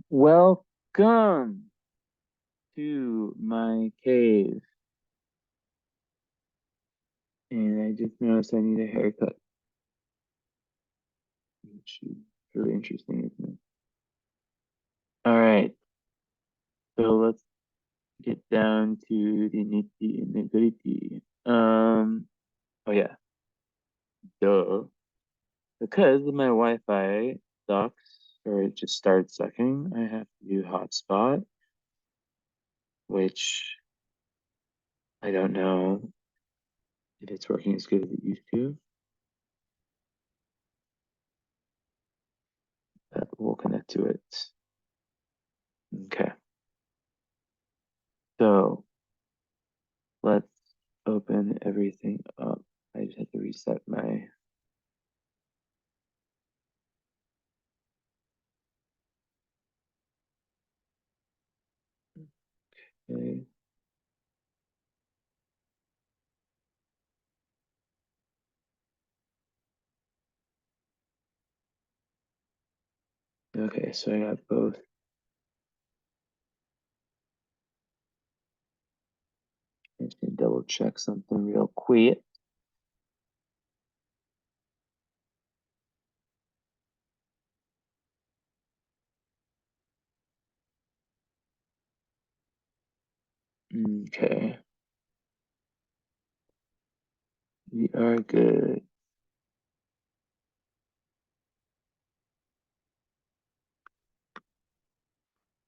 Welcome to my cave. And I just noticed I need a haircut, which is really interesting, isn't it? All right, so let's get down to the nitty and the gritty. Oh yeah, duh. Because my Wi-Fi sucks or it just started sucking, I have to do hotspot, which I don't know if it's working as good as it used to. But we'll connect to it. Okay. So let's open everything up. I just had to reset my. Okay. Okay, so I got both. I just need to double check something real quick. Okay, we are good.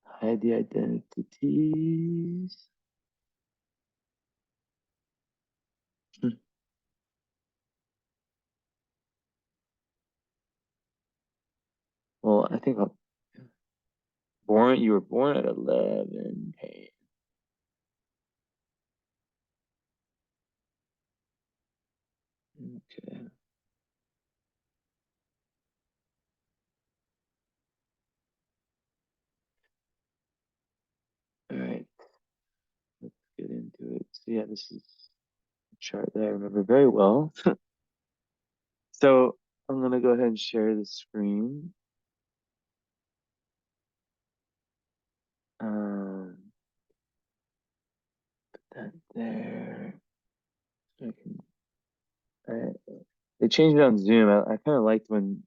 Hide the identities. Hmm. Well, I think I'll born. You were born at 11. Hey, okay. All right, let's get into it. So yeah, this is a chart that I remember very well. So I'm gonna go ahead and share the screen. Um, that there. So I can. They changed it on Zoom. I kind of liked when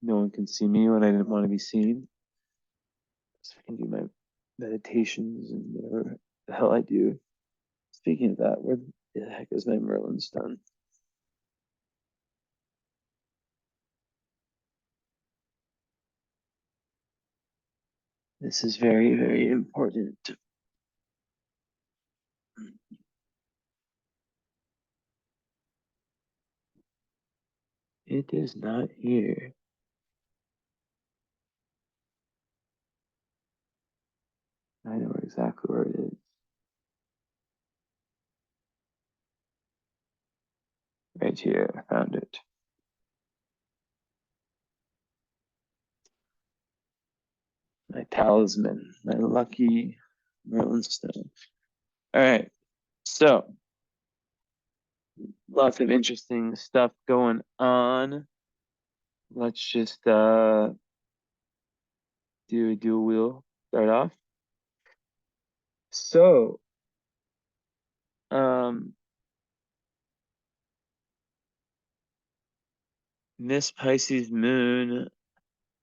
no one can see me when I didn't want to be seen. So I can do my meditations and whatever the hell I do. Speaking of that, where the heck is my Merlin stone? This is very, very important. It is not here. I know exactly where it is. Right here. I found it. My talisman, my lucky Merlin stone. All right. So lots of interesting stuff going on. Let's just do a dual wheel start off. So, um, Miss Pisces Moon,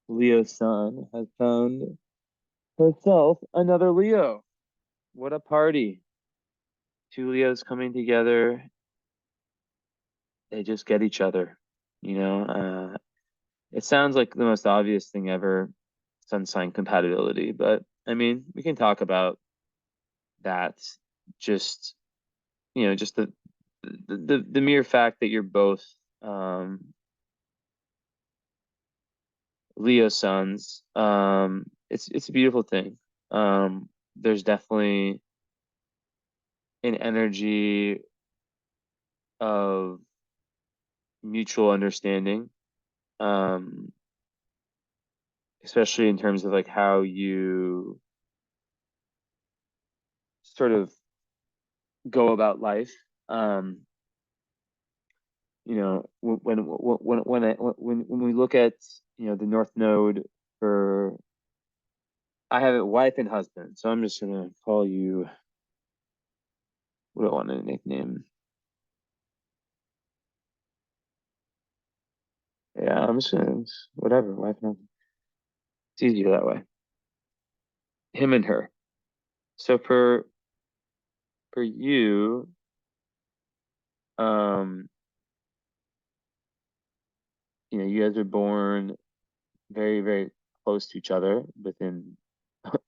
Leo Sun, has found herself another Leo. What a party. Two Leos coming together. They just get each other. You know, it sounds like the most obvious thing ever, sun sign compatibility, but I mean, we can talk about that. Just, just the mere fact that you're both um Leo suns, it's a beautiful thing. There's definitely an energy of mutual understanding, um, especially in terms of like how you sort of go about life. Um, when we look at the North Node for I have it wife and husband, so I'm just gonna call you, what do I want a nickname? Yeah, I'm just gonna, whatever, wife and husband. It's easier that way. Him and her. So for you, um, you guys are born very, very close to each other within,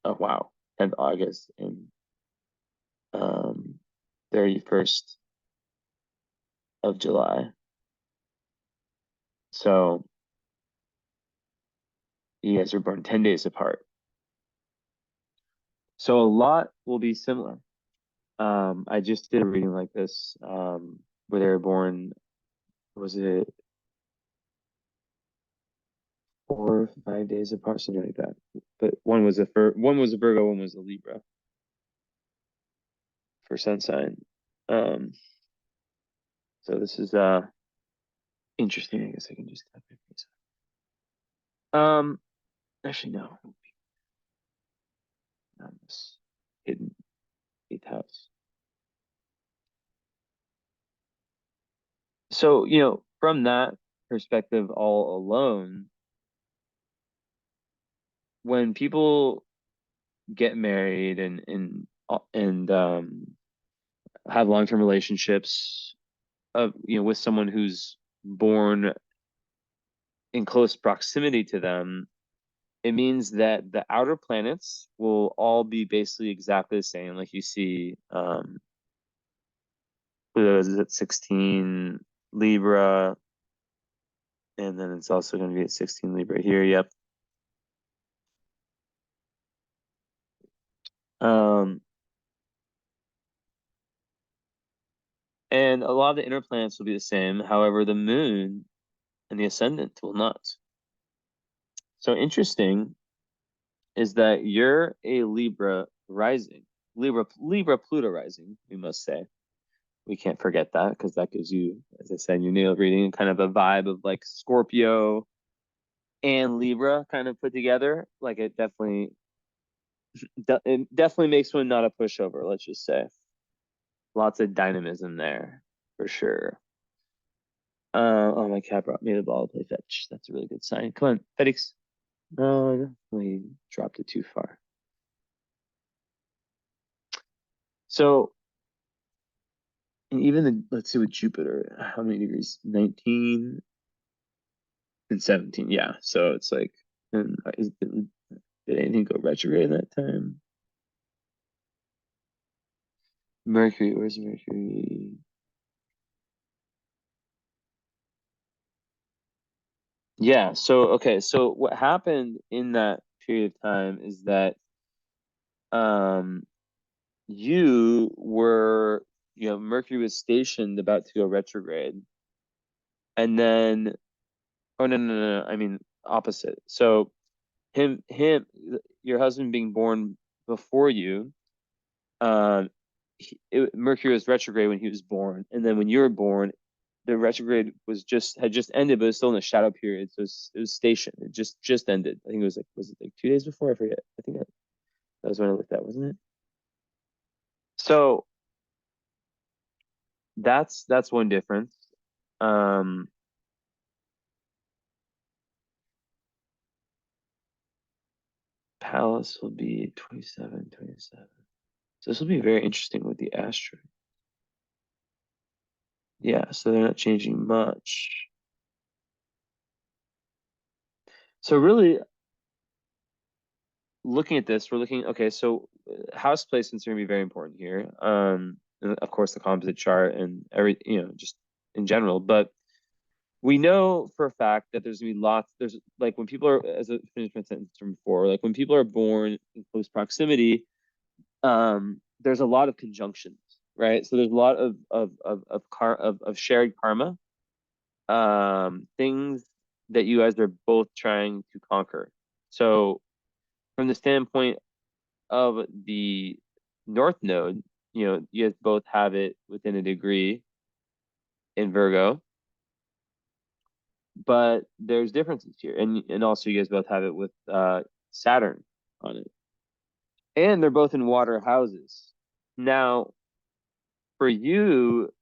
oh wow, 10th August and um 31st of July. So you guys are born 10 days apart. So a lot will be similar. I just did a reading like this, where they were born, was it 4 or 5 days apart, something like that. But one was a Virgo, one was a Libra for sun sign. Um, so this is interesting. I guess I can just type it. Um, actually no, not this hidden eighth house. So, from that perspective all alone, when people get married and have long-term relationships with someone who's born in close proximity to them, it means that the outer planets will all be basically exactly the same. Like you see, Pluto is at 16 Libra, and then it's also going to be at 16 Libra here. Yep. Um, and a lot of the inner planets will be the same. However, the moon and the ascendant will not. So interesting is that you're a Libra rising, Libra Pluto rising, we must say. We can't forget that because that gives you, as I said, your natal reading kind of a vibe of like Scorpio and Libra kind of put together. Like it definitely makes one not a pushover, let's just say. Lots of dynamism there for sure. Oh, my cat brought me the ball to play fetch. That's a really good sign. Come on, Felix. No, we dropped it too far. So, and even let's see with Jupiter, how many degrees? 19 and 17. Yeah. So it's like, and did anything go retrograde in that time? Mercury, where's Mercury? Yeah. So, okay. So what happened in that period of time is that, um, you were, Mercury was stationed about to go retrograde. And then, oh, no, no, no, no, I mean, opposite. So him, your husband being born before you, um, Mercury was retrograde when he was born, and then when you were born, the retrograde had just ended, but it was still in the shadow period. So it was stationed. It just ended. I think it was like, was it like 2 days before? I forget. I think that was when I looked at, wasn't it? So that's one difference. Um, Palace will be 27, 27. So this will be very interesting with the asteroid. Yeah, so they're not changing much. So really, looking at this, we're looking, okay, so house placements are going to be very important here. And of course, the composite chart and just in general. But we know for a fact that there's going to be there's like when people are, as a finished my sentence from before, like when people are born in close proximity, there's a lot of conjunctions, right? So there's a lot of shared karma, things that you guys are both trying to conquer. So from the standpoint of the North Node, you guys both have it within a degree in Virgo, but there's differences here, and also you guys both have it with Saturn on it. and they're both in water houses. Now, for you,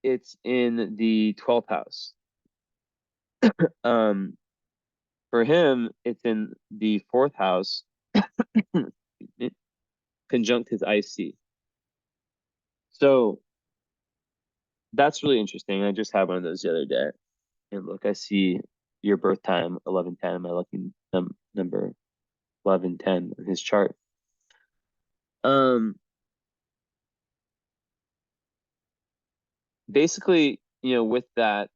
it's in the 12th house. Um, for him, it's in the 4th house, conjunct his IC. So that's really interesting. I just had one of those the other day. And look, I see your birth time, 1110, my lucky number 1110 in his chart. Um, Basically, with that,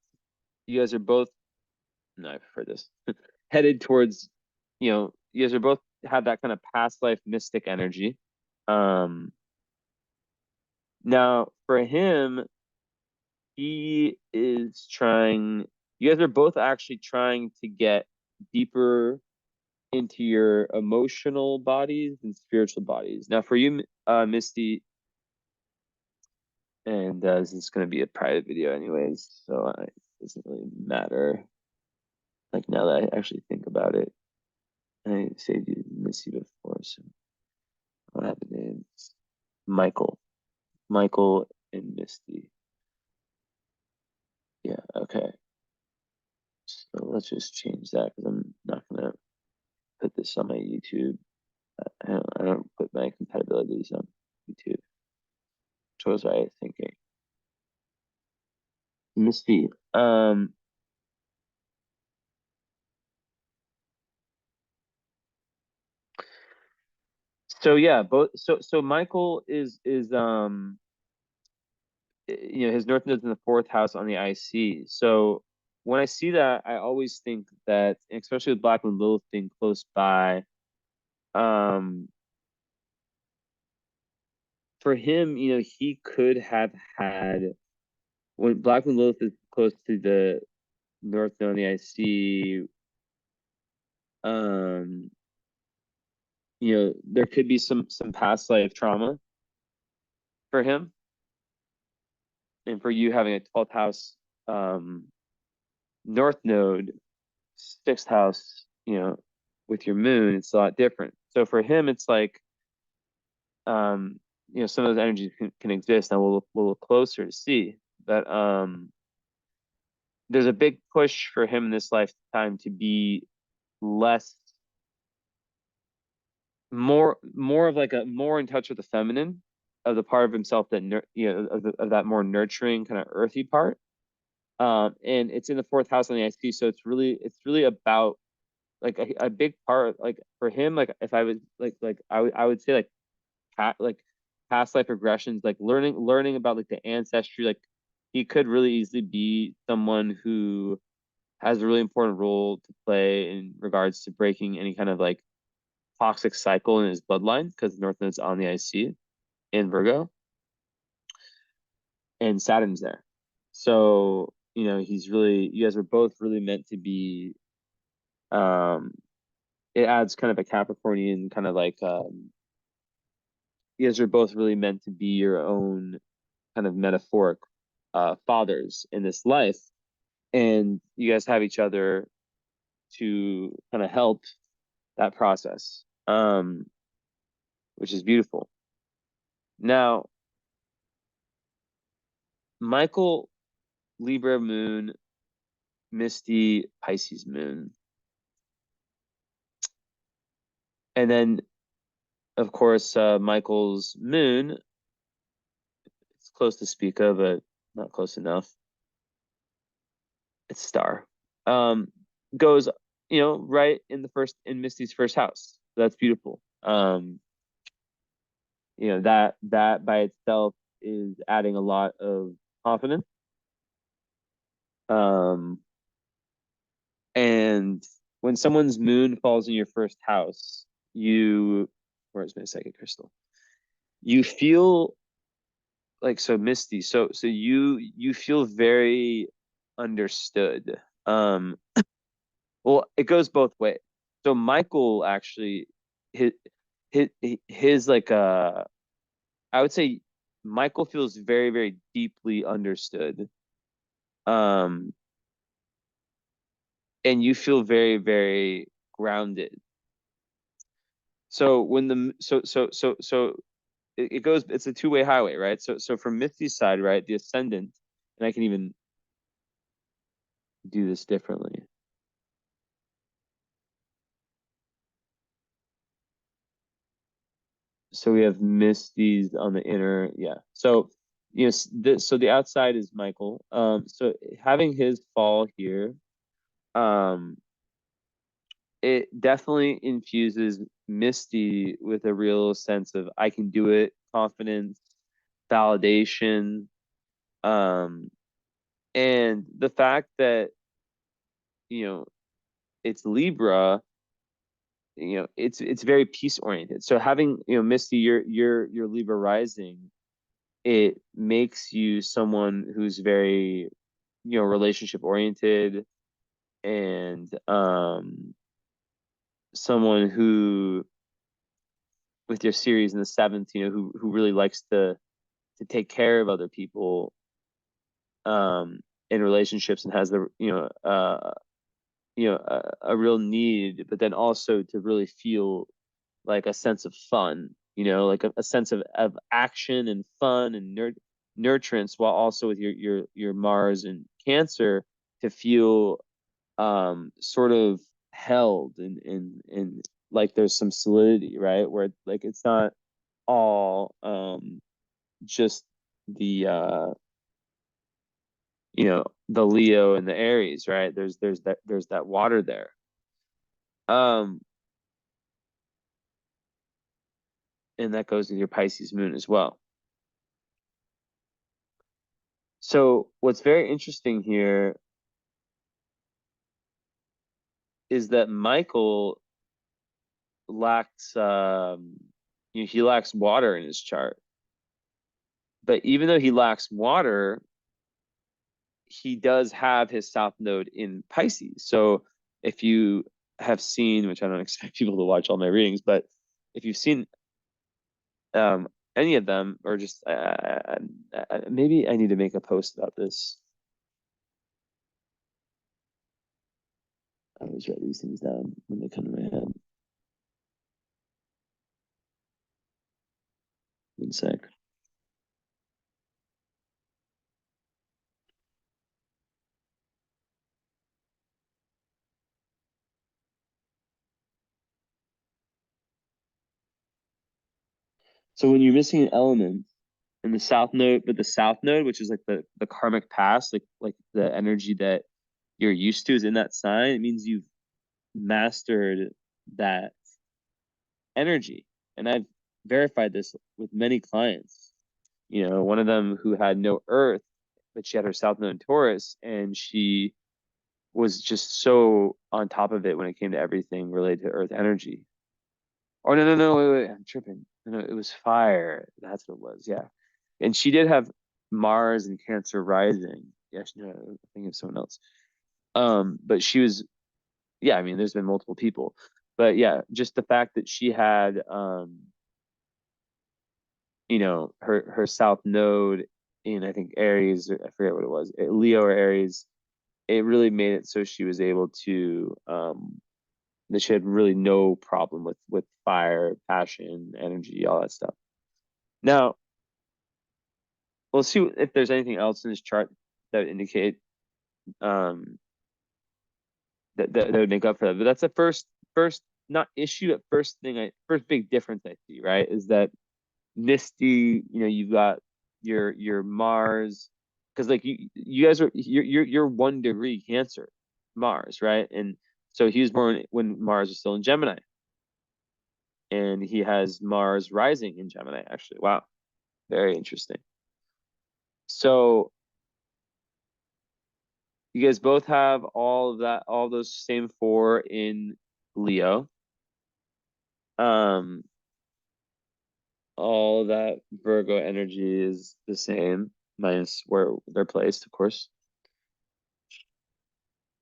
you guys are both, no, I prefer this, headed towards, you guys are both have that kind of past life mystic energy. Um, Now for him, he is trying, you guys are both actually trying to get deeper into your emotional bodies and spiritual bodies. Now for you, Misty, and this is going to be a private video anyways, so it doesn't really matter. Like now that I actually think about it, I saved you Misty before, so what happened names? Michael. Michael and Misty. Yeah, okay. So let's just change that because I'm not gonna put this on my YouTube. I don't put my compatibilities on YouTube. So was I thinking? Misty. So yeah, both so Michael is his North Node's in the 4th house on the IC. So when I see that, I always think that, especially with Black and Lilith being close by, um, for him, he could have had, when Black and Lilith is close to the North Node on the IC, um, there could be some past life trauma for him, and for you having a 12th house North Node, 6th house, with your moon, it's a lot different. So for him, it's like, some of those energies can exist, and we'll look closer to see. But there's a big push for him in this lifetime to be less, more of like a more in touch with the feminine, of the part of himself that of that more nurturing kind of earthy part. And it's in the 4th house on the IC, so it's really about like a big part, like for him, like if I would I would say like like past life regressions, like learning about like the ancestry, like he could really easily be someone who has a really important role to play in regards to breaking any kind of like toxic cycle in his bloodline, because North Node's on the IC in Virgo and Saturn's there. So, you guys are both really meant to be, um, it adds kind of a Capricornian kind of like, you guys are both really meant to be your own kind of metaphoric fathers in this life. And you guys have each other to kind of help that process, which is beautiful. Now, Michael, Libra moon, Misty, Pisces moon. And then, of course, Michael's moon, it's close to speak of, but not close enough. It's star. Um, Goes, right in Misty's first house. So that's beautiful. That by itself is adding a lot of confidence. Um, and when someone's moon falls in your first house, where's my second crystal? You feel like, so Misty, so you feel very understood. Well, it goes both ways. So Michael actually, his his like I would say Michael feels very, very deeply understood. Um, and you feel very, very grounded. So when the it goes, it's a two-way highway, right? So from Misty's side, right, the ascendant, and I can even do this differently. So we have Misty's on the inner, yeah. So so the outside is Michael. So having his fall here, um, it definitely infuses Misty with a real sense of I can do it, confidence, validation, um, and the fact that you know it's Libra, it's very peace oriented. So having Misty, your Libra rising, it makes you someone who's very relationship oriented, and someone who with your series in the seventh, who really likes to take care of other people um in relationships, and has the a real need, but then also to really feel like a sense of fun, like a sense of action and fun and nurturance, while also with your Mars and Cancer to feel sort of held and like there's some solidity, right? Where like it's not all just the the Leo and the Aries, right? There's that water there. Um and that goes with your Pisces moon as well. So what's very interesting here is that Michael lacks he lacks water in his chart. But even though he lacks water, he does have his South Node in Pisces. So if you have seen, which I don't expect people to watch all my readings, but if you've seen um, any of them, or just maybe I need to make a post about this. I always write these things down when they come to my head. One sec. So when you're missing an element in the South Node, but the South Node, which is like the karmic past, like the energy that you're used to, is in that sign, it means you've mastered that energy. And I've verified this with many clients. One of them who had no Earth, but she had her South Node in Taurus, and she was just so on top of it when it came to everything related to Earth energy. Oh no, wait, I'm tripping. No, it was fire. That's what it was. Yeah, and she did have Mars and Cancer rising. Yes, no, I'm thinking of someone else. But she was, yeah. I mean, there's been multiple people, but yeah, just the fact that she had, her South Node in, I think, Aries, or I forget what it was, Leo or Aries. It really made it so she was able to, that she had really no problem with fire, passion, energy, all that stuff. Now, we'll see if there's anything else in this chart that would indicate um that would make up for that. But that's the first not issue, but first big difference I see, right? Is that Misty, you've got your Mars, because like you guys are you're 1 degree Cancer Mars, right? And so he was born when Mars was still in Gemini, and he has Mars rising in Gemini, actually. Wow, very interesting. So you guys both have all of that, all those same four in Leo. Um, all that Virgo energy is the same, minus where they're placed, of course.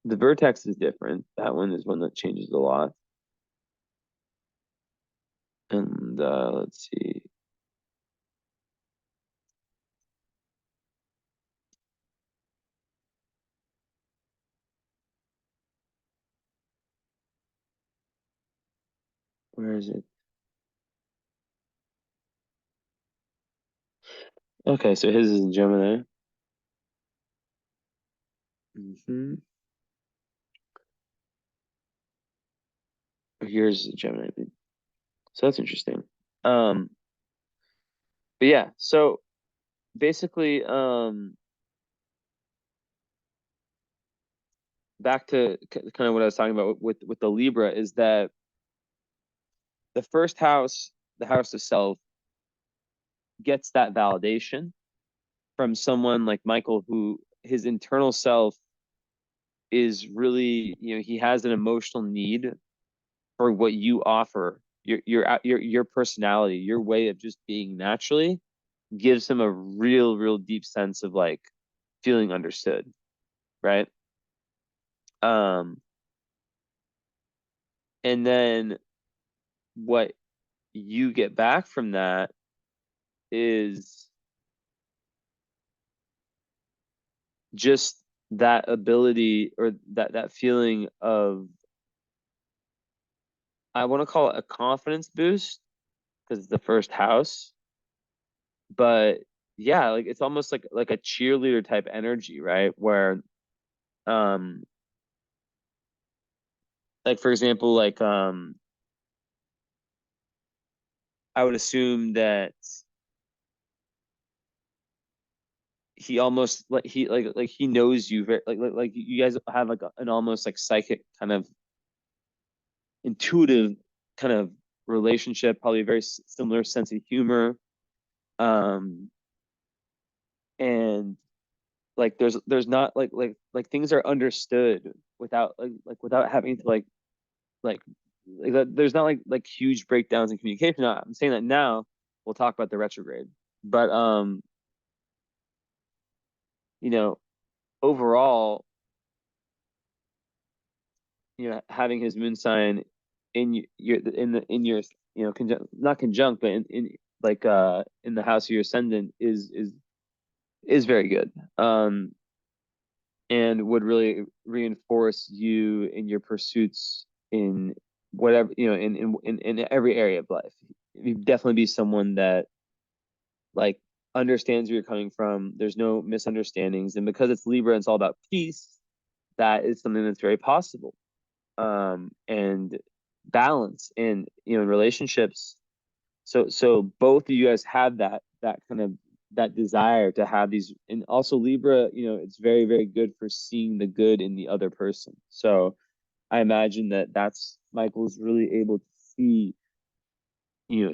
The vertex is different. That one is one that changes a lot. And let's see. Where is it? Okay, so his is in Gemini. Yours is a Gemini. So that's interesting. Um, but yeah, so basically, back to kind of what I was talking about with the Libra is that the first house, the house of self, gets that validation from someone like Michael, who his internal self is really, he has an emotional need for what you offer. Your personality, your way of just being naturally gives him a real deep sense of like feeling understood, right? Um, and then what you get back from that is just that ability or that feeling of, I want to call it a confidence boost because it's the first house, but yeah, like it's almost like a cheerleader type energy, right? Where um like for example, like I would assume that he almost like he knows you very like you guys have like an almost like psychic kind of intuitive kind of relationship, probably a very similar sense of humor. Um, and like there's not like things are understood without without having to like there's not like huge breakdowns in communication. I'm saying that now we'll talk about the retrograde, but you know, overall, having his moon sign in your not conjunct, but in like in the house of your ascendant is very good. And would really reinforce you in your pursuits in whatever, in every area of life. You'd definitely be someone that like understands where you're coming from. There's no misunderstandings, and because it's Libra and it's all about peace, that is something that's very possible. And balance and in relationships. So both of you guys have that kind of that desire to have these, and also Libra, it's very good for seeing the good in the other person. So I imagine that that's Michael's really able to see,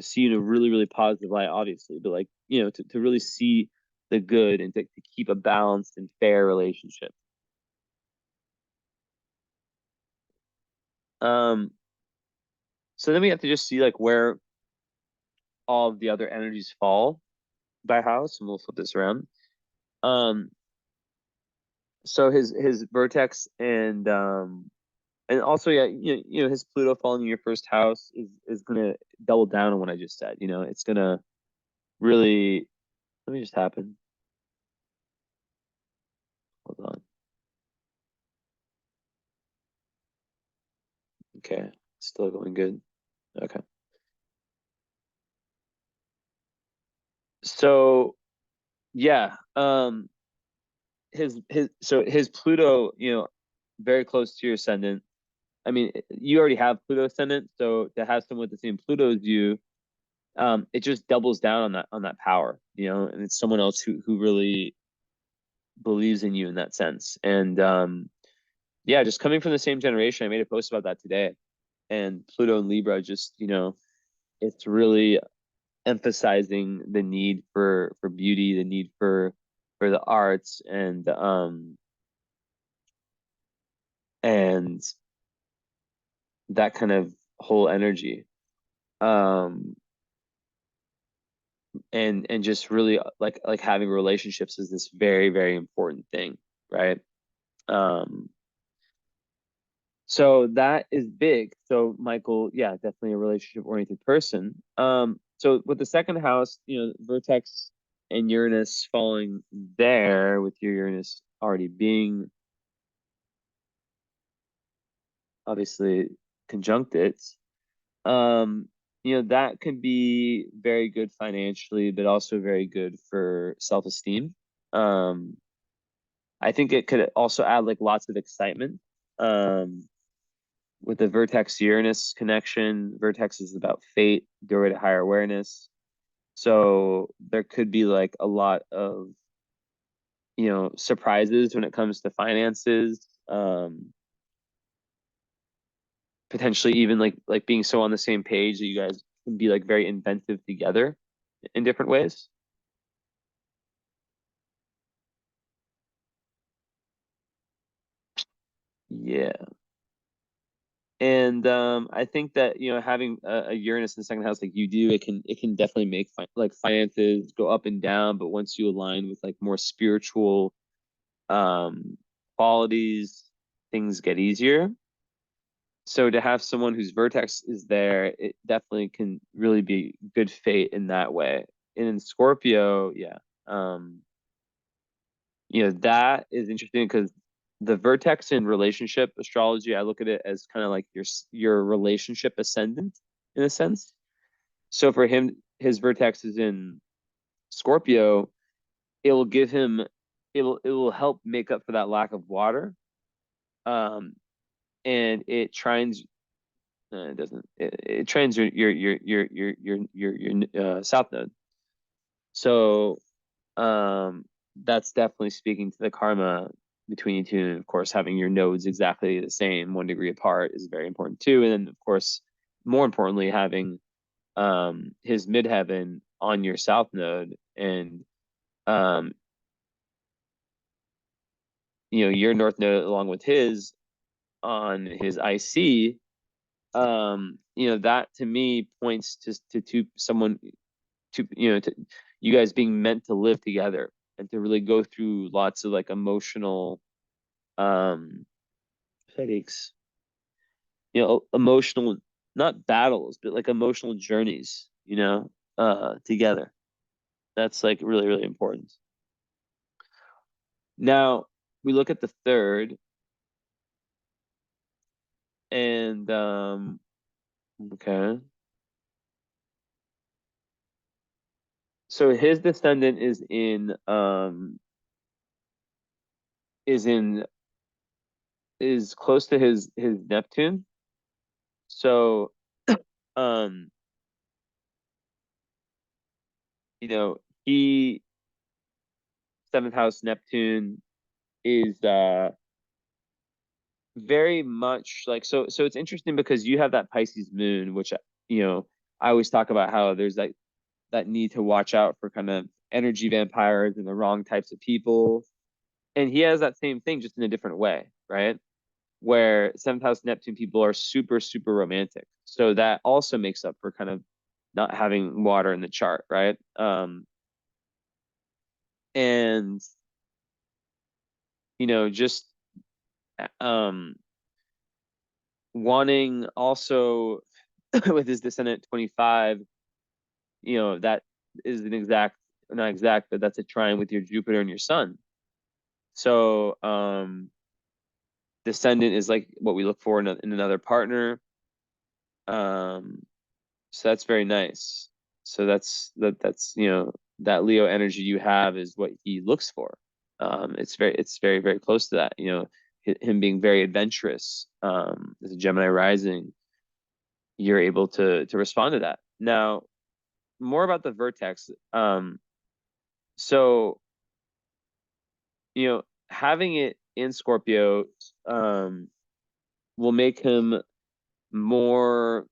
see in a really positive light, obviously, but like, to really see the good and to keep a balanced and fair relationship. Um, so then we have to just see like where all of the other energies fall by house, and we'll flip this around. Um, so his vertex and also yeah, his Pluto falling in your first house is gonna double down on what I just said. It's gonna really, let me just happen. Hold on. Okay, still going good. Okay. So yeah, his Pluto, very close to your ascendant. I mean, you already have Pluto ascendant, so to have someone with the same Pluto as you, it just doubles down on that power, and it's someone else who really believes in you in that sense. And yeah, just coming from the same generation, I made a post about that today. And Pluto and Libra, just it's really emphasizing the need for beauty, the need for the arts, and that kind of whole energy. Um, and just really like having relationships is this very important thing, right? um so that is big. So Michael, yeah, definitely a relationship oriented person. So with the second house, vertex and Uranus falling there, with your Uranus already being obviously conjunct it. um that can be very good financially, but also very good for self-esteem. I think it could also add like lots of excitement. With the Vertex Uranus connection, Vertex is about fate, doorway to higher awareness. So there could be like a lot of, surprises when it comes to finances. Potentially even like being so on the same page that you guys can be like very inventive together in different ways. Yeah. And I think that having a Uranus in the second house like you do, it can definitely make like finances go up and down. But once you align with like more spiritual um, qualities, things get easier. So to have someone whose vertex is there, it definitely can really be good fate in that way. And in Scorpio, yeah, um, that is interesting because the vertex in relationship astrology, I look at it as kind of like your relationship ascendant in a sense. So for him, his vertex is in Scorpio. It will give him, it will help make up for that lack of water. Um, and it trines. It doesn't. It trines your south node. So that's definitely speaking to the karma between you two. And of course, having your nodes exactly the same, 1 degree apart, is very important too. And then, of course, more importantly, having his midheaven on your south node, and um, your north node along with his on his IC. That to me points to someone, to you guys being meant to live together and to really go through lots of like emotional um headaches, emotional, not battles, but like emotional journeys, together. That's like really, really important. Now we look at the third, and okay. So his descendant is is close to his Neptune. So um he seventh house Neptune is very much like, so it's interesting because you have that Pisces moon, which I always talk about how there's that need to watch out for kind of energy vampires and the wrong types of people. And he has that same thing just in a different way, right? Where seventh house Neptune people are super, super romantic. So that also makes up for kind of not having water in the chart, right? And just um wanting also with his descendant 25, that is an exact, not exact, but that's a trine with your Jupiter and your Sun. So descendant is like what we look for in another partner. Um, so that's very nice. So that's that Leo energy you have is what he looks for. It's very, very close to that. Him being very adventurous. As a Gemini rising, you're able to respond to that. Now, more about the vertex. So having it in Scorpio will make him more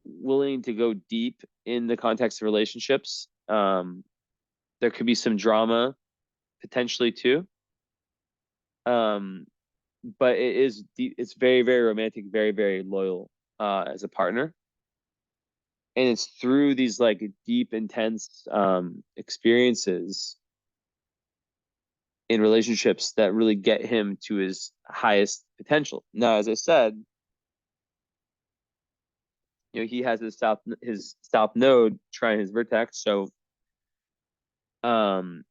willing to go deep in the context of relationships. There could be some drama potentially too. Um, but it's very, very romantic, very, very loyal as a partner. And it's through these like deep, intense experiences in relationships that really get him to his highest potential. Now, as I said, he has his south node trying his vertex, so um,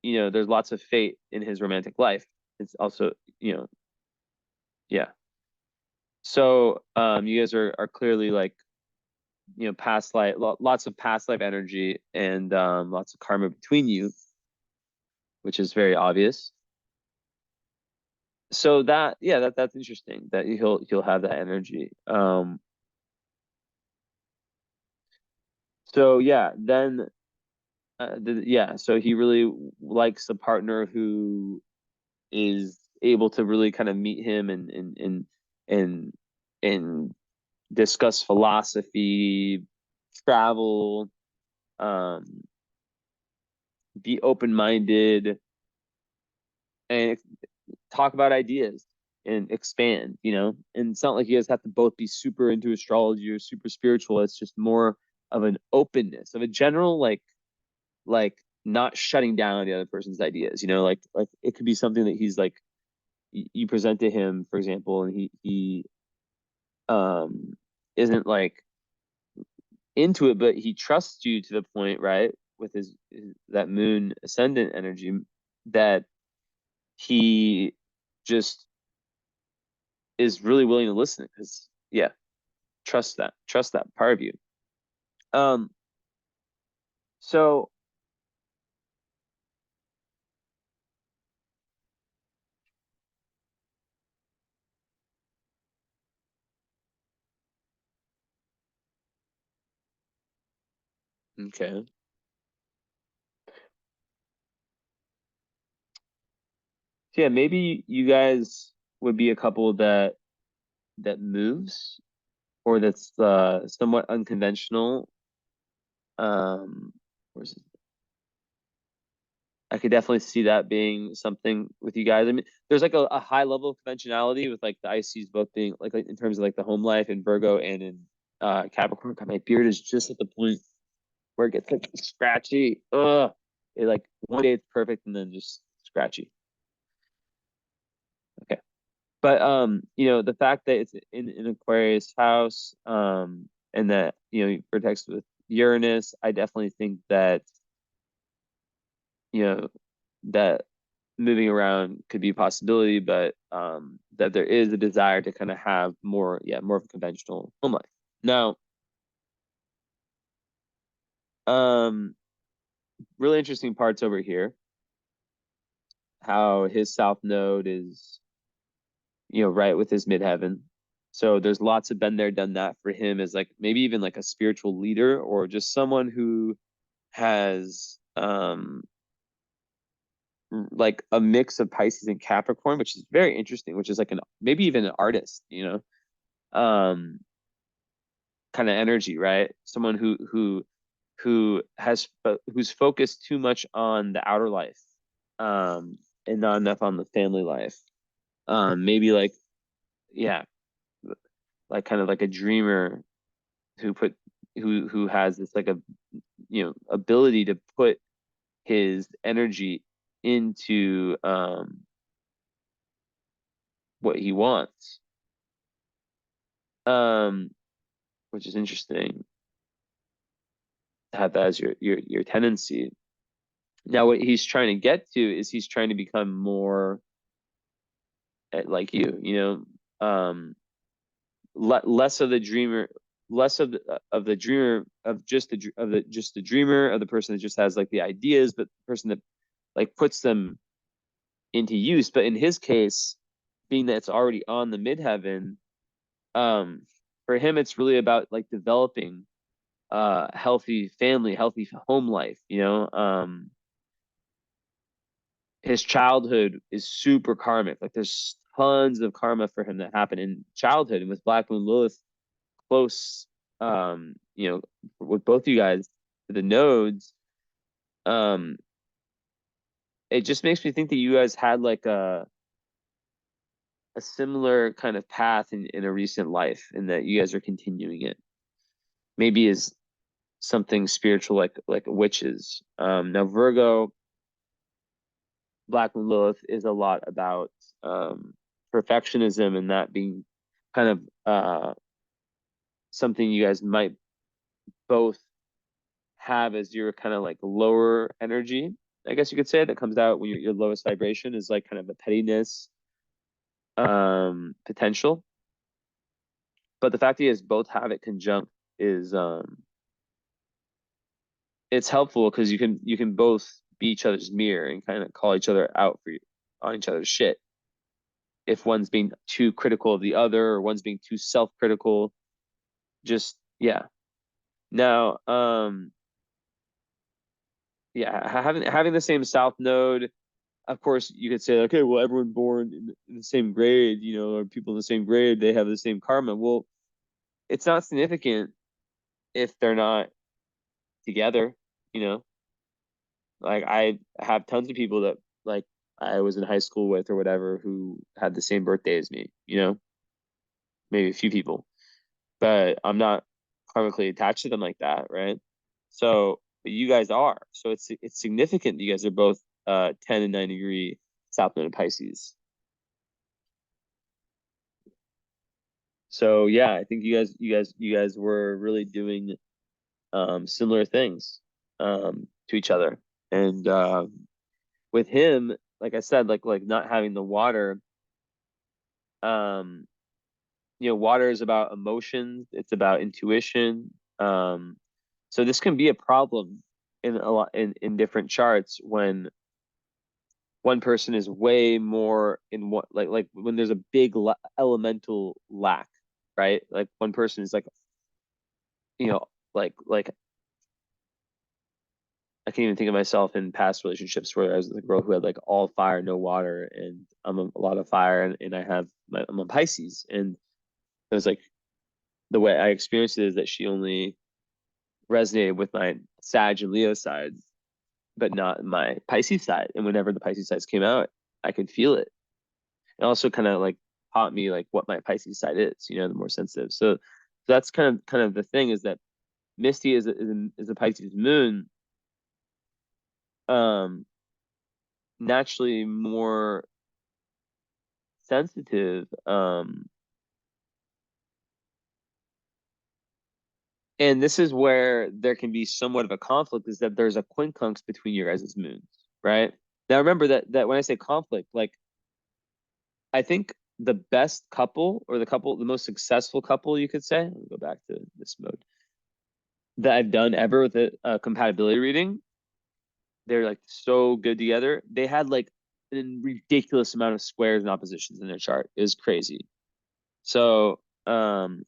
there's lots of fate in his romantic life. It's also, yeah. So you guys are clearly like, past life, lots of past life energy and lots of karma between you, which is very obvious. So that, yeah, that's interesting that he'll have that energy. So yeah, then yeah, so he really likes a partner who is able to really kind of meet him and and discuss philosophy, travel, um, be open-minded, and talk about ideas and expand, And it's not like you guys have to both be super into astrology or super spiritual. It's just more of an openness, of a general like not shutting down the other person's ideas, like it could be something that he's like you present to him, for example, and he um isn't like into it, but he trusts you to the point, right, with his that moon ascendant energy, that he just is really willing to listen because, yeah, trust that part of you. Um, so okay, so yeah, maybe you guys would be a couple that moves, or that's somewhat unconventional. Where's I could definitely see that being something with you guys. I mean, there's like a high level of conventionality with like the ICs both being like in terms of like the home life in Virgo and in Capricorn. God, my beard is just at the point where it gets like scratchy. Ugh. It like one day it's perfect and then just scratchy. Okay. But the fact that it's in an Aquarius house, and that, protects with Uranus, I definitely think that, you know, that moving around could be a possibility, but that there is a desire to kind of have more, yeah, more of a conventional home life. Now, um, really interesting parts over here, how his south node is, right with his midheaven. So there's lots of been there, done that for him as like maybe even like a spiritual leader or just someone who has like a mix of Pisces and Capricorn, which is very interesting, which is like an maybe even an artist, kind of energy, right? Someone who's focused too much on the outer life, and not enough on the family life. Maybe like, yeah, like kind of like a dreamer who put who has this like a ability to put his energy into what he wants, um which is interesting to have that as your tendency. Now what he's trying to get to is he's trying to become more like you, less of the dreamer, less of the dreamer, of just the dreamer, of the person that just has like the ideas, but the person that like puts them into use. But in his case, being that it's already on the midheaven, um, for him it's really about like developing healthy family, healthy home life. His childhood is super karmic. Like there's tons of karma for him that happened in childhood, and with Black Moon Lilith close, with both you guys, the nodes, um, it just makes me think that you guys had like a similar kind of path in a recent life, and that you guys are continuing it. Maybe as something spiritual, like witches. Now Virgo, Black Moon Lilith is a lot about perfectionism, and that being kind of something you guys might both have as your kind of like lower energy, I guess you could say, that comes out when your lowest vibration is like kind of a pettiness potential. But the fact that you guys both have it conjunct is it's helpful because you can both be each other's mirror and kind of call each other out on each other's shit. If one's being too critical of the other or one's being too self-critical, just yeah. Now, yeah, having the same South node, of course, you could say, okay, well, everyone born in the same grade, or people in the same grade, they have the same karma. Well, it's not significant if they're not together, you know. Like I have tons of people that like I was in high school with or whatever who had the same birthday as me, maybe a few people, but I'm not karmically attached to them like that, right? So but you guys are. So it's significant that you guys are both 10 and 9 degree South Node of Pisces. So yeah, I think you guys were really doing similar things to each other. And with him, like I said, like not having the water, um, water is about emotions, it's about intuition. So this can be a problem in a lot in different charts when one person is way more in what like when there's a big elemental lack, right? Like one person is like, you know, like I can't even think of myself in past relationships where I was the girl who had like all fire, no water, and I'm a lot of fire, and I'm a Pisces, and it was like the way I experienced it is that she only resonated with my Sag and Leo side, but not my Pisces side. And whenever the Pisces sides came out, I could feel it. It also kind of like taught me like what my Pisces side is, the more sensitive. So that's kind of the thing is that Misty is a Pisces moon, um, naturally more sensitive. And this is where there can be somewhat of a conflict is that there's a quincunx between your guys' moons, right? Now remember that when I say conflict, like I think the best couple or the most successful couple, you could say, let me go back to this mode that I've done ever with a compatibility reading. They're like so good together. They had like a ridiculous amount of squares and oppositions in their chart. It was crazy. So, you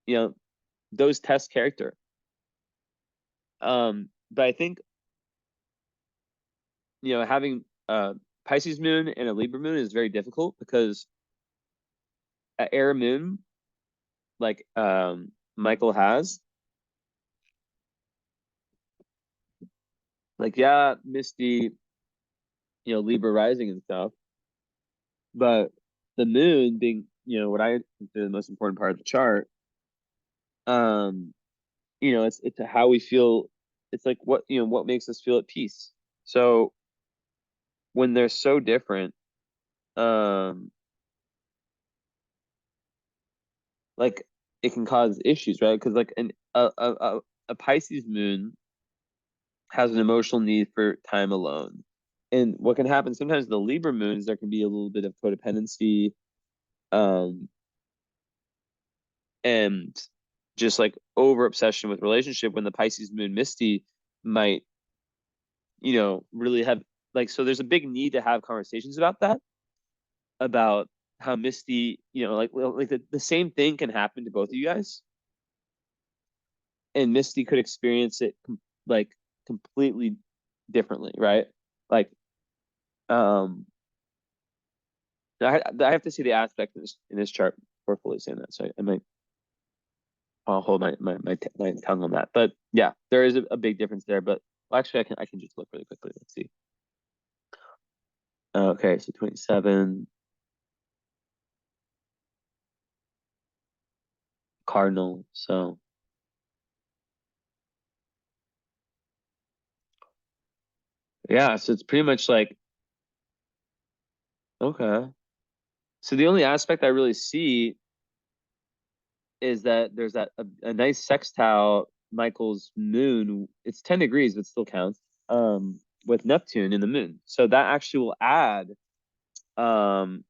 know, those test character. But I think, having Pisces moon and a Libra moon is very difficult because an air moon, like Michael has, like yeah, Misty, Libra rising and stuff, but the moon being, what I consider the most important part of the chart, um, it's how we feel. It's like what makes us feel at peace. So when they're so different, um, like it can cause issues, right? Because like a Pisces moon has an emotional need for time alone. And what can happen sometimes the Libra moons, there can be a little bit of codependency, um, and just like over obsession with relationship when the Pisces moon Misty might, really have like so there's a big need to have conversations about that, about how Misty, like the same thing can happen to both of you guys. And Misty could experience it like completely differently, right? Like um I have to see the aspect in this chart before fully saying that. So I might I'll hold my tongue on that. But yeah, there is a big difference there. But well, actually, I can just look really quickly. Let's see. Okay, so 27 Cardinal. So yeah, so it's pretty much like okay. So the only aspect I really see is that there's a nice sextile Michael's moon. It's 10 degrees, but still counts. With Neptune in the moon. So that actually will add um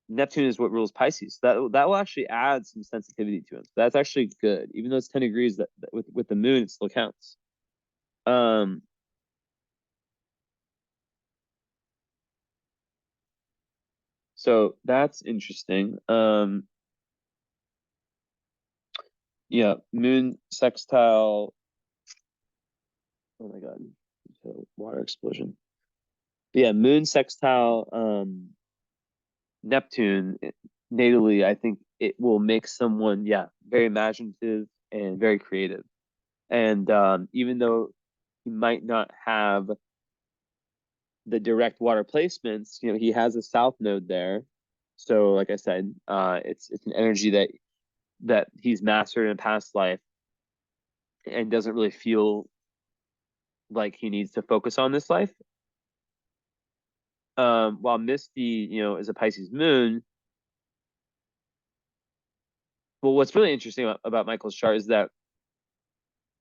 Neptune is what rules Pisces. That will actually add some sensitivity to him. So that's actually good, even though it's 10 degrees. That with the moon, it still counts. Um, so that's interesting. Yeah, moon sextile. Oh my God, water explosion. But yeah, moon sextile Neptune natally. I think it will make someone, yeah, very imaginative and very creative. And even though he might not have the direct water placements, he has a south node there. So, like I said, it's an energy that he's mastered in a past life and doesn't really feel like he needs to focus on this life. While Misty, is a Pisces moon. Well, what's really interesting about Michael's chart is that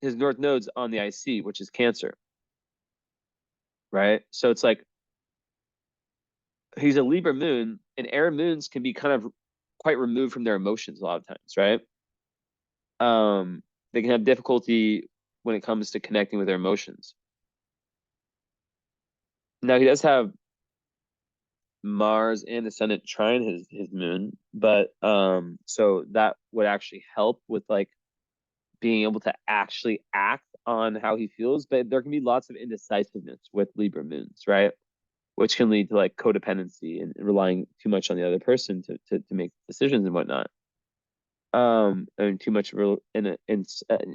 his north node's on the IC, which is Cancer, right? So it's like he's a Libra moon, and air moons can be kind of quite removed from their emotions a lot of times, right? They can have difficulty when it comes to connecting with their emotions. Now he does have Mars and Ascendant trine his moon, but so that would actually help with like being able to actually act on how he feels. But there can be lots of indecisiveness with Libra moons, right? Which can lead to like codependency and relying too much on the other person to make decisions and whatnot. And too much real in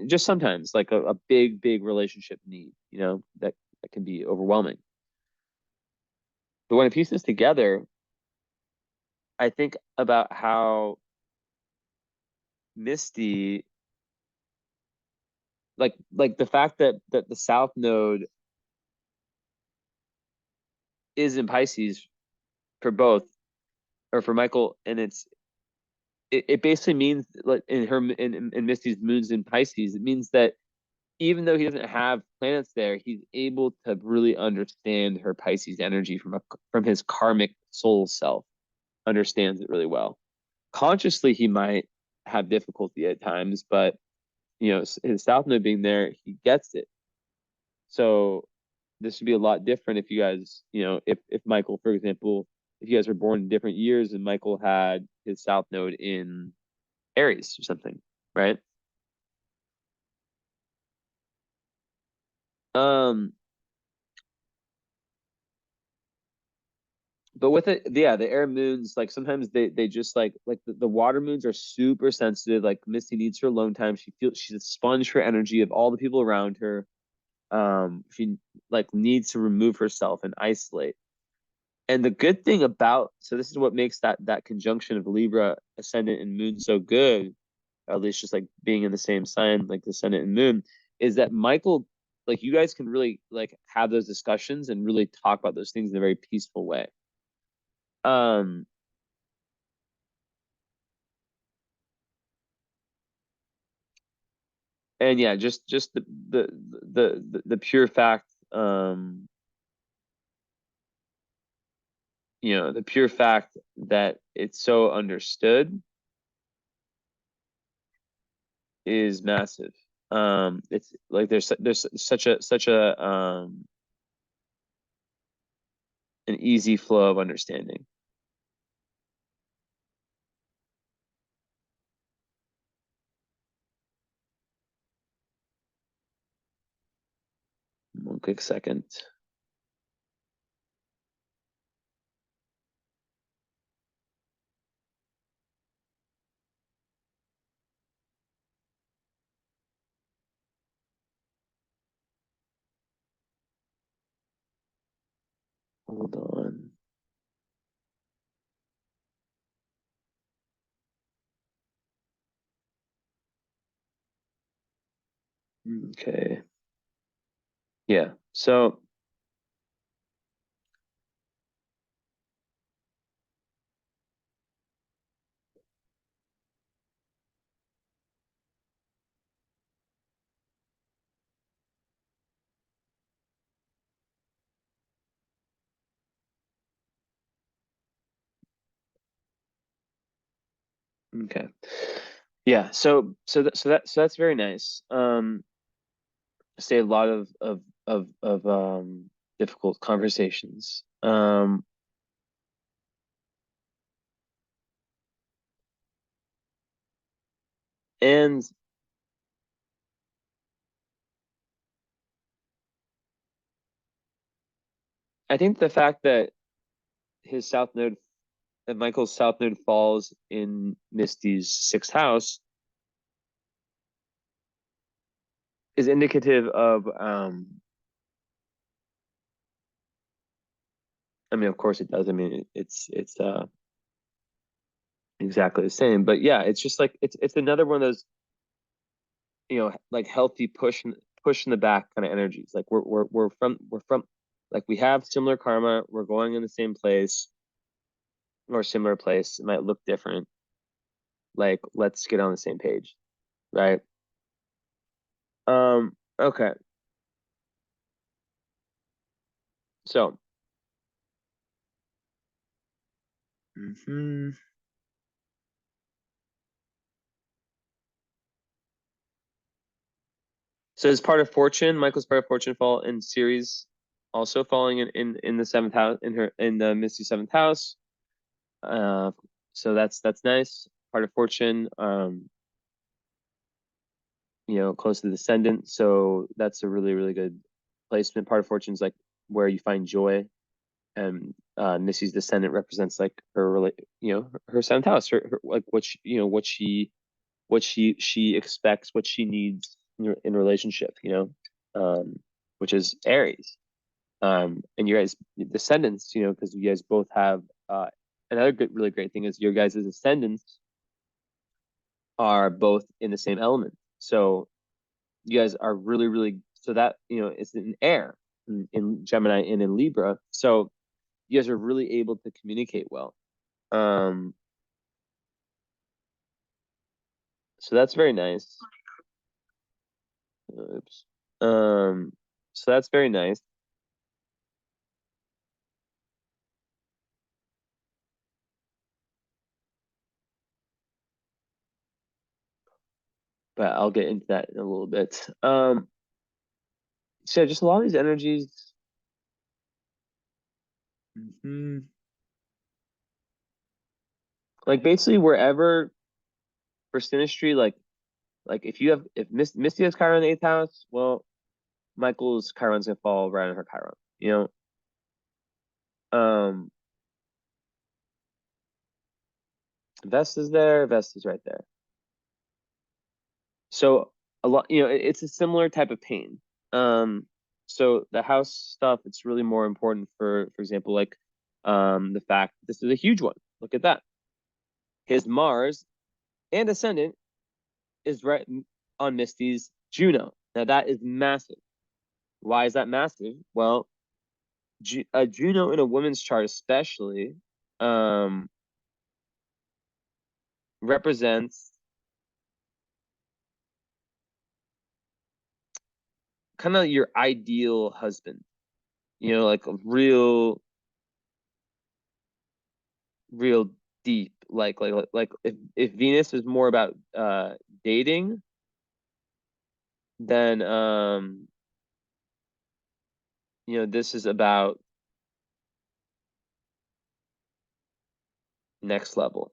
just sometimes like a big relationship need, that can be overwhelming. But when it pieces together, I think about how Misty, like the fact that the South Node is in Pisces for both, or for Michael, and it basically means like in Misty's moons in Pisces, it means that even though he doesn't have planets there, he's able to really understand her Pisces energy from his karmic soul self, understands it really well. Consciously, he might have difficulty at times, but his South Node being there, he gets it. So this would be a lot different if you guys, if Michael, for example, if you guys were born in different years and Michael had his South Node in Aries or something, right? Um, but with it, yeah, the air moons, like sometimes they just like the water moons are super sensitive. Like Misty needs her alone time. She feels she's a sponge for energy of all the people around her. She like needs to remove herself and isolate. And the good thing about, so this is what makes that conjunction of Libra ascendant and moon so good, or at least just like being in the same sign, like the ascendant and moon, is that Michael, like you guys can really like have those discussions and really talk about those things in a very peaceful way. Um, and yeah, just the pure fact, the pure fact that it's so understood is massive. It's like there's such a an easy flow of understanding. One quick second. Hold on. Okay. Yeah. So Okay. Yeah. So that's very nice. Say a lot of difficult conversations. And I think the fact that his south node, that Michael's south node falls in Misty's sixth house is indicative of, I mean, of course it does. I mean, it's exactly the same, but yeah, it's just like it's another one of those, like healthy push in the back kind of energies. Like we're from like we have similar karma. We're going in the same place or similar place. It might look different. Like let's get on the same page, right? Okay. So, mhm. So as part of Fortune, Michael's part of Fortune fall in series, also falling in the seventh house in the Misty seventh house. Uh, so that's nice. Part of Fortune, close to the descendant. So that's a really, really good placement. Part of Fortune's like where you find joy, and Missy's descendant represents like her seventh house, her like what she expects, what she needs in relationship, which is Aries. And you guys descendants, because you guys both have another good, really great thing is your guys' descendants are both in the same element. So you guys are really, really so that it's an air in Gemini and in Libra. So you guys are really able to communicate well. Um, so that's very nice. Oops. Um, so that's very nice. But I'll get into that in a little bit. So just a lot of these energies. Mhm. Like basically wherever for synastry, like if Misty has Chiron in the eighth house, well, Michael's Chiron's gonna fall right on her Chiron. Um, Vesta's there, Vesta's right there. So a lot, it's a similar type of pain. So the house stuff, it's really more important for example, like the fact this is a huge one. Look at that. His Mars and ascendant is right on Misty's Juno. Now that is massive. Why is that massive? Well, Juno in a woman's chart, especially, um, represents kind of your ideal husband. Like a real deep. Like if Venus is more about dating, then this is about next level,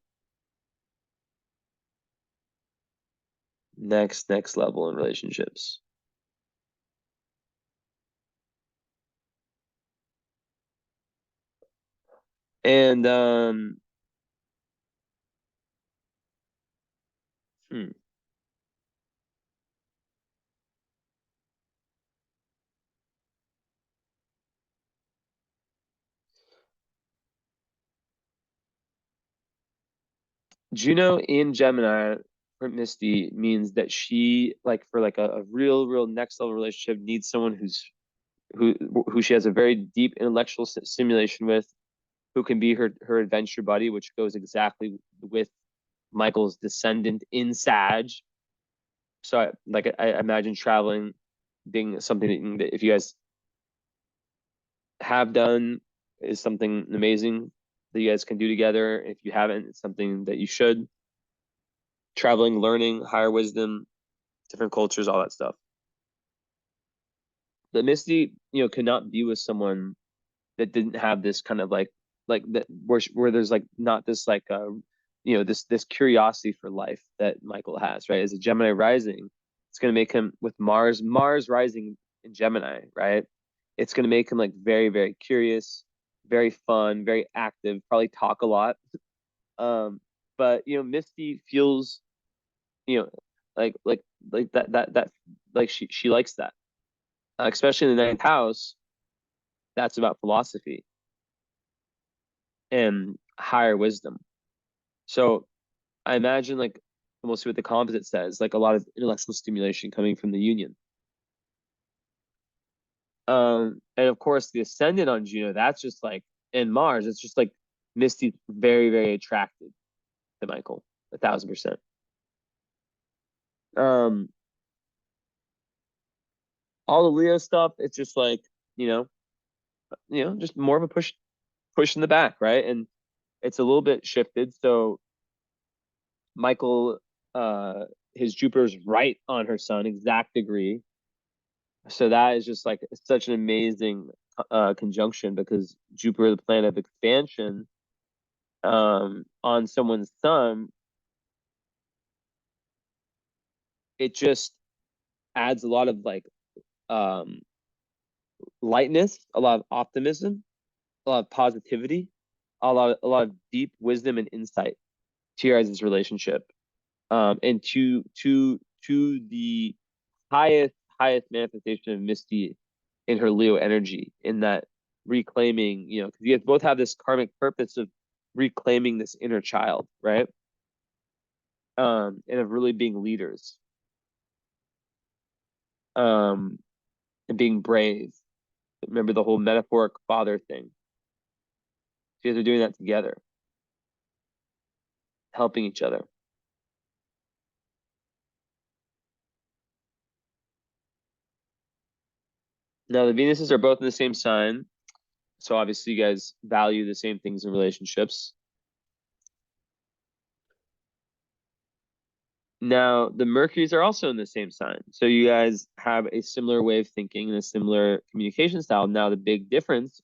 next level in relationships. And hmm, Juno in Gemini for Misty means that she like for like a real next level relationship needs someone who who she has a very deep intellectual simulation with, who can be her adventure buddy, which goes exactly with Michael's descendant in Sag. So I imagine traveling being something that if you guys have done is something amazing that you guys can do together. If you haven't, it's something that you should. traveling, learning, higher wisdom, different cultures, all that stuff. But Misty, could not be with someone that didn't have this kind of like that where there's like not this like this curiosity for life that Michael has, right? As a Gemini rising, it's going to make him with Mars rising in Gemini, right? It's going to make him like very, very curious, very fun, very active, probably talk a lot. But Misty feels, you know, like that like she likes that, especially in the ninth house. That's about philosophy and higher wisdom. So I imagine like we'll see what the composite says, like a lot of intellectual stimulation coming from the union. And of course the ascendant on Juno, that's just like in Mars, it's just like Misty's very, very attracted to Michael, 1,000%. Um, all the Leo stuff, it's just like, just more of a push in the back, right? And it's a little bit shifted. So Michael, his Jupiter's right on her sun, exact degree. So that is just like such an amazing conjunction because Jupiter, the planet of expansion, on someone's sun, it just adds a lot of like um, lightness, a lot of optimism, a lot of positivity, a lot of deep wisdom and insight to your guys' relationship, and to the highest manifestation of Misty in her Leo energy, in that reclaiming, because you guys both have this karmic purpose of reclaiming this inner child, right? And of really being leaders, um, and being brave. Remember the whole metaphoric father thing. You guys are doing that together, helping each other. Now the Venuses are both in the same sign, so obviously you guys value the same things in relationships. Now the Mercuries are also in the same sign, so you guys have a similar way of thinking and a similar communication style. Now the big difference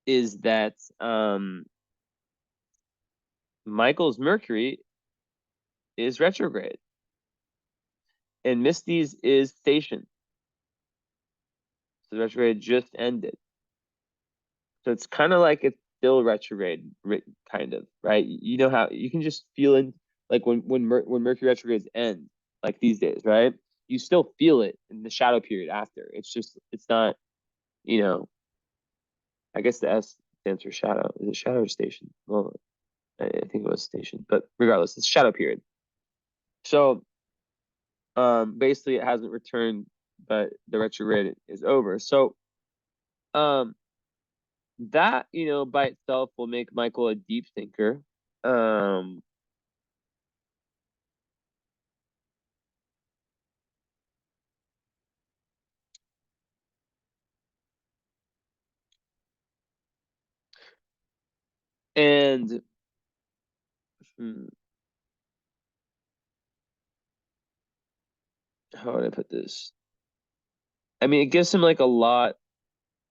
is that Michael's Mercury is retrograde and Misty's is station. So the retrograde just ended. So it's kind of like it's still retrograde, kind of, right? You know how you can just feel it, like when Mercury retrogrades end, like these days, right? You still feel it in the shadow period after. It's not, you know, I guess the S stands for shadow. Is it shadow or station? Well, I think it was station, but regardless, it's shadow period. So, basically it hasn't returned, but the retrograde is over. So, um, that, by itself will make Michael a deep thinker. Um, and hmm, how would I put this? I mean, it gives him like a lot,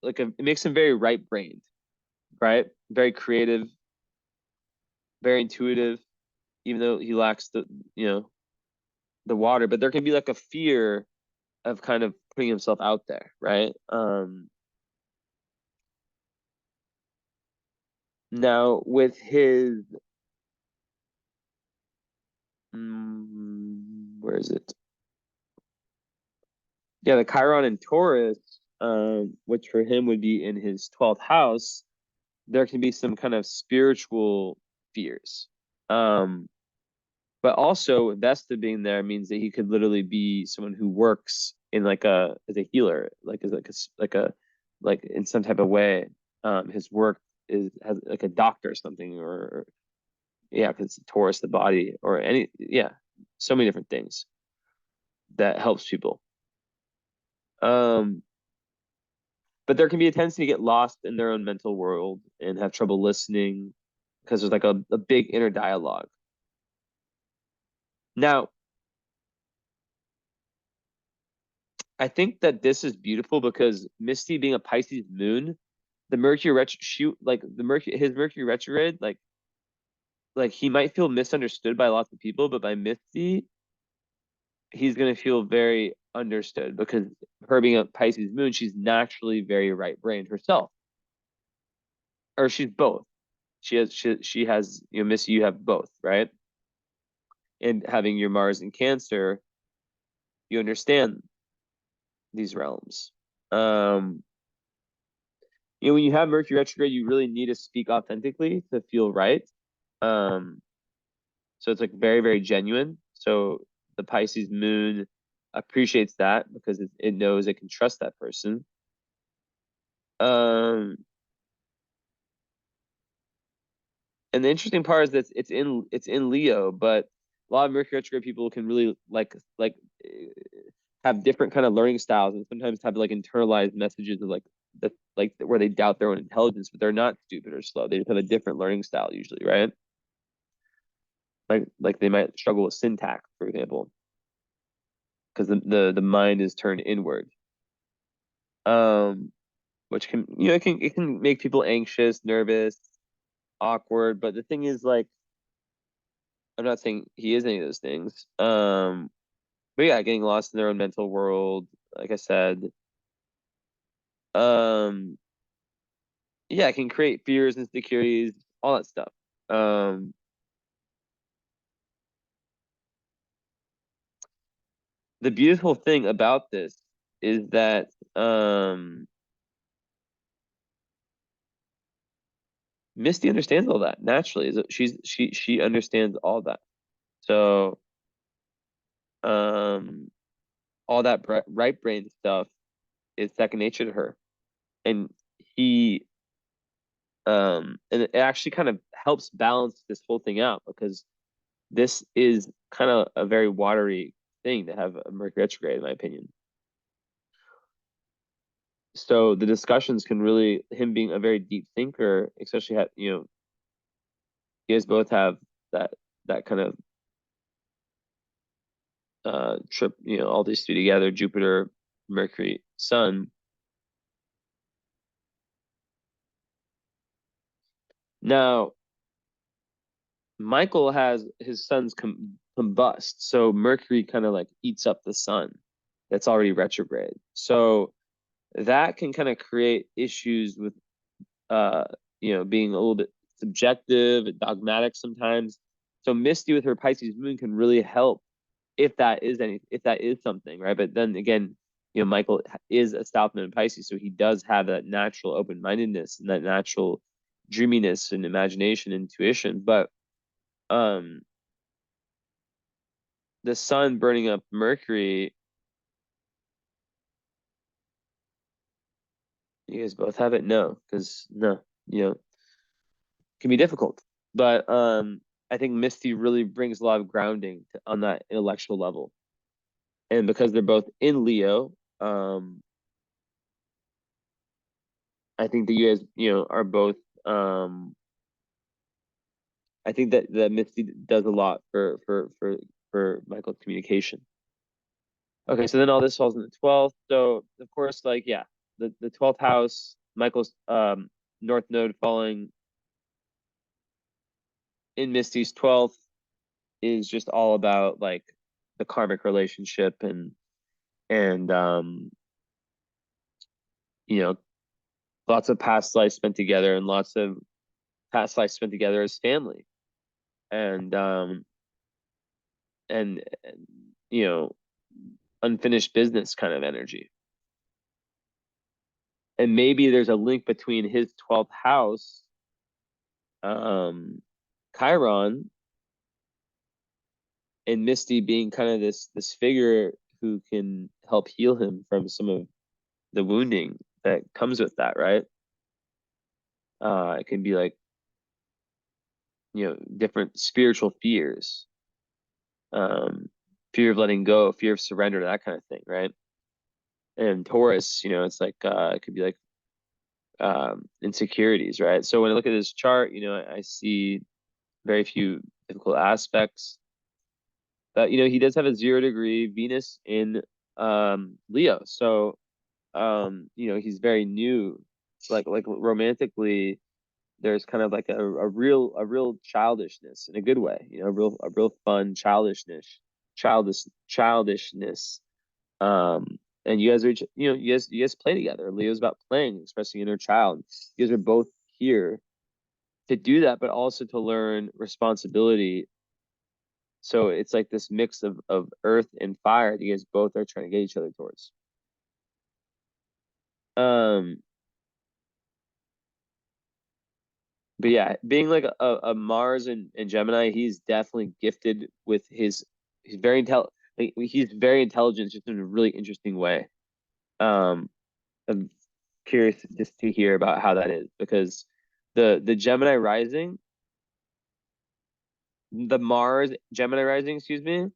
it makes him very right-brained, right? Very creative, very intuitive, even though he lacks you know, the water, but there can be like a fear of kind of putting himself out there, right? Now with his, where is it? Yeah, the Chiron in Taurus, which for him would be in his 12th house, there can be some kind of spiritual fears. Um, but also Vesta being there means that he could literally be someone who works in like as a healer, like as like in some type of way. His work has like a doctor or something, or yeah, because Taurus, the body, or so many different things that helps people. Um, but there can be a tendency to get lost in their own mental world and have trouble listening because there's like a big inner dialogue. Now, I think that this is beautiful because Misty being a Pisces moon, the Mercury his Mercury retrograde, like he might feel misunderstood by lots of people, but by Misty, he's gonna feel very understood because her being a Pisces moon, she's naturally very right-brained herself, or she's both. She has Misty, you have both, right? And having your Mars in Cancer, you understand these realms. Um, when you have Mercury retrograde, you really need to speak authentically to feel right. Um, so it's like very, very genuine. So the Pisces moon appreciates that because it knows it can trust that person. Um, and the interesting part is that it's in Leo, but a lot of Mercury retrograde people can really have different kind of learning styles and sometimes have like internalized messages of where they doubt their own intelligence, but they're not stupid or slow. They just have a different learning style usually, right? Like they might struggle with syntax, for example, because the mind is turned inward. Um, which can it can make people anxious, nervous, awkward. But the thing is, like, I'm not saying he is any of those things. But yeah, getting lost in their own mental world, like I said. Um, yeah, it can create fears, insecurities, all that stuff. Um, the beautiful thing about this is that Misty understands all that naturally. She understands all that. So um, all that right brain stuff is second nature to her, and he and it actually kind of helps balance this whole thing out because this is kind of a very watery thing to have a Mercury retrograde, in my opinion. So the discussions can really, him being a very deep thinker, especially you guys both have that kind of trip, all these three together, Jupiter, Mercury, Sun. Now, Michael has his sun's combust, so Mercury kind of like eats up the sun that's already retrograde. So that can kind of create issues with uh, being a little bit subjective and dogmatic sometimes. So Misty with her Pisces moon can really help if that is something, right? But then again, Michael is a Southman in Pisces, so he does have that natural open-mindedness and that natural dreaminess and imagination, intuition. But um the sun burning up Mercury, you guys both have it? No, because no, it can be difficult. But I think Misty really brings a lot of grounding on that intellectual level. And because they're both in Leo, I think that you guys, are both I think that Misty does a lot for Michael's communication. Okay, so then all this falls in the 12th. So of course, like, yeah, the 12th house, Michael's North Node falling in Misty's 12th is just all about like the karmic relationship and you know lots of past lives spent together and lots of past lives spent together as family and and unfinished business kind of energy. And maybe there's a link between his 12th house, um, Chiron, and Misty being kind of this figure who can help heal him from some of the wounding that comes with that, right? It can be like, different spiritual fears, um, fear of letting go, fear of surrender, that kind of thing, right? And Taurus, it's like it could be like insecurities, right? So when I look at this chart, I see very few difficult aspects. But he does have a 0 degree Venus in Leo. So he's very new. Like romantically, there's kind of like a real childishness in a good way, a real fun childishness. Um, and you guys are, you guys play together. Leo's about playing, expressing inner child. You guys are both here to do that, but also to learn responsibility. So it's like this mix of earth and fire that you guys both are trying to get each other towards. Um, but yeah, being like a Mars and Gemini, he's definitely gifted with he's very he's very intelligent, just in a really interesting way. Um, I'm curious just to hear about how that is, because the Gemini rising, the Mars Gemini rising, excuse me,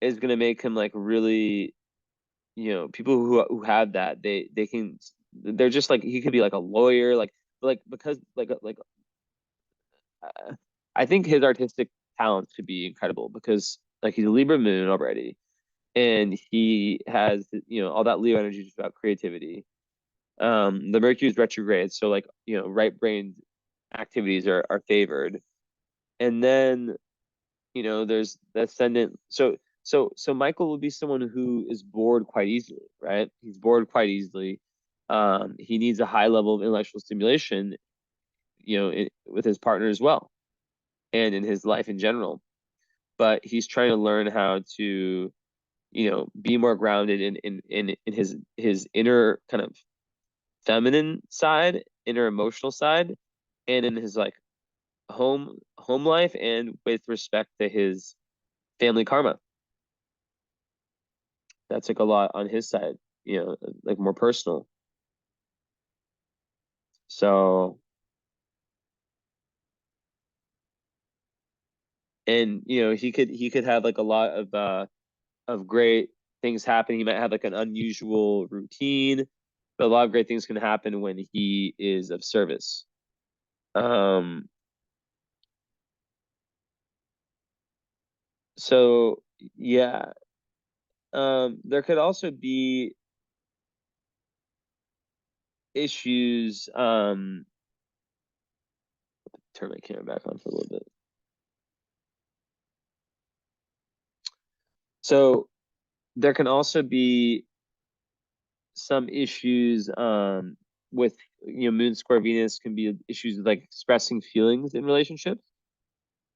is gonna make him like really, people who have that, they're just like, he could be like a lawyer, like because uh, I think his artistic talents could be incredible, because like he's a Libra moon already, and he has all that Leo energy just about creativity. The Mercury's retrograde, so like right brain activities are favored, and then there's the ascendant. So Michael would be someone who is bored quite easily, right? He's bored quite easily. He needs a high level of intellectual stimulation, with his partner as well, and in his life in general. But he's trying to learn how to, be more grounded in his inner kind of feminine side, inner emotional side, and in his like home life, and with respect to his family karma. That's like a lot on his side, like more personal. So, and he could have like a lot of great things happen. He might have like an unusual routine, but a lot of great things can happen when he is of service. Um, so yeah. There could also be issues. Turn my camera back on for a little bit. So there can also be some issues with Moon square Venus, can be issues with like expressing feelings in relationships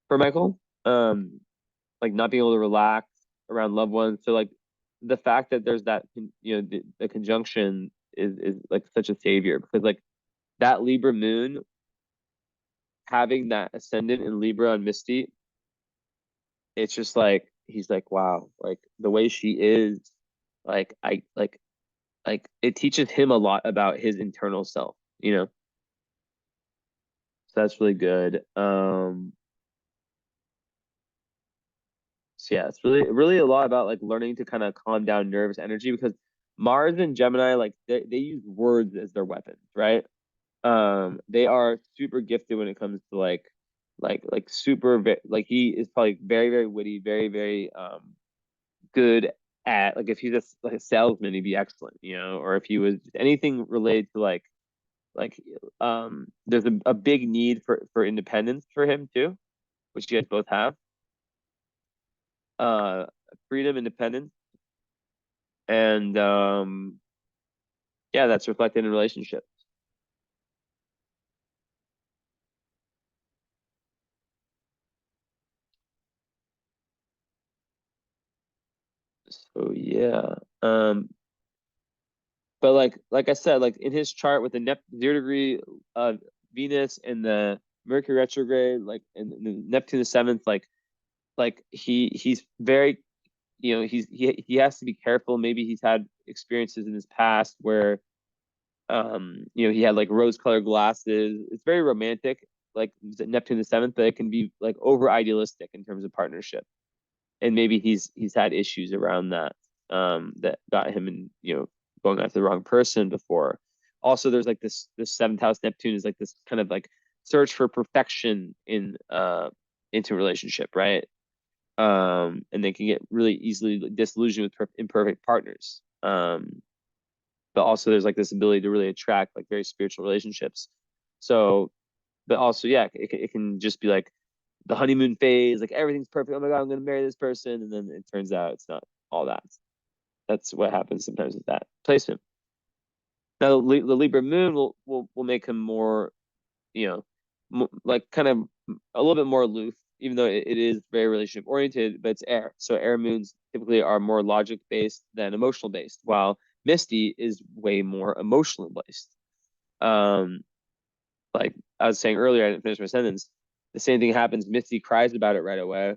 for Michael. Like not being able to relax around loved ones. So like the fact that there's that, the conjunction is like such a savior, because like that Libra moon, having that ascendant in Libra on Misty, it's just like he's like, wow, like the way she is, like I like it teaches him a lot about his internal self. So that's really good. So yeah, it's really a lot about like learning to kind of calm down nervous energy, because Mars and Gemini, like they use words as their weapons, right? They are super gifted when it comes to like super like he is probably very, very witty, very, very good at, like if he's like a salesman, he'd be excellent, or if he was anything related to like there's a big need for independence for him too, which you guys both have. Uh Freedom, independence, and yeah, that's reflected in relationships. So yeah. But like I said, like in his chart with the 0 degree Venus and the Mercury retrograde, like and the Neptune the seventh, like he's very, he has to be careful. Maybe he's had experiences in his past where he had like rose colored glasses. It's very romantic, like Neptune the seventh, but it can be like over idealistic in terms of partnership. And maybe he's had issues around that, that got him in, going after the wrong person before. Also, there's like this seventh house Neptune is like this kind of like search for perfection into a relationship, right? And they can get really easily disillusioned with imperfect partners. But also there's like this ability to really attract like very spiritual relationships. So, but also, yeah, it can just be like the honeymoon phase, like everything's perfect. Oh my God, I'm gonna marry this person, and then it turns out it's not all that. That's what happens sometimes with that placement. Now the Libra moon will make him more, you know, like kind of a little bit more aloof, even though it is very relationship oriented, but it's air. So air moons typically are more logic based than emotional based, while Misty is way more emotional based. Um, like I was saying earlier, I didn't finish my sentence. The same thing happens. Misty cries about it right away.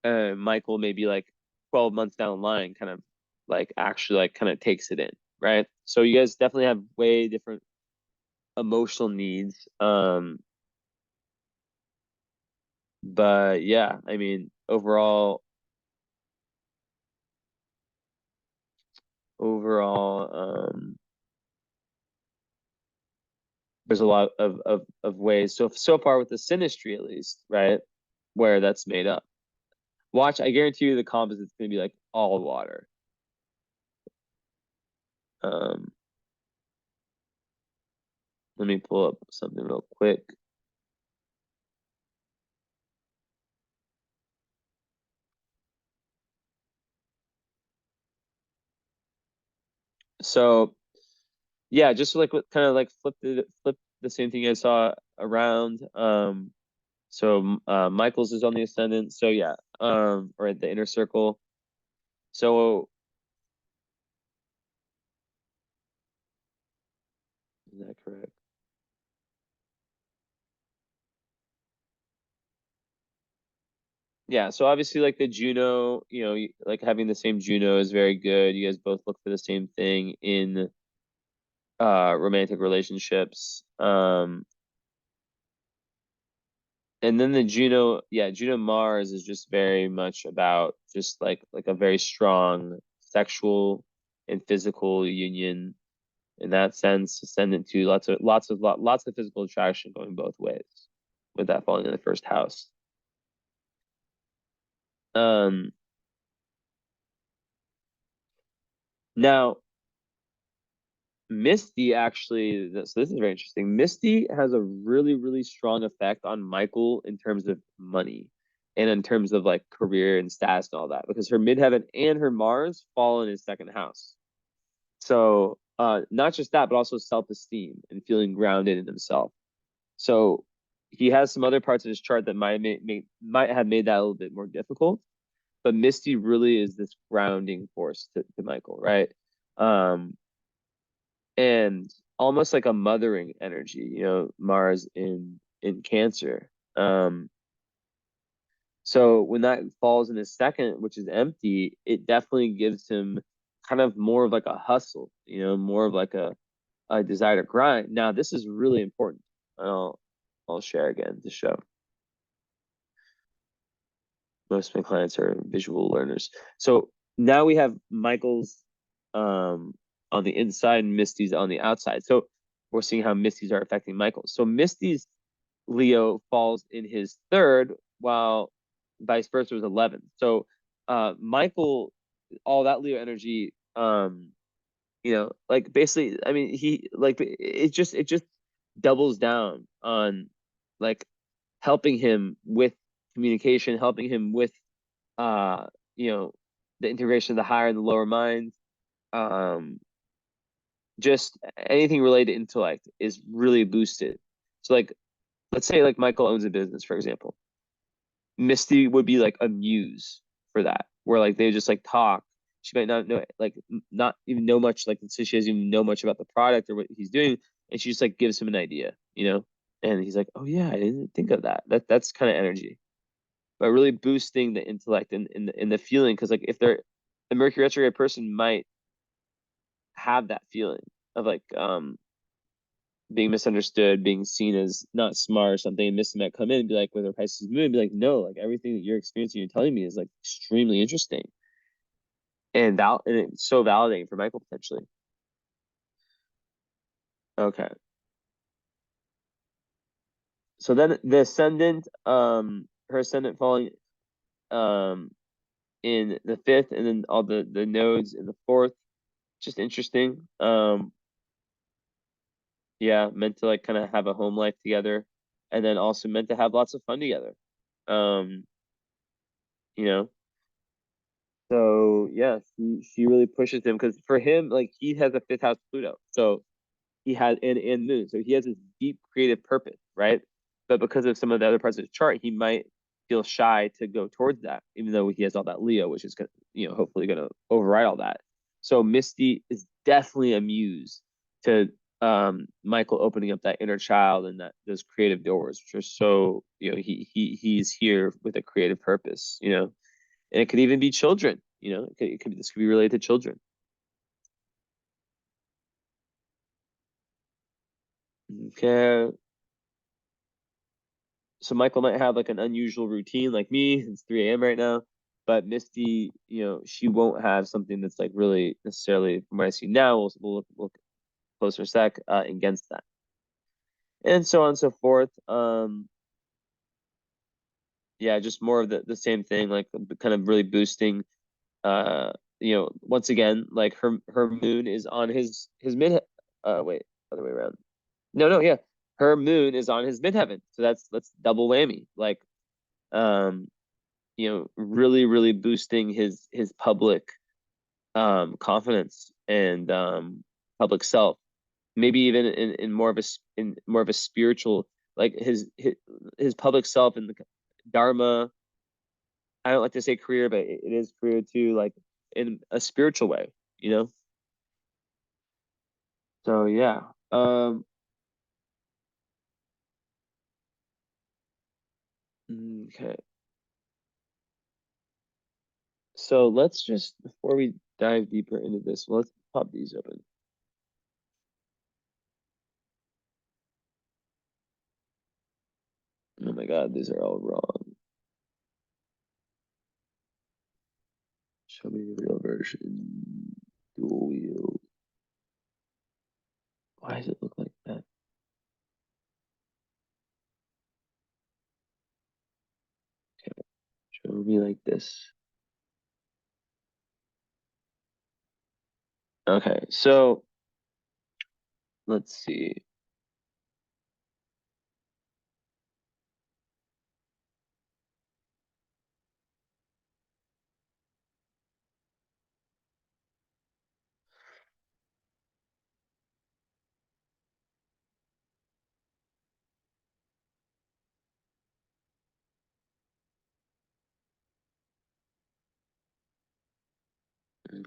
Michael maybe like 12 months down the line, kind of like actually like kind of takes it in, right? So you guys definitely have way different emotional needs. But yeah, I mean, overall, there's a lot of ways. So far with the synastry at least, right? Where that's made up. Watch, I guarantee you the composite's gonna be like all water. Um, Let me pull up something real quick. So yeah, just like what kind of like flip the same thing I saw around. So Michael's is on the ascendant. So yeah, or at the inner circle. So is that correct? Yeah, so obviously like the Juno, like having the same Juno is very good. You guys both look for the same thing in romantic relationships. And then the Juno, yeah, Juno Mars is just very much about just like a very strong sexual and physical union in that sense, ascendant to lots of physical attraction going both ways with that falling in the first house. Um Now Misty actually, so this is very interesting. Misty has a really, really strong effect on Michael in terms of money and in terms of like career and status and all that, because her midheaven and her Mars fall in his second house. So not just that, but also self-esteem and feeling grounded in himself. So he has some other parts of his chart that might have made that a little bit more difficult. But Misty really is this grounding force to Michael, right? Um, and almost like a mothering energy, Mars in Cancer. So when that falls in his second, which is empty, it definitely gives him kind of more of like a hustle, more of like a desire to grind. Now, this is really important. I'll share again to show. Most of my clients are visual learners. So now we have Michael's on the inside and Misty's on the outside. So we're seeing how Misty's are affecting Michael. So Misty's Leo falls in his third, while vice versa was 11. So Michael, all that Leo energy, like basically, I mean, he like it just doubles down on like helping him with communication, helping him with uh, you know, the integration of the higher and the lower mind. Um, just anything related to intellect is really boosted. So like let's say like Michael owns a business, for example. Misty would be like a muse for that, where like they just like talk. She might not know like not even know much, like so she doesn't even know much about the product or what he's doing, and she just like gives him an idea. And he's like, oh yeah, I didn't think of that. That's kind of energy, but really boosting the intellect and in the feeling, because like if they're a Mercury retrograde person might have that feeling of like being misunderstood, being seen as not smart or something, and Misty might come in and be like, with her Pisces moon, be like, no, like everything that you're experiencing, you're telling me is like extremely interesting, and it's so validating for Michael potentially. Okay, so then the ascendant, her ascendant falling. um in the fifth, and then all the nodes in the fourth. Just interesting. Yeah, meant to like kind of have a home life together, and then also meant to have lots of fun together. Um, you know, so yeah, she really pushes him because for him, like he has a fifth house Pluto, so he has and moon, so he has this deep creative purpose, right? But because of some of the other parts of his chart, he might feel shy to go towards that, even though he has all that Leo, which is gonna, hopefully gonna override all that. So Misty is definitely a muse to Michael opening up that inner child and that those creative doors, which are so, he's here with a creative purpose, and it could even be children, this could be related to children. Okay. So Michael might have like an unusual routine like me. It's 3 a.m. right now. But Misty, she won't have something that's like really necessarily from what I see now. We'll look closer sec against that. And so on and so forth. Yeah, just more of the same thing, like kind of really boosting once again, like her moon is on his mid wait, other way around. No, yeah. Her moon is on his midheaven. So that's double whammy. Like um really, really boosting his public confidence and public self. Maybe even in more of a spiritual, like his public self and the dharma. I don't like to say career, but it is career too, like in a spiritual way, you know. So yeah. Okay. So let's just before we dive deeper into this, let's pop these open. Oh my God, these are all wrong. Show me the real version. Dual wheel. Why does it look like that? Okay, show me like this. Okay, so let's see.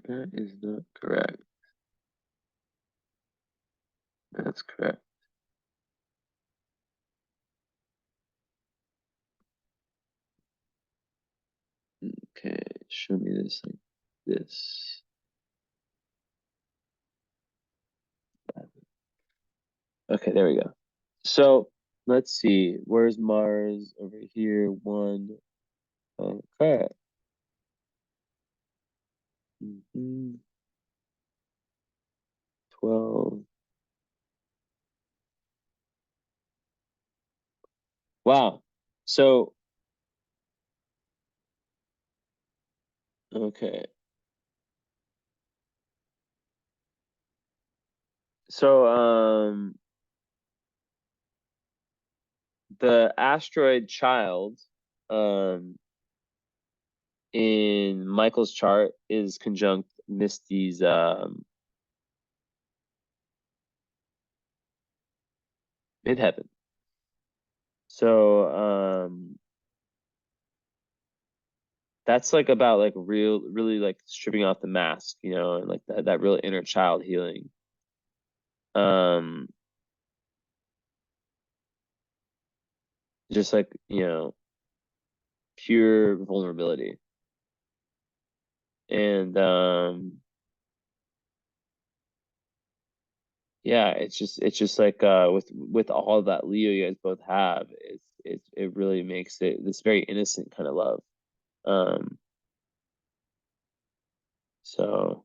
That is not correct. That's correct. Okay, show me this like this. Okay, there we go. So let's see. Where's Mars over here? One. Okay. 12. Wow. So, okay. So, the asteroid child, um, in Michael's chart is conjunct Misty's midheaven. So that's like about like really like stripping off the mask, and like that real inner child healing. Um just like, pure vulnerability. And yeah, it's just like with all that Leo you guys both have, it really makes it this very innocent kind of love. Um so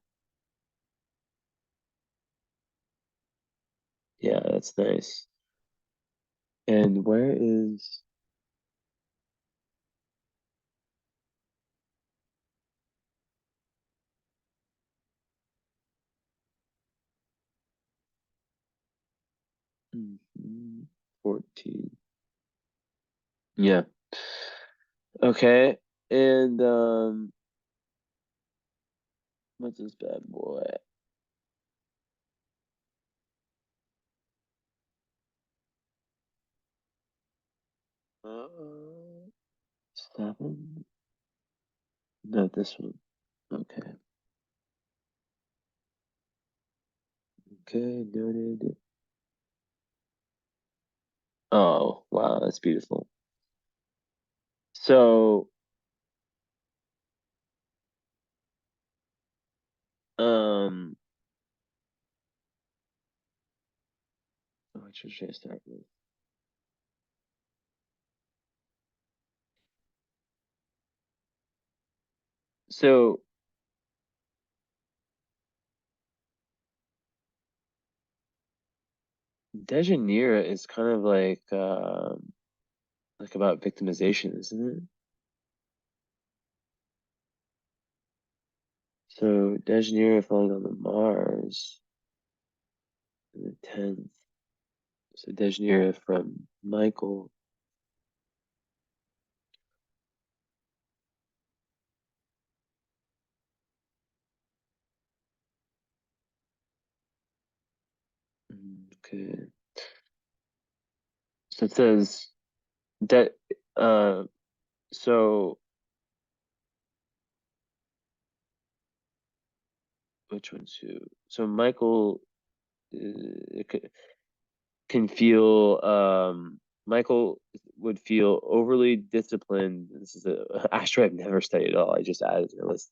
yeah, that's nice. And where is 14. Yeah. Okay. And what's this bad boy? Uh, 7? Not this one. Okay. Okay, noted. Oh, wow, that's beautiful. So, um, which should I start with? So, Dejanira is kind of like about victimization, isn't it? So Dejanira falling on the Mars in the 10th. So Dejanira from Michael. Okay. So it says that so which one's who? So Michael can feel Michael would feel overly disciplined. This is a asteroid I've never studied at all. I just added to the list.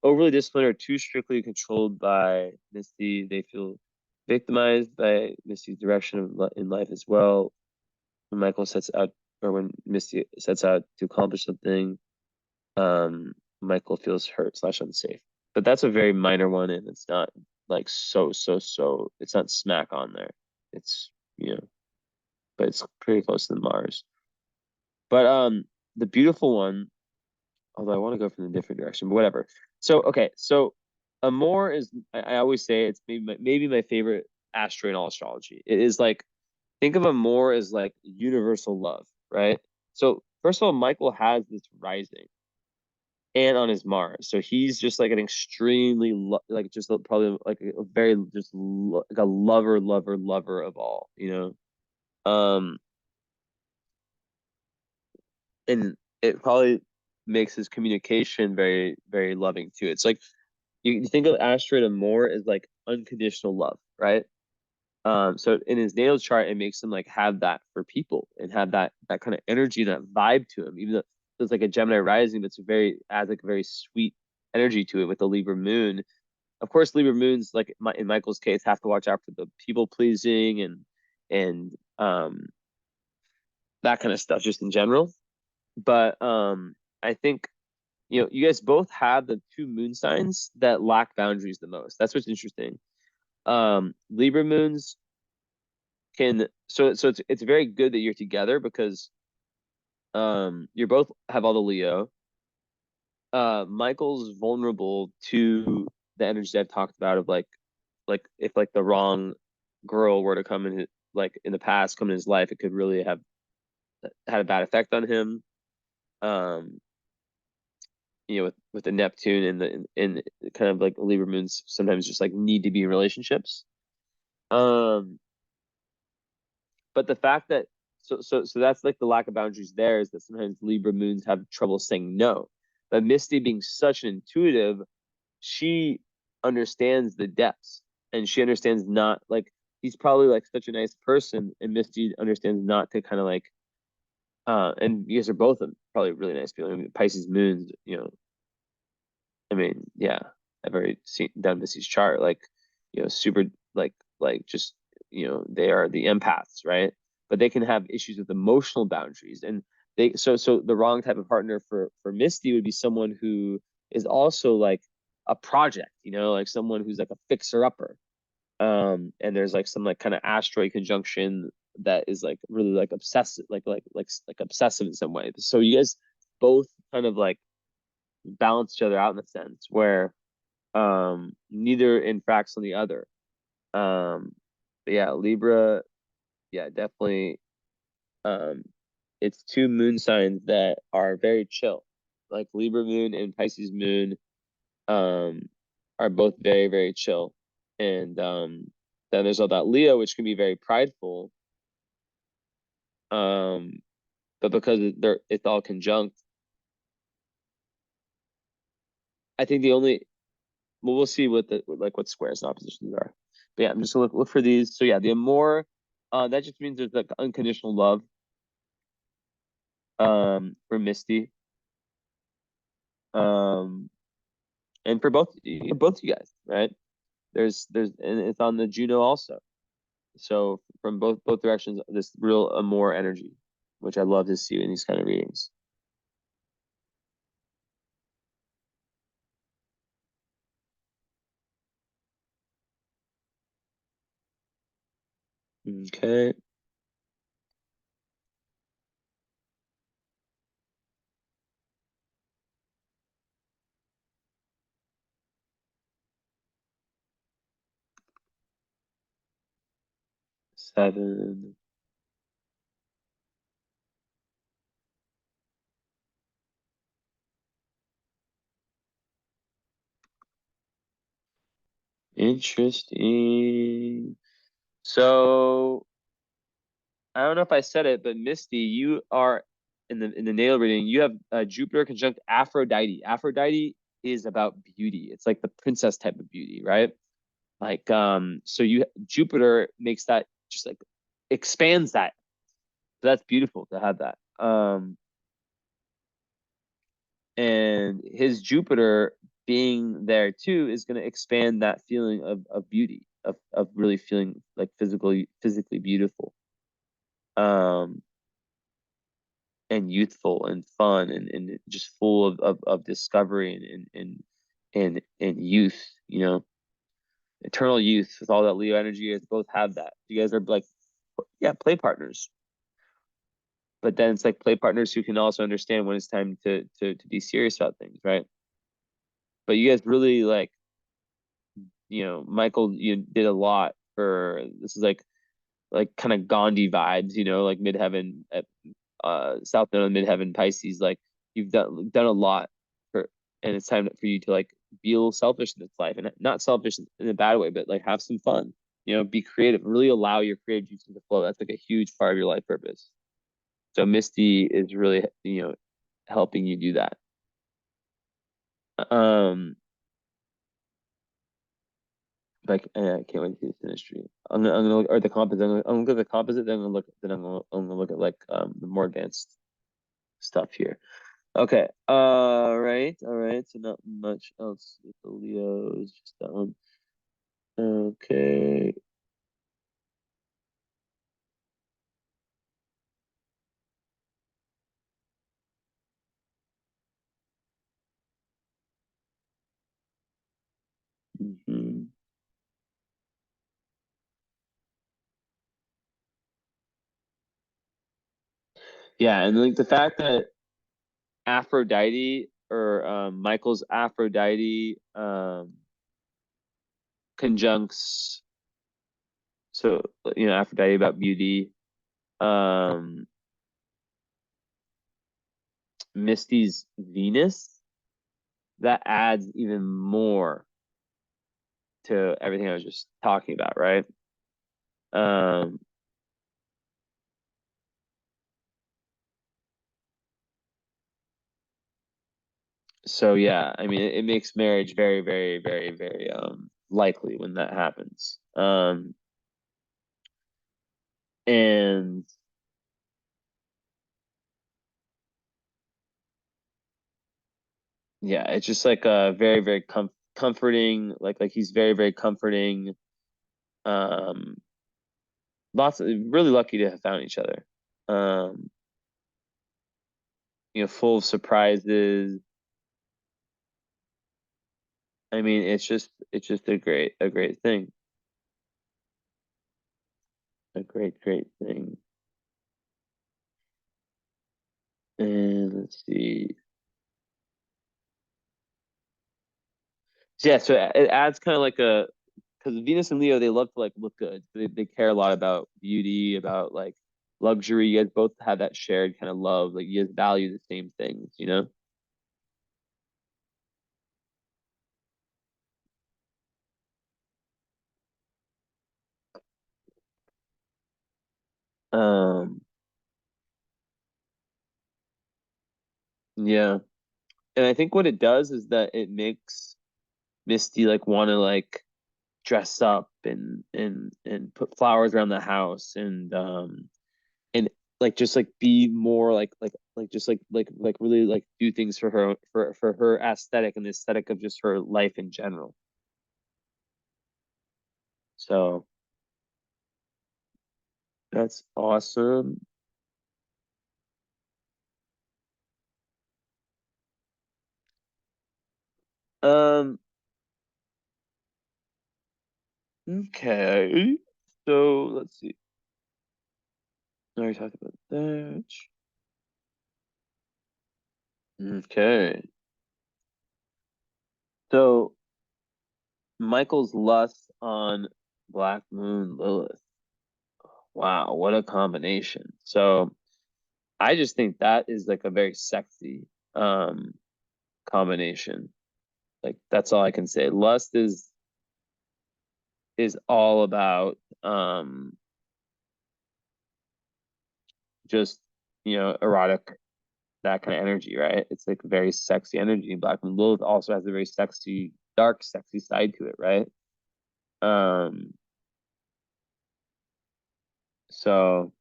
Overly disciplined or too strictly controlled by Misty. They feel victimized by Misty's direction in life as well. When Michael sets out, or when Misty sets out to accomplish something, um, Michael feels hurt slash unsafe. But that's a very minor one, and it's not like so. It's not smack on there. It's but it's pretty close to the Mars. But the beautiful one, although I want to go from a different direction, but whatever. So okay, so Amor is I always say it's maybe my favorite asteroid in all astrology. It is like think of Amor as like universal love, right? So first of all, Michael has this rising and on his Mars, so he's just like an extremely like just probably like a very just like a lover of all, and it probably makes his communication very loving too. It's like you think of asteroid Amor as like unconditional love, right? So in his natal chart, it makes him like have that for people and have that kind of energy, that vibe to him, even though it's like a Gemini rising, but it's very adds like a very sweet energy to it with the Libra moon. Of course, Libra moons, like in Michael's case, have to watch out for the people pleasing and that kind of stuff just in general. But I think you guys both have the two moon signs that lack boundaries the most. That's what's interesting. Libra moons can so it's very good that you're together because you're both have all the Leo. Michael's vulnerable to the energies I've talked about of like if like the wrong girl were to come in like in the past come in his life, it could really have had a bad effect on him. Um, with the Neptune and kind of like Libra moons sometimes just like need to be in relationships. Um, but the fact that so that's like the lack of boundaries there is that sometimes Libra moons have trouble saying no. But Misty being such an intuitive, she understands the depths and she understands not like he's probably like such a nice person and Misty understands not to kind of like and you guys are both probably really nice people. I mean, Pisces moons, I mean, yeah, I've already seen done Missy's chart. Like, super like just they are the empaths, right? But they can have issues with emotional boundaries, and so the wrong type of partner for Misty would be someone who is also like a project, like someone who's like a fixer upper. And there's like some like kind of asteroid conjunction that is like really like obsessive, like obsessive in some way. So you guys both kind of like balance each other out in a sense where neither infracts on the other. But yeah, Libra yeah, definitely. Um, it's two moon signs that are very chill, like Libra moon and Pisces moon, um, are both very, very chill. And then there's all that Leo, which can be very prideful. Um, but because it's all conjunct, I think the only well, we'll see what the like what squares and oppositions are. But yeah, I'm just gonna look for these. So yeah, the Amor, that just means there's like unconditional love, for Misty, um, and for both you guys, right? There's and it's on the Juno also. So from both directions, this real Amor energy, which I love to see in these kind of readings. Okay, 7. Interesting. So I don't know if I said it, but Misty, you are in the natal reading. You have Jupiter conjunct Aphrodite. Aphrodite is about beauty. It's like the princess type of beauty, right? Like so you Jupiter makes that just like expands that. So that's beautiful to have that. And his Jupiter being there too is going to expand that feeling of beauty, of really feeling like physically beautiful. Um and youthful and fun and just full of discovery and youth, eternal youth with all that Leo energy. You guys both have that. You guys are like, yeah, play partners. But then it's like play partners who can also understand when it's time to be serious about things, right? But you guys really like, Michael, you did a lot for this is like kind of Gandhi vibes, like midheaven South Node and midheaven Pisces. Like you've done a lot for, and it's time for you to like be a little selfish in this life, and not selfish in a bad way, but like have some fun. Be creative. Really allow your creative juices to flow. That's like a huge part of your life purpose. So Misty is really helping you do that. Um, like I can't wait to see the synastry. I'm gonna look or the composite. I'm gonna look at the composite. Then I'm gonna look at like the more advanced stuff here. Okay. All right. So not much else with the Leos, just that one. Okay. Hmm. Yeah, and like the fact that Aphrodite or Michael's Aphrodite conjuncts, so Aphrodite about beauty, um Misty's Venus, that adds even more to everything I was just talking about, right? Um So yeah, I mean it makes marriage very, very, very, very likely when that happens. And yeah, it's just like very, very comforting, like he's very, very comforting. Um Lots of really lucky to have found each other. Um, full of surprises. I mean, it's just a great thing. A great, great thing. And let's see. So yeah, so it adds kind of like a because Venus and Leo, they love to like look good. They care a lot about beauty, about like luxury. You guys both have that shared kind of love. Like you guys value the same things, you know? Um, yeah. And I think what it does is that it makes Misty like want to like dress up and put flowers around the house and like just like be more like just like really like do things for her for her aesthetic and the aesthetic of just her life in general. So that's awesome. Um, okay. So let's see. I already talked about that. Okay. So Michael's lust on Black Moon Lilith. Wow, what a combination. So I just think that is like a very sexy combination. Like that's all I can say. Lust is all about just erotic, that kind of energy, right? It's like very sexy energy. Black Moon Lilith also has a very sexy, dark, sexy side to it, right? Um, so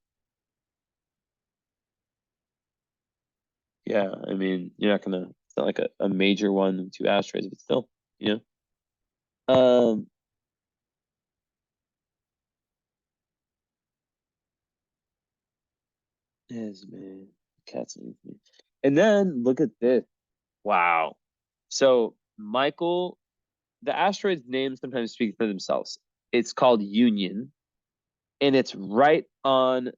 yeah, I mean, you're not gonna, it's not like a major one and two asteroids, but still, you know. Yes, man. Cats and me. And then look at this. Wow. So Michael, the asteroid's names sometimes speak for themselves. It's called Union, and it's right on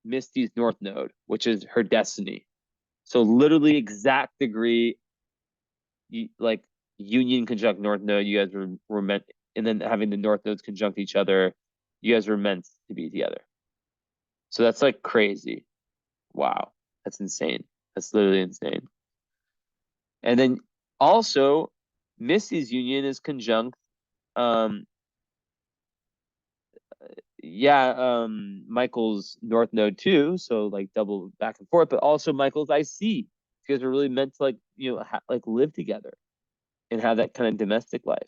Misty's north node, which is her destiny. So literally exact degree, like Union conjunct north node. You guys were meant, and then having the north nodes conjunct each other, you guys were meant to be together. So that's like crazy. Wow, that's insane. That's literally insane. And then also, Misty's Union is conjunct. Um, Michael's North Node too, so like double back and forth, but also Michael's IC. You guys are really meant to like like live together and have that kind of domestic life.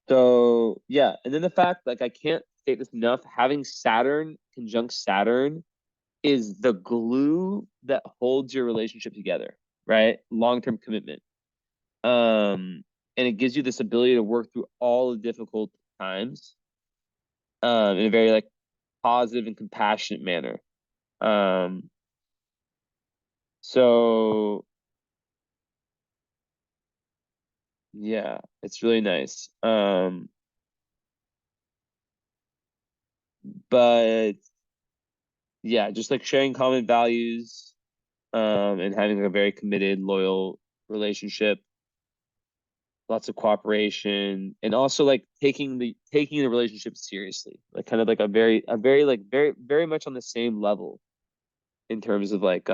So yeah, and then the fact like I can't state this enough, having Saturn conjunct Saturn is the glue that holds your relationship together, right? Long-term commitment. And it gives you this ability to work through all the difficult times in a very like positive and compassionate manner. Um, so yeah, it's really nice. But yeah, just like sharing common values, and having a very committed, loyal relationship, lots of cooperation, and also like taking the relationship seriously, like kind of like a very like very much on the same level in terms of like the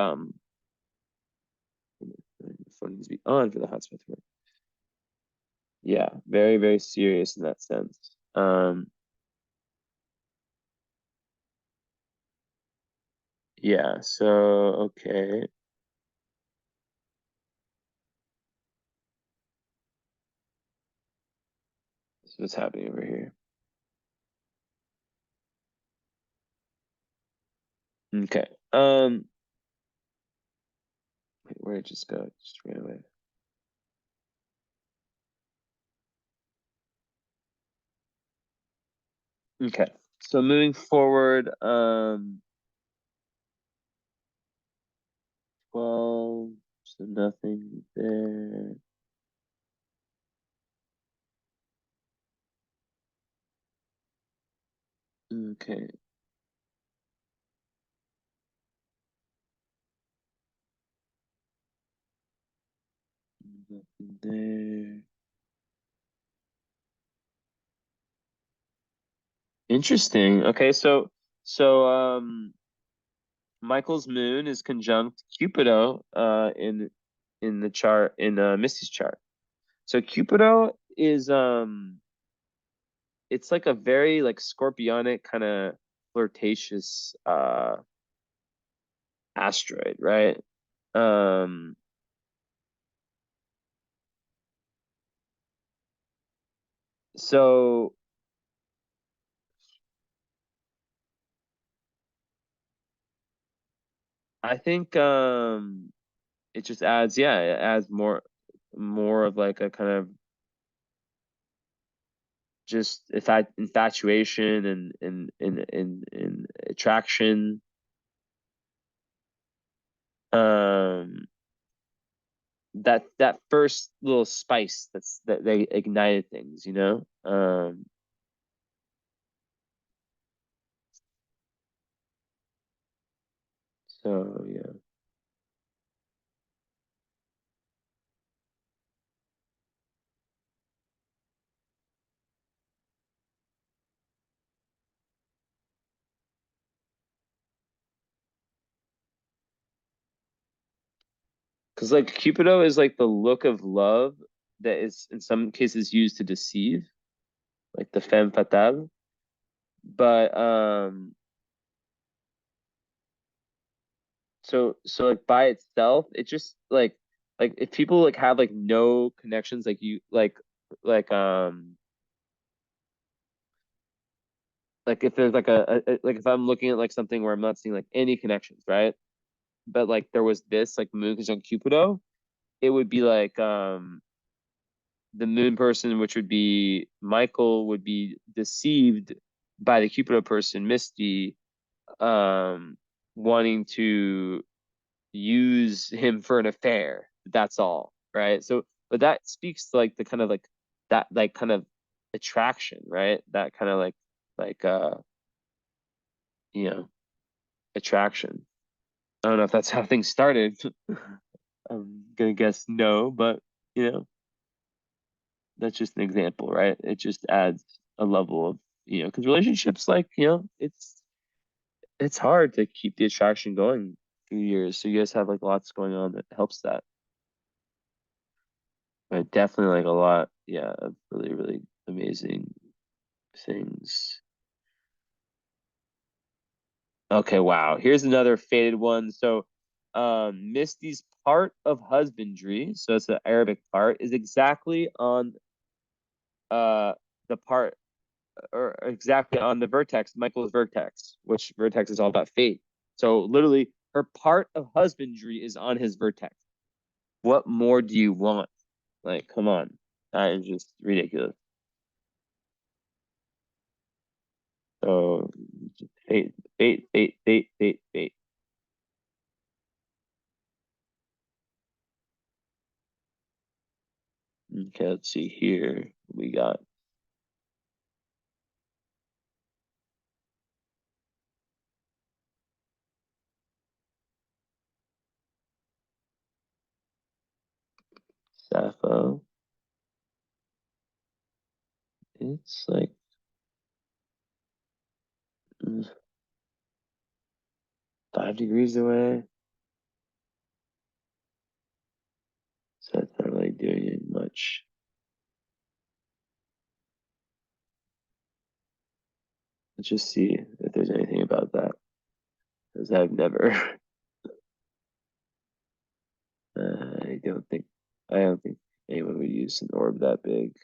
phone needs to be on for the hotspot to work. Yeah, very, very serious in that sense. Yeah, so okay. So what's happening over here? Okay. Wait, where did it just go? It just ran away. Okay. So moving forward, 12, so nothing there. Okay. Nothing there. Interesting. Okay, so Michael's moon is conjunct Cupido in the chart in Misty's chart. So Cupido is it's like a very like scorpionic kind of flirtatious asteroid, right? Um so I think it just adds, yeah, it adds more of like a kind of just infatuation and attraction. Um that first little spice that they ignited things, you know? So yeah. Because like Cupido is like the look of love that is in some cases used to deceive, like the femme fatale. But so like by itself, it just like if people like have like no connections, like you like like if there's like like if I'm looking at like something where I'm not seeing like any connections, right? But like there was this like moon conjunct Cupido, it would be like the moon person, which would be Michael, would be deceived by the Cupido person, Misty, um, wanting to use him for an affair. That's all, right? So, but that speaks to like the kind of like that like kind of attraction, right? That kind of like you know, attraction. I don't know if that's how things started. I'm gonna guess no, but you know, that's just an example, right? It just adds a level of, because relationships, like, it's hard to keep the attraction going through years. So you guys have like lots going on that helps that. But definitely like a lot, yeah, of really, really amazing things. Okay, wow. Here's another faded one. So Misty's part of husbandry, so it's the Arabic part, is exactly on uh the part or exactly on the vertex, Michael's vertex, which vertex is all about fate. So literally, her part of husbandry is on his vertex. What more do you want? Like, come on, that is just ridiculous. So, fate, fate, fate, fate, fate, fate. Okay, let's see here. We got Sappho. It's like 5 degrees away, so that's not really doing it much. Let's just see if there's anything about that, because I've never. I don't think anyone would use an orb that big.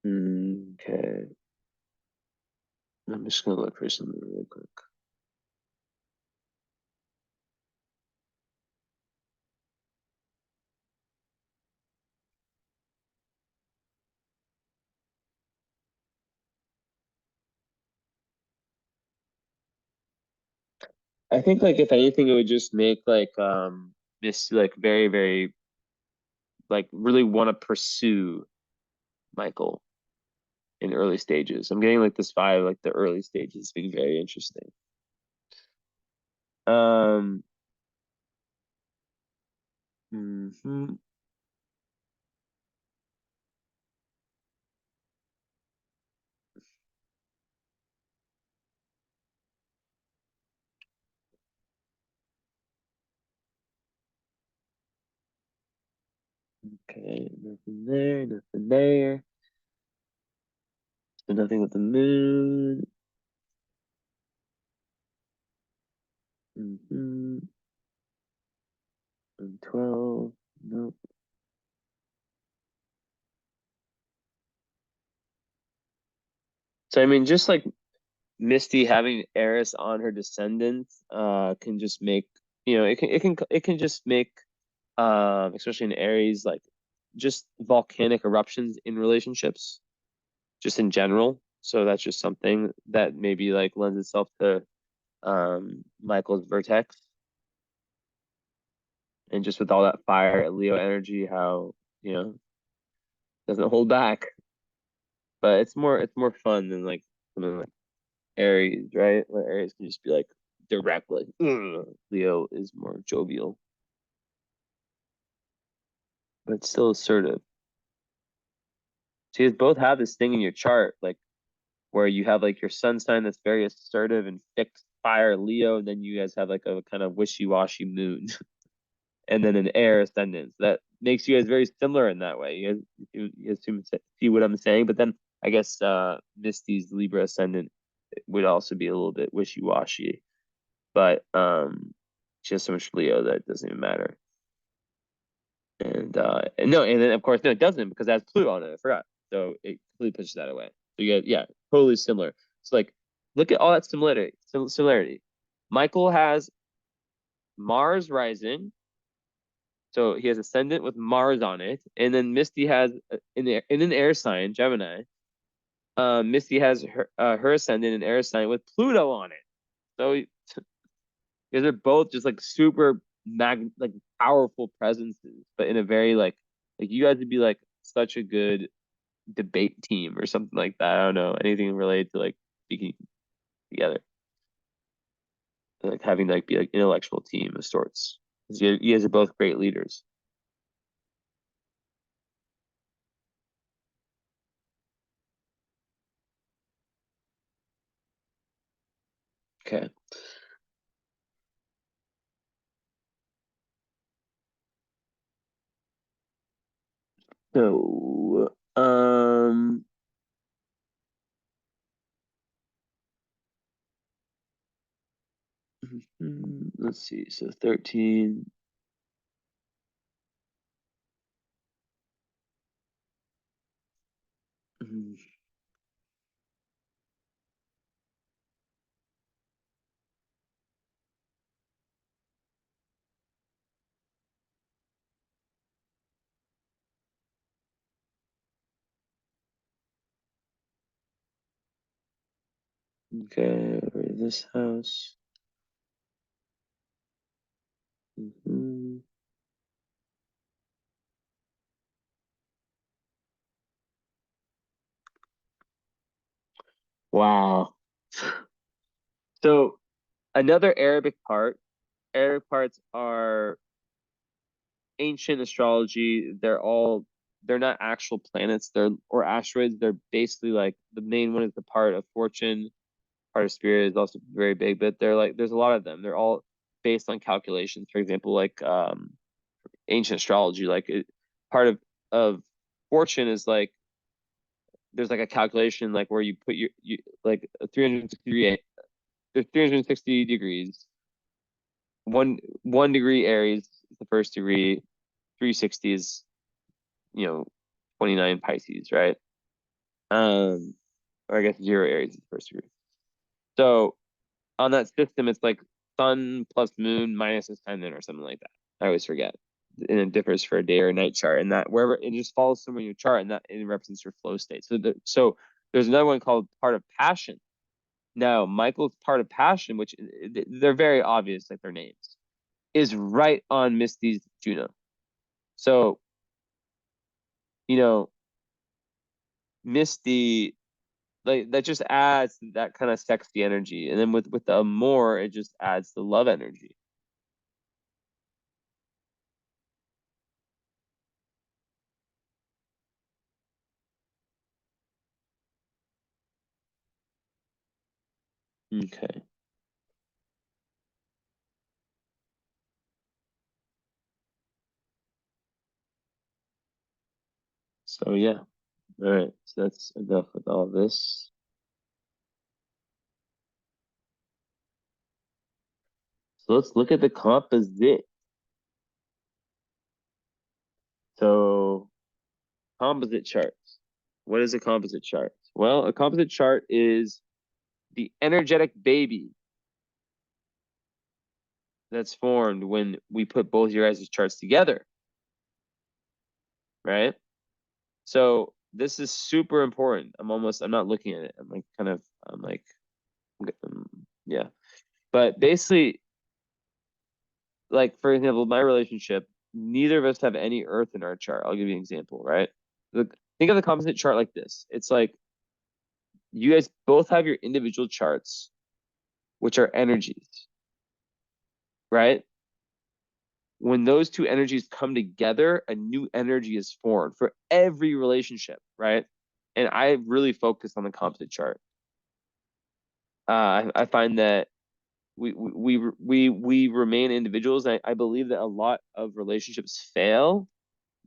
Okay, I'm just gonna look for something really quick. I think like if anything, it would just make like this like very very like really want to pursue Michael in early stages. I'm getting like this vibe, like the early stages being very interesting. Um, mhm. Okay, nothing there, nothing there. So nothing with the moon. And 12. Nope. So I mean, just like Misty having Eris on her descendant, can just make it can just make especially in Aries, like just volcanic eruptions in relationships, just in general. So that's just something that maybe like lends itself to Michael's vertex, and just with all that fire Leo energy, how you know doesn't hold back. But it's more fun than like something like Aries, right? Where Aries can just be like direct, like "Ugh." Leo is more jovial, but still assertive. So you guys both have this thing in your chart, like where you have like your sun sign that's very assertive and fixed fire Leo, and then you guys have like a kind of wishy-washy moon, and then an air ascendant. So that makes you guys very similar in that way. You assume see what I'm saying, but then I guess Misty's Libra ascendant would also be a little bit wishy-washy, but she has so much Leo that it doesn't even matter. And no, and then of course no, it doesn't because it has Pluto on it. I forgot, so it completely pushes that away. So you get yeah, totally similar. It's like look at all that similarity. Michael has Mars rising, so he has ascendant with Mars on it, and then Misty has in an air sign, Gemini. Misty has her ascendant in air sign with Pluto on it. So you guys are both just like super like powerful presences, but in a very like you guys would be like such a good debate team or something like that. I don't know anything related to like speaking together, like having like be like intellectual team of sorts. 'Cause you guys are both great leaders. Okay, so let's see. So 13. Okay, over to this house. Mhm. Wow. So another Arabic part. Arabic parts are ancient astrology. They're not actual planets. They're or asteroids. They're basically like the main one is the part of fortune. Part of spirit is also very big, but they're like there's a lot of them. They're all based on calculations. For example, like ancient astrology, part of fortune is like there's like a calculation like where you put you like a 360 there's 360 degrees. One degree Aries is the first degree, 360 is, you know, 29 Pisces, right? Um, or I guess zero Aries is the first degree. So on that system, it's like sun plus moon minus ascendant or something like that. I always forget. And it differs for a day or a night chart, and that wherever it just follows somewhere in your chart, and that it represents your flow state. So there's another one called part of passion. Now, Michael's part of passion, which they're very obvious, like their names, is right on Misty's Juno. So you know, misty, like that just adds that kind of sexy energy. And then with the amour, it just adds the love energy. Okay. So yeah. All right. So that's enough with all this. So let's look at the composite. So composite charts. What is a composite chart? Well, a composite chart is the energetic baby that's formed when we put both your guys' charts together, right? So this is super important. I'm not looking at it. I'm like, yeah. But basically, like, for example, my relationship, neither of us have any earth in our chart. I'll give you an example, right? Think of the composite chart like this. It's like you guys both have your individual charts, which are energies, right? When those two energies come together, a new energy is formed for every relationship, right? And I really focus on the composite chart. I find that we remain individuals. I believe that a lot of relationships fail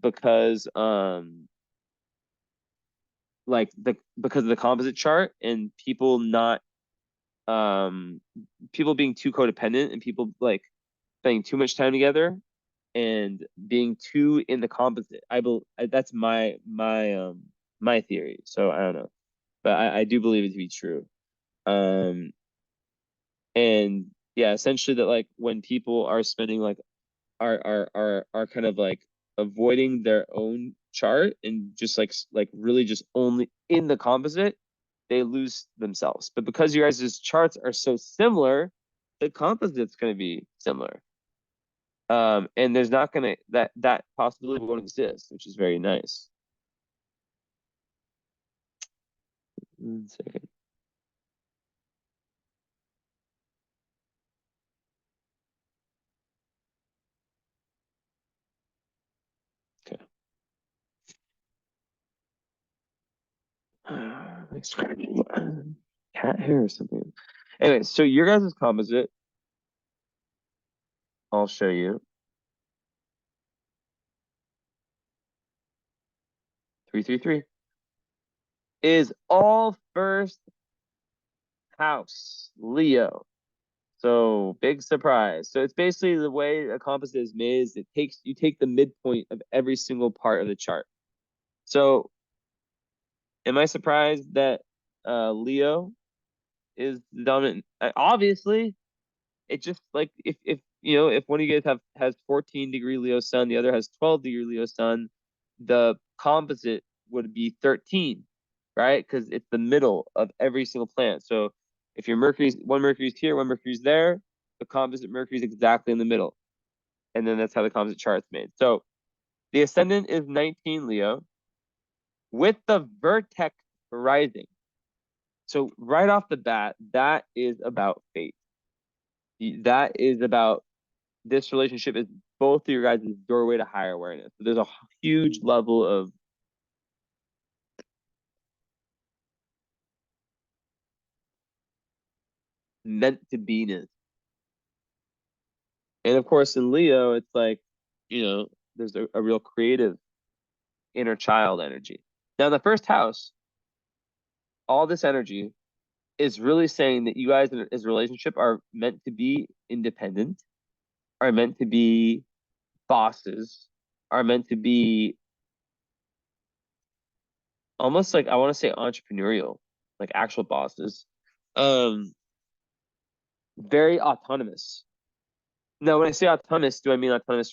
because like because of the composite chart and people being too codependent and people like spending too much time together and being too in the composite. That's my theory. So I don't know, but I do believe it to be true. Um, and yeah, essentially that like when people are spending like are kind of like avoiding their own chart and just like really just only in the composite, they lose themselves. But because you guys' charts are so similar, the composite's going to be similar. And there's not gonna that possibility won't exist, which is very nice. 1 second. Okay. Like scratching cat hair or something. Anyway, so your guys' composite, I'll show you. 333 is all first house, Leo. So big surprise. So it's basically the way a composite is made is you take the midpoint of every single part of the chart. So am I surprised that Leo is the dominant? Obviously, it just like if you know if one of you guys has 14-degree Leo sun, the other has 12-degree Leo sun, the composite would be 13, right? Because it's the middle of every single planet. So if your Mercury's here, one Mercury's there, the composite Mercury's exactly in the middle, and then that's how the composite chart's made. So the ascendant is 19 Leo with the vertex rising. So right off the bat, that is about fate. That is about this relationship is both of your guys' doorway to higher awareness. So there's a huge level of meant to be-ness. And of course, in Leo, it's like, there's a real creative inner child energy. Now, in the first house, all this energy is really saying that you guys as a relationship are meant to be independent, are meant to be bosses, are meant to be almost like I want to say entrepreneurial, like actual bosses. Um, very autonomous. Now, when I say autonomous, do I mean autonomous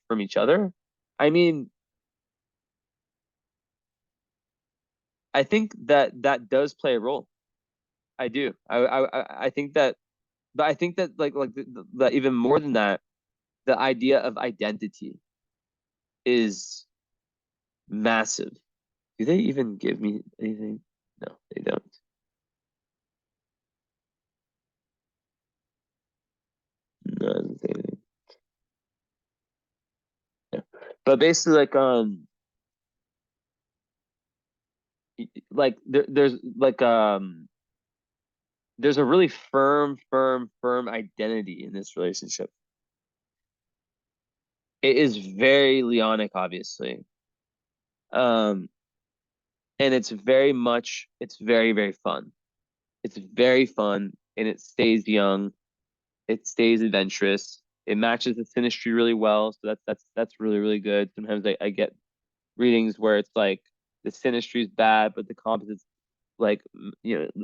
from each other? I mean, I think that does play a role. I do. I think that, but I think that that even more than that, the idea of identity is Massive. Do they even give me anything? No, they don't. No, it doesn't say anything. Yeah. But basically, like there's a really firm identity in this relationship. It is very Leonic, obviously. Um, and it's very fun. It's very fun and it stays young. It stays adventurous. It matches the synastry really well. So that's really good. Sometimes I get readings where it's like the synastry is bad, but the composites like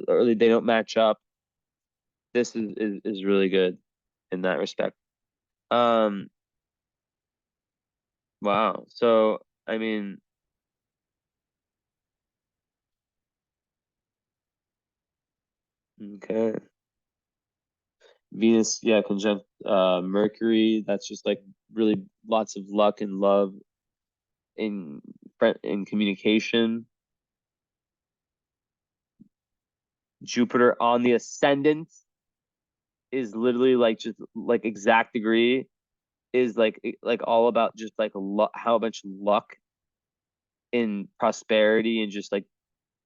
or they don't match up. This is really good in that respect. Um, wow. So I mean, okay. Venus, yeah, conjunct Mercury. That's just like really lots of luck and love in in communication. Jupiter on the ascendant is literally like just like exact degree is like all about just like how much luck and prosperity and just like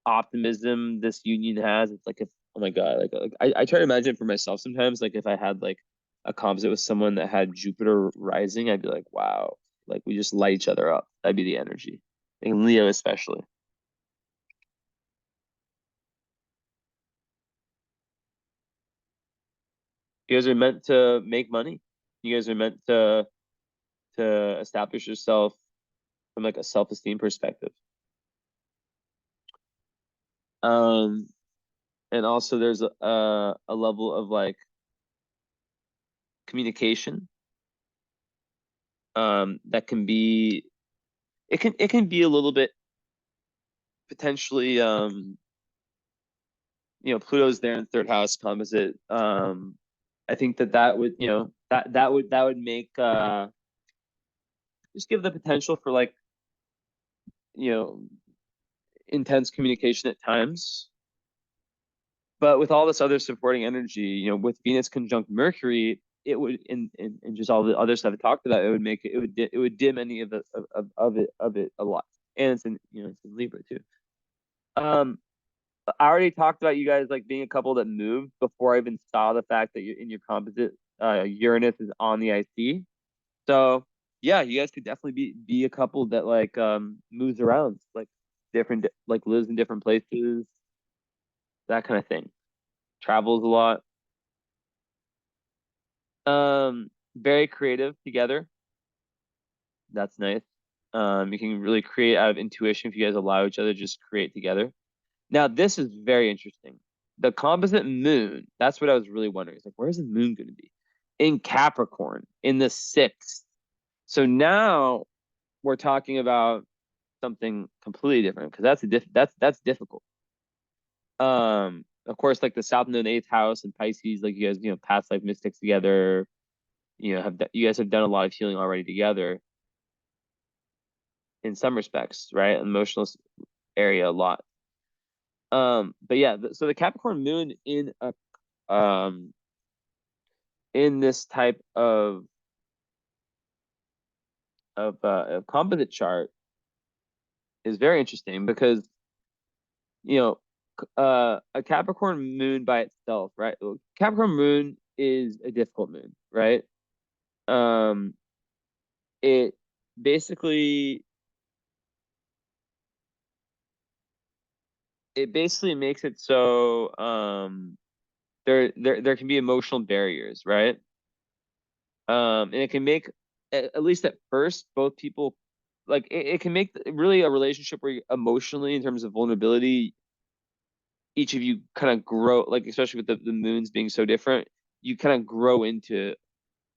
optimism this union has. It's like if oh my god, I try to imagine it for myself sometimes. Like if I had like a composite with someone that had Jupiter rising, I'd be like, wow, like we just light each other up. That'd be the energy. And Leo especially. You guys are meant to make money. You guys are meant to establish yourself from like a self-esteem perspective. Um, and also there's a level of like communication that can be it can be a little bit potentially Pluto's there in third house composite. I think that would that would make just give the potential for like you know intense communication at times. But with all this other supporting energy, with Venus conjunct Mercury, it would and just all the other stuff I talked about, it would make it would dim any of the of it a lot. And it's in it's in Libra too. Um, I already talked about you guys like being a couple that moved before I even saw the fact that you're in your composite. Uranus is on the IC, so yeah, you guys could definitely be a couple that like moves around, like different like lives in different places, that kind of thing. Travels a lot. Very creative together. That's nice. You can really create out of intuition if you guys allow each other to just create together. Now, this is very interesting. The composite moon, that's what I was really wondering. It's like, where's the moon going to be? In Capricorn, in the sixth. So now we're talking about something completely different because that's difficult. Of course, like the South Node eighth house and Pisces, like you guys, past life mystics together, you guys have done a lot of healing already together in some respects, right? Emotional area a lot. But yeah, so the Capricorn moon in this type of composite chart is very interesting because you know a Capricorn moon by itself, right? Capricorn moon is a difficult moon, right? Um, it basically makes it so there can be emotional barriers, right? And it can make at least at first both people like it can make really a relationship where emotionally in terms of vulnerability each of you kind of grow like especially with the moons being so different you kind of grow into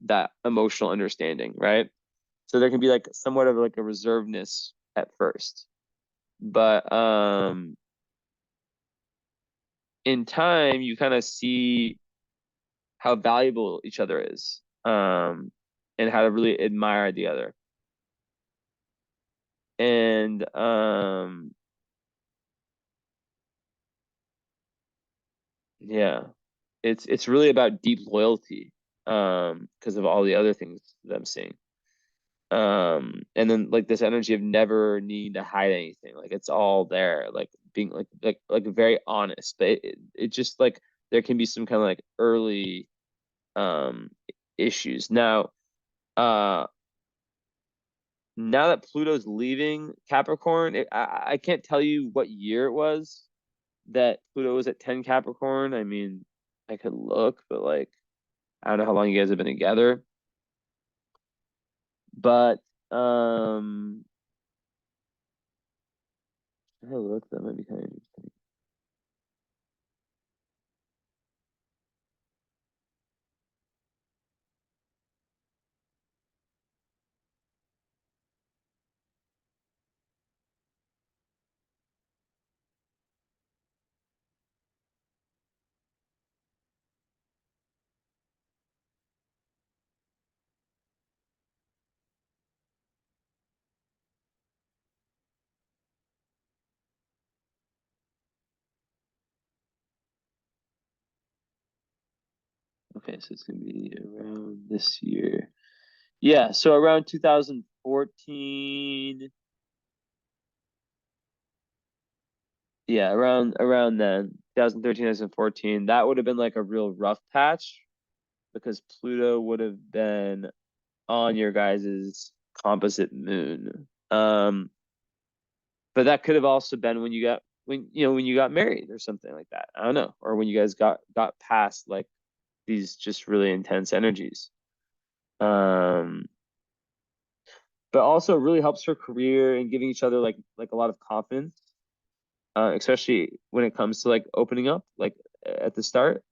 that emotional understanding, right? So there can be like somewhat of like a reservedness at first, but in time you kind of see how valuable each other is, and how to really admire the other. And yeah, it's really about deep loyalty, because of all the other things that I'm seeing. And then like this energy of never needing to hide anything, like it's all there, like being like very honest. But it just like there can be some kind of like early um issues now. uh Now that Pluto's leaving Capricorn, I can't tell you what year it was that Pluto was at 10 Capricorn. I mean, I could look, but like I don't know how long you guys have been together. But I look, that might be kind of interesting. Okay, so it's gonna be around this year. Yeah, so around 2014. Yeah, around then, 2013, 2014, that would have been like a real rough patch because Pluto would have been on your guys's composite moon. But that could have also been when when you got married or something like that. I don't know, or when you guys got past like these just really intense energies. Um, but also it really helps her career and giving each other like a lot of confidence, especially when it comes to like opening up like at the start.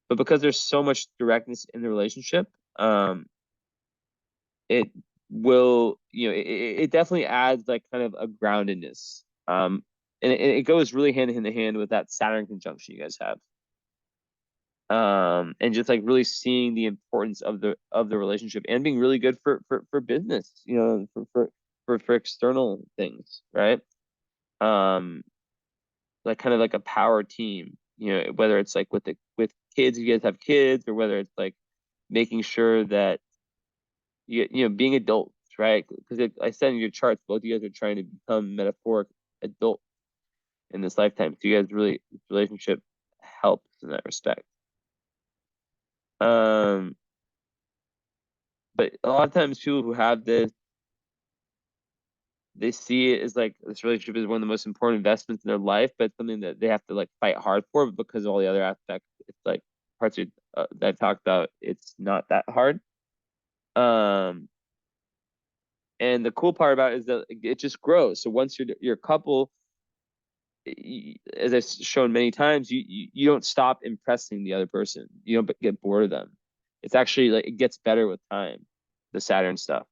But because there's so much directness in the relationship, it will, it definitely adds like kind of a groundedness. And it goes really hand in hand with that Saturn conjunction you guys have. And just like really seeing the importance of the relationship and being really good for business, for external things, right? Um, like kind of like a power team, whether it's like with kids, you guys have kids, or whether it's like making sure that being adults, right? Because I said in your charts, both of you guys are trying to become metaphoric adults in this lifetime. So you guys really, this relationship helps in that respect. Um, but a lot of times people who have this, they see it as like this relationship is one of the most important investments in their life, but it's something that they have to like fight hard for. But because of all the other aspects, it's like parts of that I've talked about, it's not that hard. Um, and the cool part about it is that it just grows. So once you're a couple, as I've shown many times, you don't stop impressing the other person. You don't get bored of them. It's actually like it gets better with time, the Saturn stuff,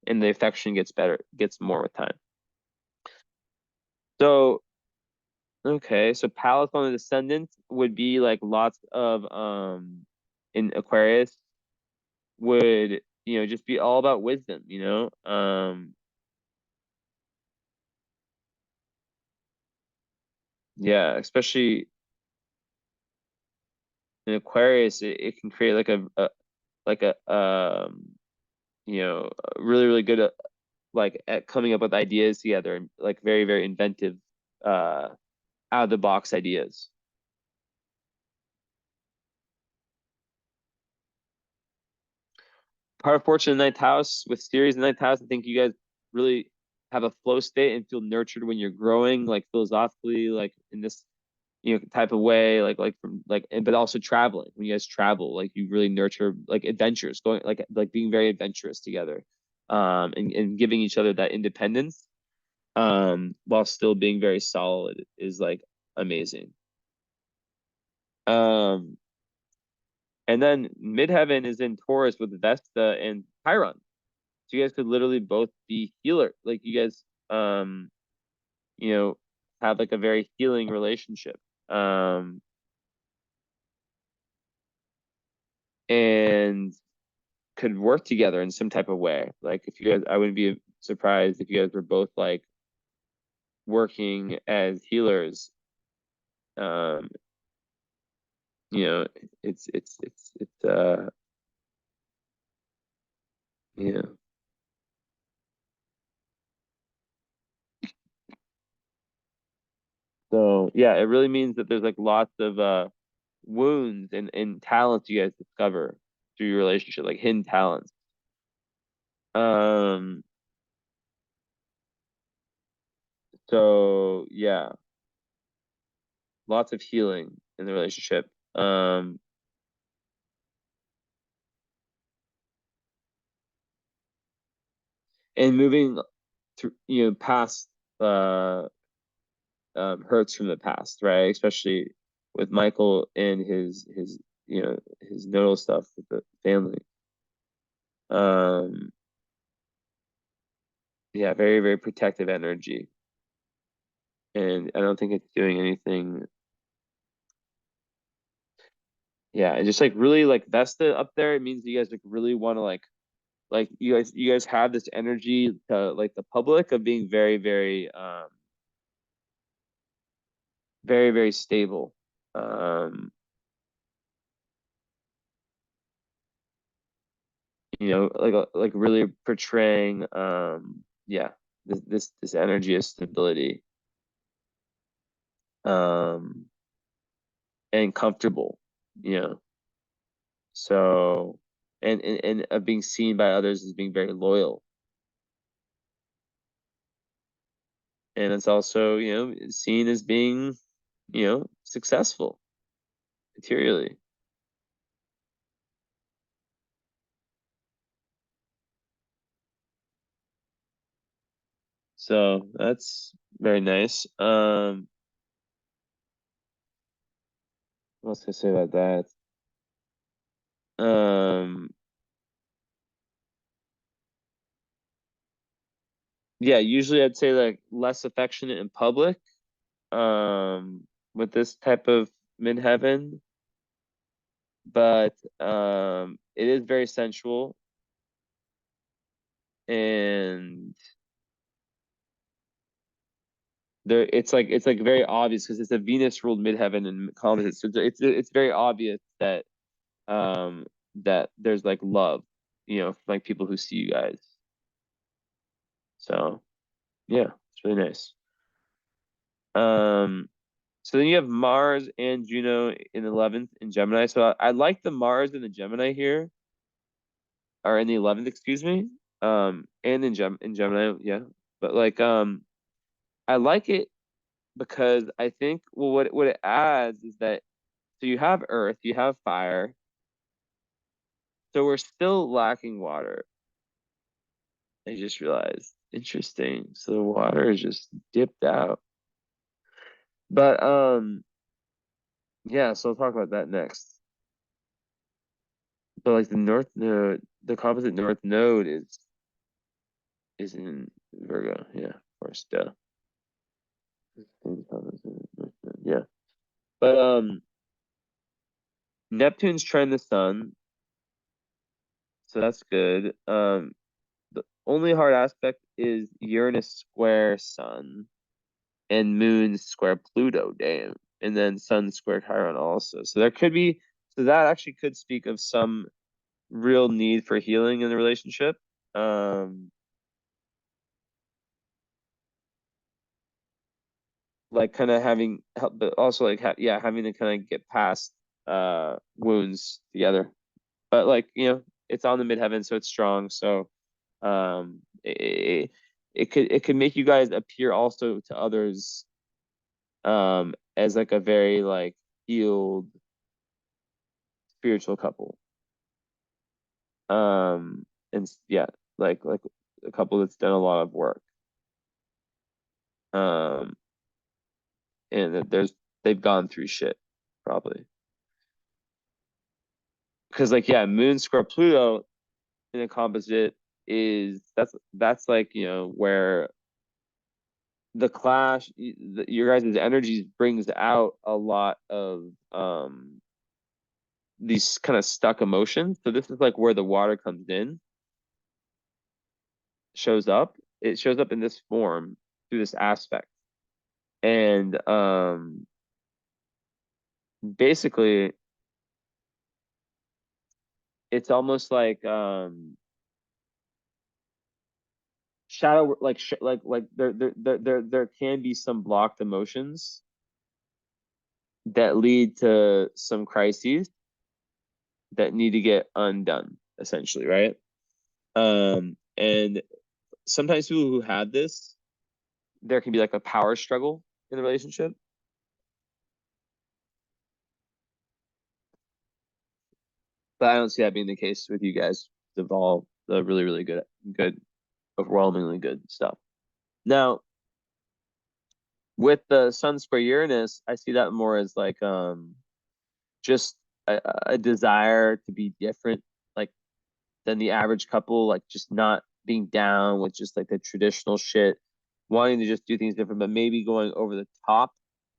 and the affection gets better, gets more with time. So okay, so Pallas on the Descendant would be like lots of in Aquarius would just be all about wisdom. Yeah, especially in Aquarius, it can create like a really really good like at coming up with ideas together and like very very inventive uh out of the box ideas. Part of Fortune in the ninth house with Ceres in the ninth house, I think you guys really have a flow state and feel nurtured when you're growing, like philosophically, like in this type of way, like from like but also traveling. When you guys travel, like you really nurture like adventures, going like being very adventurous together, and giving each other that independence, while still being very solid is like amazing. Um, and then midheaven is in Taurus with Vesta and Chiron. So you guys could literally both be healer. Like you guys, you know, have like a very healing relationship. And could work together in some type of way. Like if you guys, I wouldn't be surprised if you guys were both like working as healers. Um, you know, it's you know. So yeah, it really means that there's like lots of wounds and talents you guys discover through your relationship, like hidden talents. Um, so yeah, lots of healing in the relationship. And moving through, past uh hurts from the past, right? Especially with Michael and his his nodal stuff with the family. Um, yeah, very, very protective energy. And I don't think it's doing anything. Yeah, and just like really like Vesta up there, it means you guys like really want to like you guys have this energy to like the public of being very, very very, very stable. Like really portraying yeah, this energy of stability um and comfortable, you know. So and of being seen by others as being very loyal. And it's also, seen as being, successful materially. So that's very nice. What was I gonna say about that? Yeah, usually I'd say like less affectionate in public, with this type of midheaven, but it is very sensual and there it's like very obvious because it's a Venus ruled midheaven and composite. So it's very obvious um that there's like love, like people who see you guys. So yeah, it's really nice. Um, so then you have Mars and Juno in 11th in Gemini. So I like the Mars and the Gemini here, or in the 11th, excuse me. And in Gemini, yeah. But like I like it because I think, well, what it adds is that, so you have Earth, you have fire, so we're still lacking water. I just realized. Interesting. So the water is just dipped out. But yeah, so I'll talk about that next. But like the north node, the composite north node is in Virgo. Yeah, of course, duh. Yeah. But Neptune's trying the sun, so that's good. The only hard aspect is Uranus square Sun and Moon square Pluto. Damn, and then Sun square Chiron also. So there could be, so that actually could speak of some real need for healing in the relationship. Um, like kind of having help, but also like yeah, having to kind of get past wounds together. But like, it's on the midheaven, so it's strong. So it could make you guys appear also to others as like a very like healed spiritual couple. And yeah, like a couple that's done a lot of work. Um and that they've gone through shit probably. Because like yeah, Moon square Pluto in a composite is that's like, where the clash, your guys' energies brings out a lot of these kind of stuck emotions. So this is like where the water comes in, shows up. It shows up in this form through this aspect. And basically it's almost like shadow, like there can be some blocked emotions that lead to some crises that need to get undone, essentially, right? And sometimes people who have this, there can be like a power struggle in the relationship. But I don't see that being the case with you guys. Of all the really, really good, overwhelmingly good stuff. Now, with the Sun square Uranus, I see that more as like just a desire to be different, like than the average couple, like just not being down with just like the traditional shit, wanting to just do things different, but maybe going over the top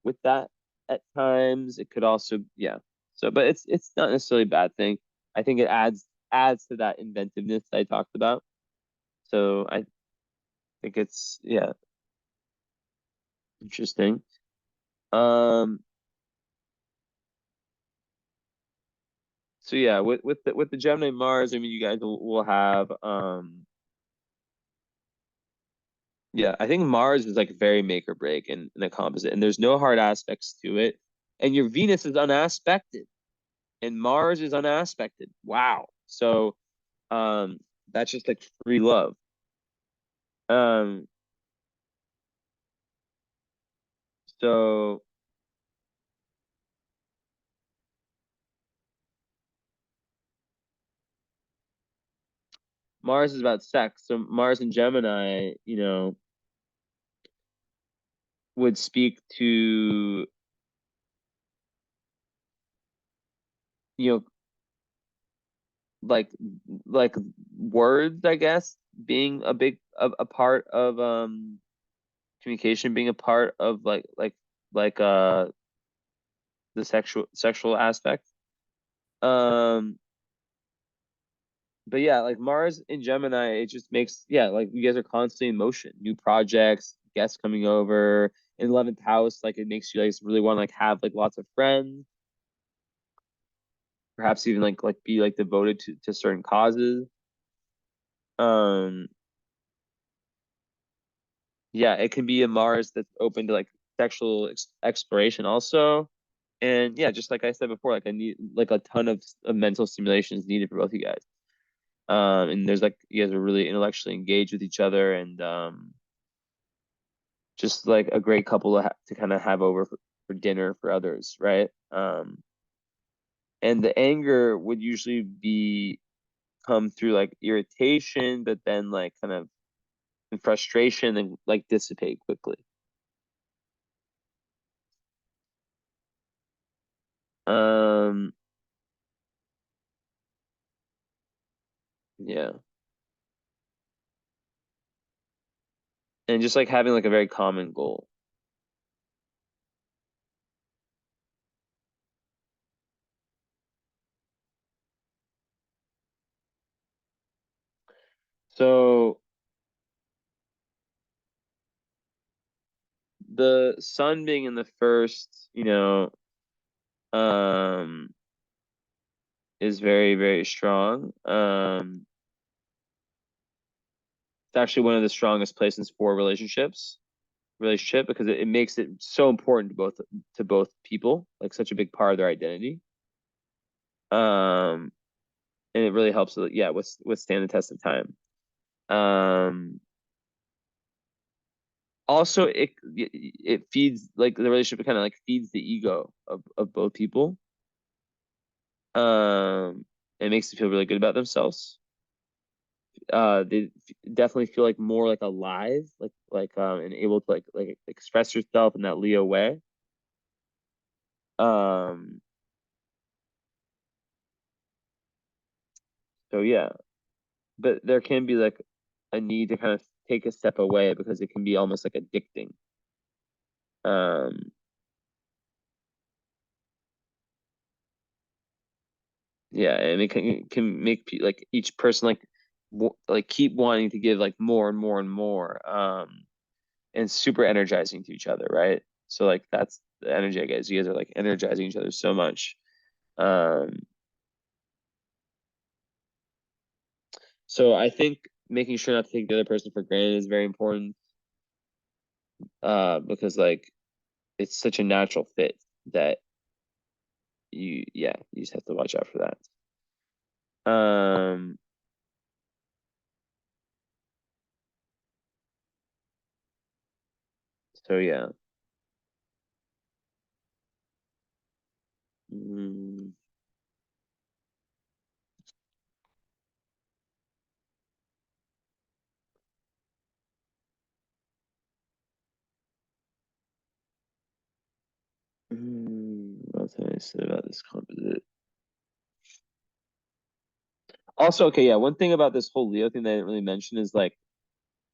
with that at times. It could also, yeah. So, but it's not necessarily a bad thing. I think it adds to that inventiveness I talked about. So I think it's, yeah, interesting. Um, so yeah, with the Gemini Mars, I mean, you guys will have yeah, I think Mars is like very make or break in a composite, and there's no hard aspects to it. And your Venus is unaspected, and Mars is unaspected. Wow. So that's just like free love. Um, so Mars is about sex. So Mars and Gemini, would speak to, you know, like like words, I guess, being a part of communication, being a part of like the sexual aspect. Um, but yeah, like Mars in Gemini, it just makes, yeah, like you guys are constantly in motion, new projects, guests coming over. In 11th house, like it makes you guys really want to like have like lots of friends, perhaps even like be like devoted to certain causes. Um, yeah, it can be a Mars that's open to like sexual exploration also. And yeah, just like I said before, like I need like a ton of mental stimulation is needed for both of you guys. And there's like you guys are really intellectually engaged with each other, and just like a great couple to kind of have over for dinner for others, right? And the anger would usually be come through like irritation, but then like kind of frustration and like dissipate quickly. Um, yeah, and just like having like a very common goal. So the sun being in the first, um, is very, very strong. It's actually one of the strongest places for relationship because it makes it so important to both people, like such a big part of their identity. Um, and it really helps, yeah, withstand the test of time. Um, Also, it feeds like the relationship kind of like feeds the ego of both people. It makes them feel really good about themselves. They definitely feel like more like alive, and able to like express yourself in that Leo way. Um, so yeah, but there can be like a need to kind of take a step away because it can be almost like addicting. Um, Yeah, and it can make like each person like keep wanting to give like more and more and more. And super energizing to each other, right? So like that's the energy I guess. You guys are like energizing each other so much. Um, so I think making sure not to take the other person for granted is very important. Because like it's such a natural fit that you just have to watch out for that. Um, so yeah. Mm, what else can I say about this composite? Also, okay, yeah, one thing about this whole Leo thing that I didn't really mention is like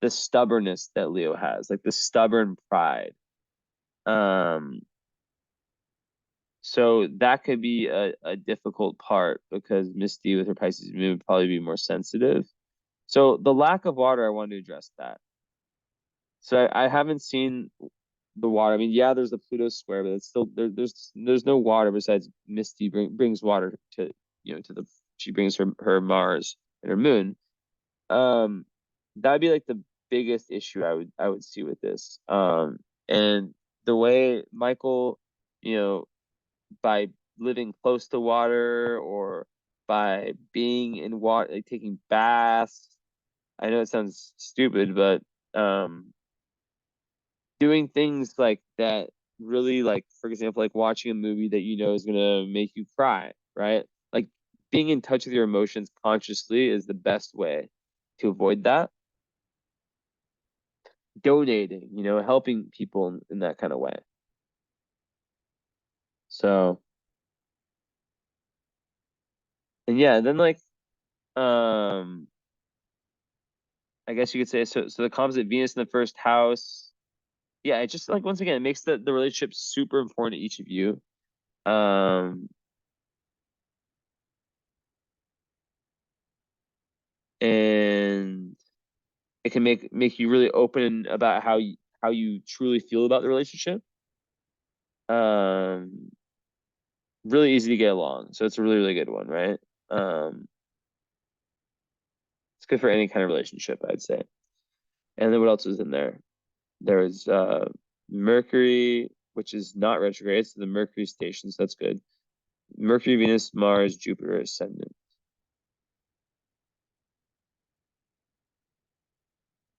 the stubbornness that Leo has, like the stubborn pride. Um, so that could be a difficult part because Misty with her Pisces moon would probably be more sensitive. So the lack of water, I want to address that. So I haven't seen the water. I mean, yeah, there's the Pluto square, but it's still there's no water besides Misty brings water to to the she brings her Mars and her moon. Um, that'd be like the biggest issue I would see with this. And the way Michael, you know, by living close to water or by being in water, like taking baths. I know it sounds stupid, but doing things like that really, like, for example, like watching a movie that you know is gonna make you cry, right? Like being in touch with your emotions consciously is the best way to avoid that. Donating, helping people in that kind of way. So, and yeah, then like um I guess you could say so the composite Venus in the first house. Yeah, it just like once again it makes the relationship super important to each of you. Um and it can make you really open about how you truly feel about the relationship. Um really easy to get along. So it's a really, really good one, right? Um it's good for any kind of relationship, I'd say. And then what else is in there? There's Mercury, which is not retrograde, so the Mercury station, so that's good. Mercury, Venus, Mars, Jupiter, ascendant.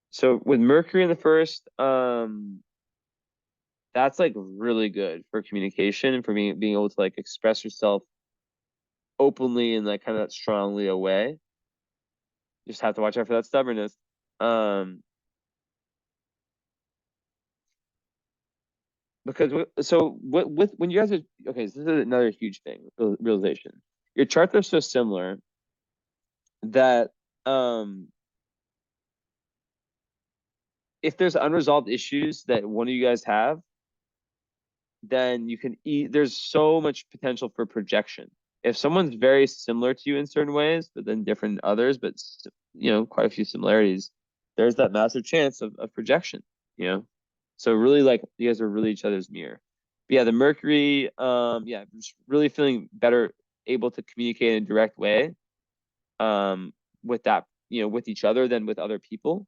So with Mercury in the first, that's like really good for communication and for being able to like express yourself openly and like kind of that strongly away. Just have to watch out for that stubbornness. Um, because so what with when you guys are okay, so this is another huge thing, realization. Your charts are so similar that if there's unresolved issues that one of you guys have, then you can there's so much potential for projection. If someone's very similar to you in certain ways, but then different in others, but quite a few similarities, there's that massive chance of projection, you know? So really like you guys are really each other's mirror. But yeah, the Mercury, yeah, just really feeling better able to communicate in a direct way, with that, with each other than with other people.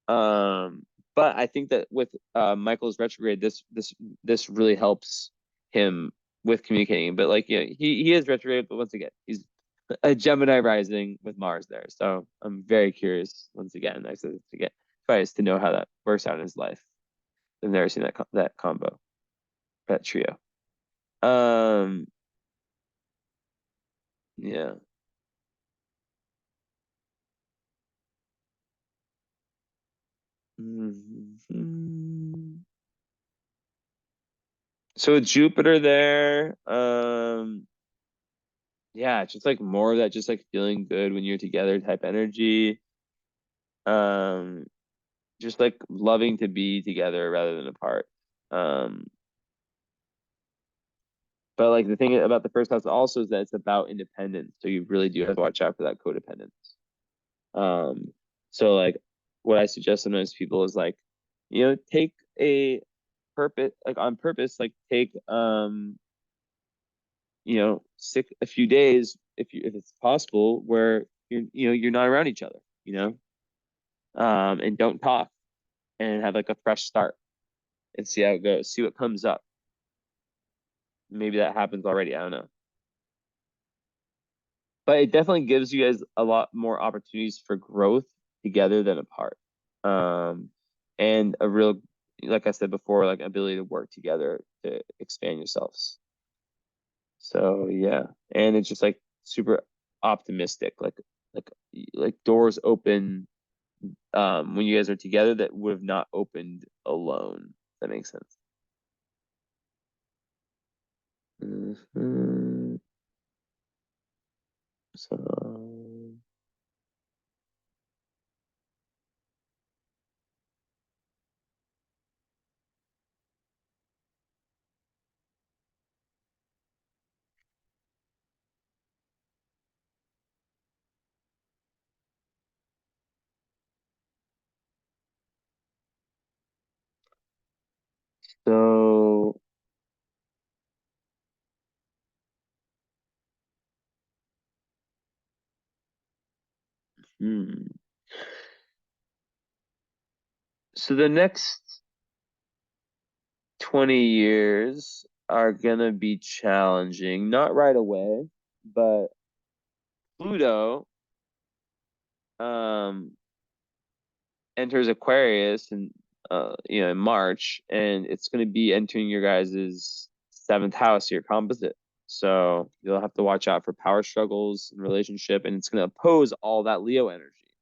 Um, but I think that with Michael's retrograde, this really helps him with communicating. But like, yeah, he is retrograde, but once again, he's a Gemini rising with Mars there. So I'm very curious once again, I said to get advice to know how that works out in his life. I've never seen that combo, that trio. Um, yeah. Mhm. So with Jupiter there, yeah, just like more of that, just like feeling good when you're together type energy. Um, just like loving to be together rather than apart. Um, But like the thing about the first house also is that it's about independence. So you really do have to watch out for that codependence. So like what I suggest sometimes to people is like, take a purpose, like on purpose, like take sick a few days if it's possible where you're not around each other, and don't talk and have like a fresh start and see how it goes, see what comes up. Maybe that happens already. I don't know. But it definitely gives you guys a lot more opportunities for growth together than apart. And a real, like I said before, like ability to work together to expand yourselves. So yeah, and it's just like super optimistic, like like doors open when you guys are together that would have not opened alone. If that makes sense. Mhm. So so hmm. So the next 20 years are gonna be challenging, not right away, but Pluto um enters Aquarius in March, and it's gonna be entering your guys's seventh house, your composite. So you'll have to watch out for power struggles in relationship, and it's gonna oppose all that Leo energy.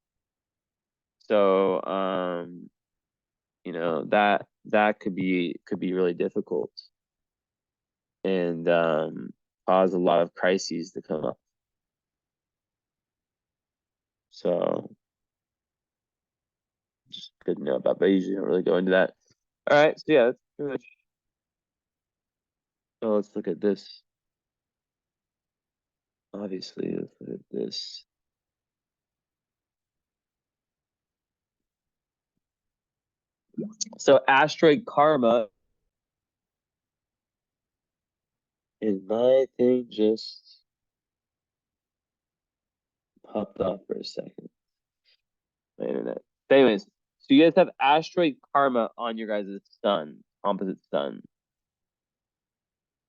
So that could be really difficult and cause a lot of crises to come up. So just good to know about, but I usually don't really go into that. All right, so yeah, that's pretty much. Oh, let's look at this. Obviously, let's look at this. So asteroid karma is my thing just popped off for a second. My internet. But anyways, so you guys have asteroid karma on your guys' sun, opposite sun,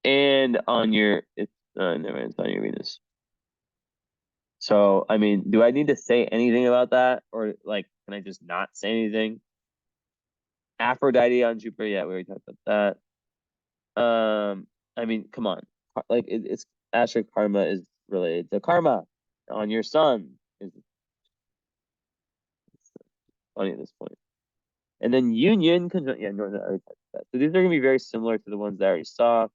and on your it's never mind, it's on your Venus. So I mean, do I need to say anything about that, or like, can I just not say anything? Aphrodite on Jupiter, yeah, we already talked about that. I mean, come on, like it's asteroid karma is related to karma on your sun. Is funny at this point. And then union, yeah, no, I already talked about that. So these are gonna be very similar to the ones I already saw.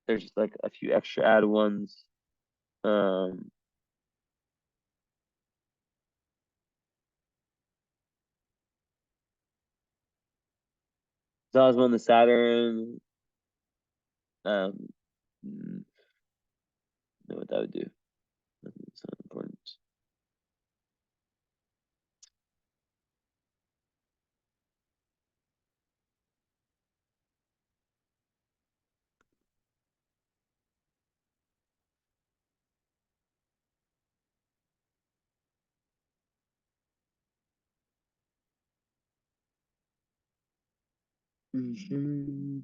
There's just like a few extra add ones. Um, Zosma and the Saturn. Um, know what that would do. It's not important. Mhm.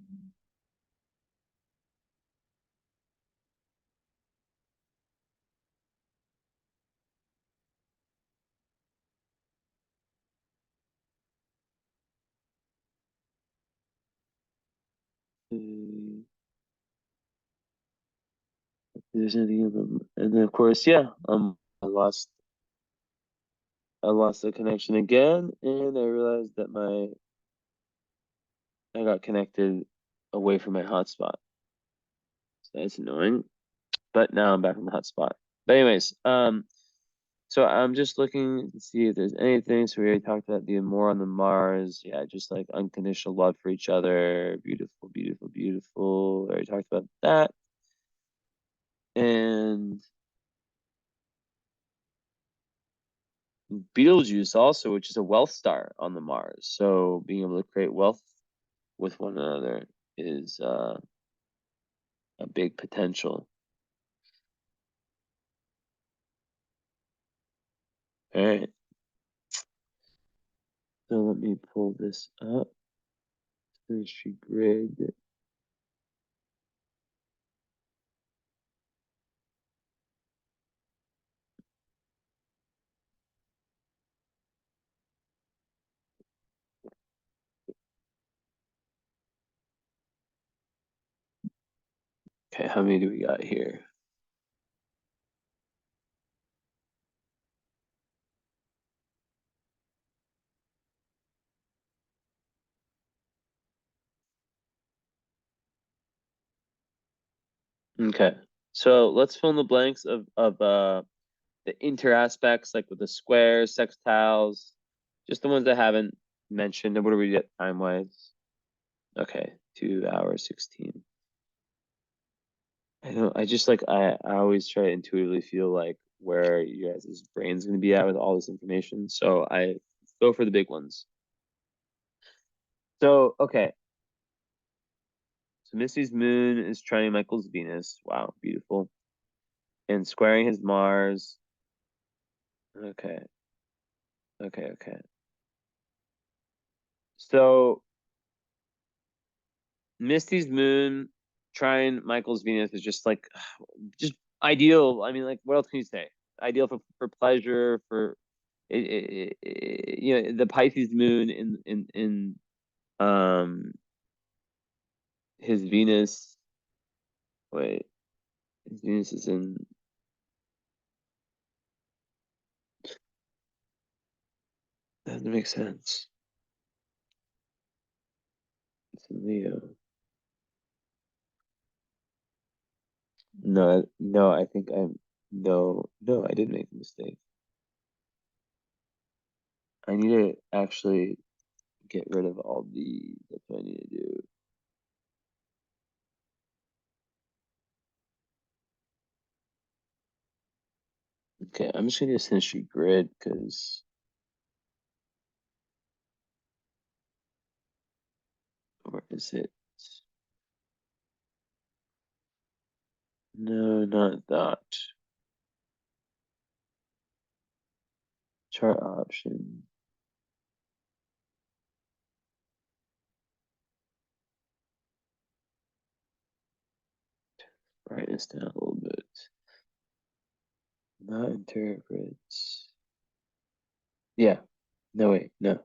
If there's anything in them, and then of course, yeah, I lost the connection again, and I realized that I got connected away from my hotspot. So that's annoying. But now I'm back on the hotspot. But anyways, So I'm just looking to see if there's anything. So we already talked about being more on the Mars. Yeah, just like unconditional love for each other. Beautiful, beautiful, beautiful. We already talked about that. And Betelgeuse also, which is a wealth star on the Mars. So being able to create wealth with one another is a big potential. All right. So let me pull this up. Chemistry grid. Okay, how many do we got here? Okay, so let's fill in the blanks of the inter aspects, like with the squares, sextiles, just the ones that I haven't mentioned. And what do we get time wise? Okay, 2 hours 16. I know. I just like I always try to intuitively feel like where you guys' brain's gonna be at with all this information. So I go for the big ones. So okay. So Missy's moon is trining Michael's Venus. Wow, beautiful. And squaring his Mars. Okay. Okay, okay. So Misty's moon trine Michael's Venus is just like just ideal. I mean, like what else can you say? Ideal for pleasure, for you know, the Pisces moon in his Venus. Wait, his Venus is in. That doesn't make sense. It's in Leo. No, no, I think I'm no, I did make a mistake. I need to actually get rid of all the. That's what I need to do. Okay, I'm just gonna do a Sinistry grid because where is it? No, not that. Chart option. Brightness down a little bit. Not interprets. Yeah. No, wait, no.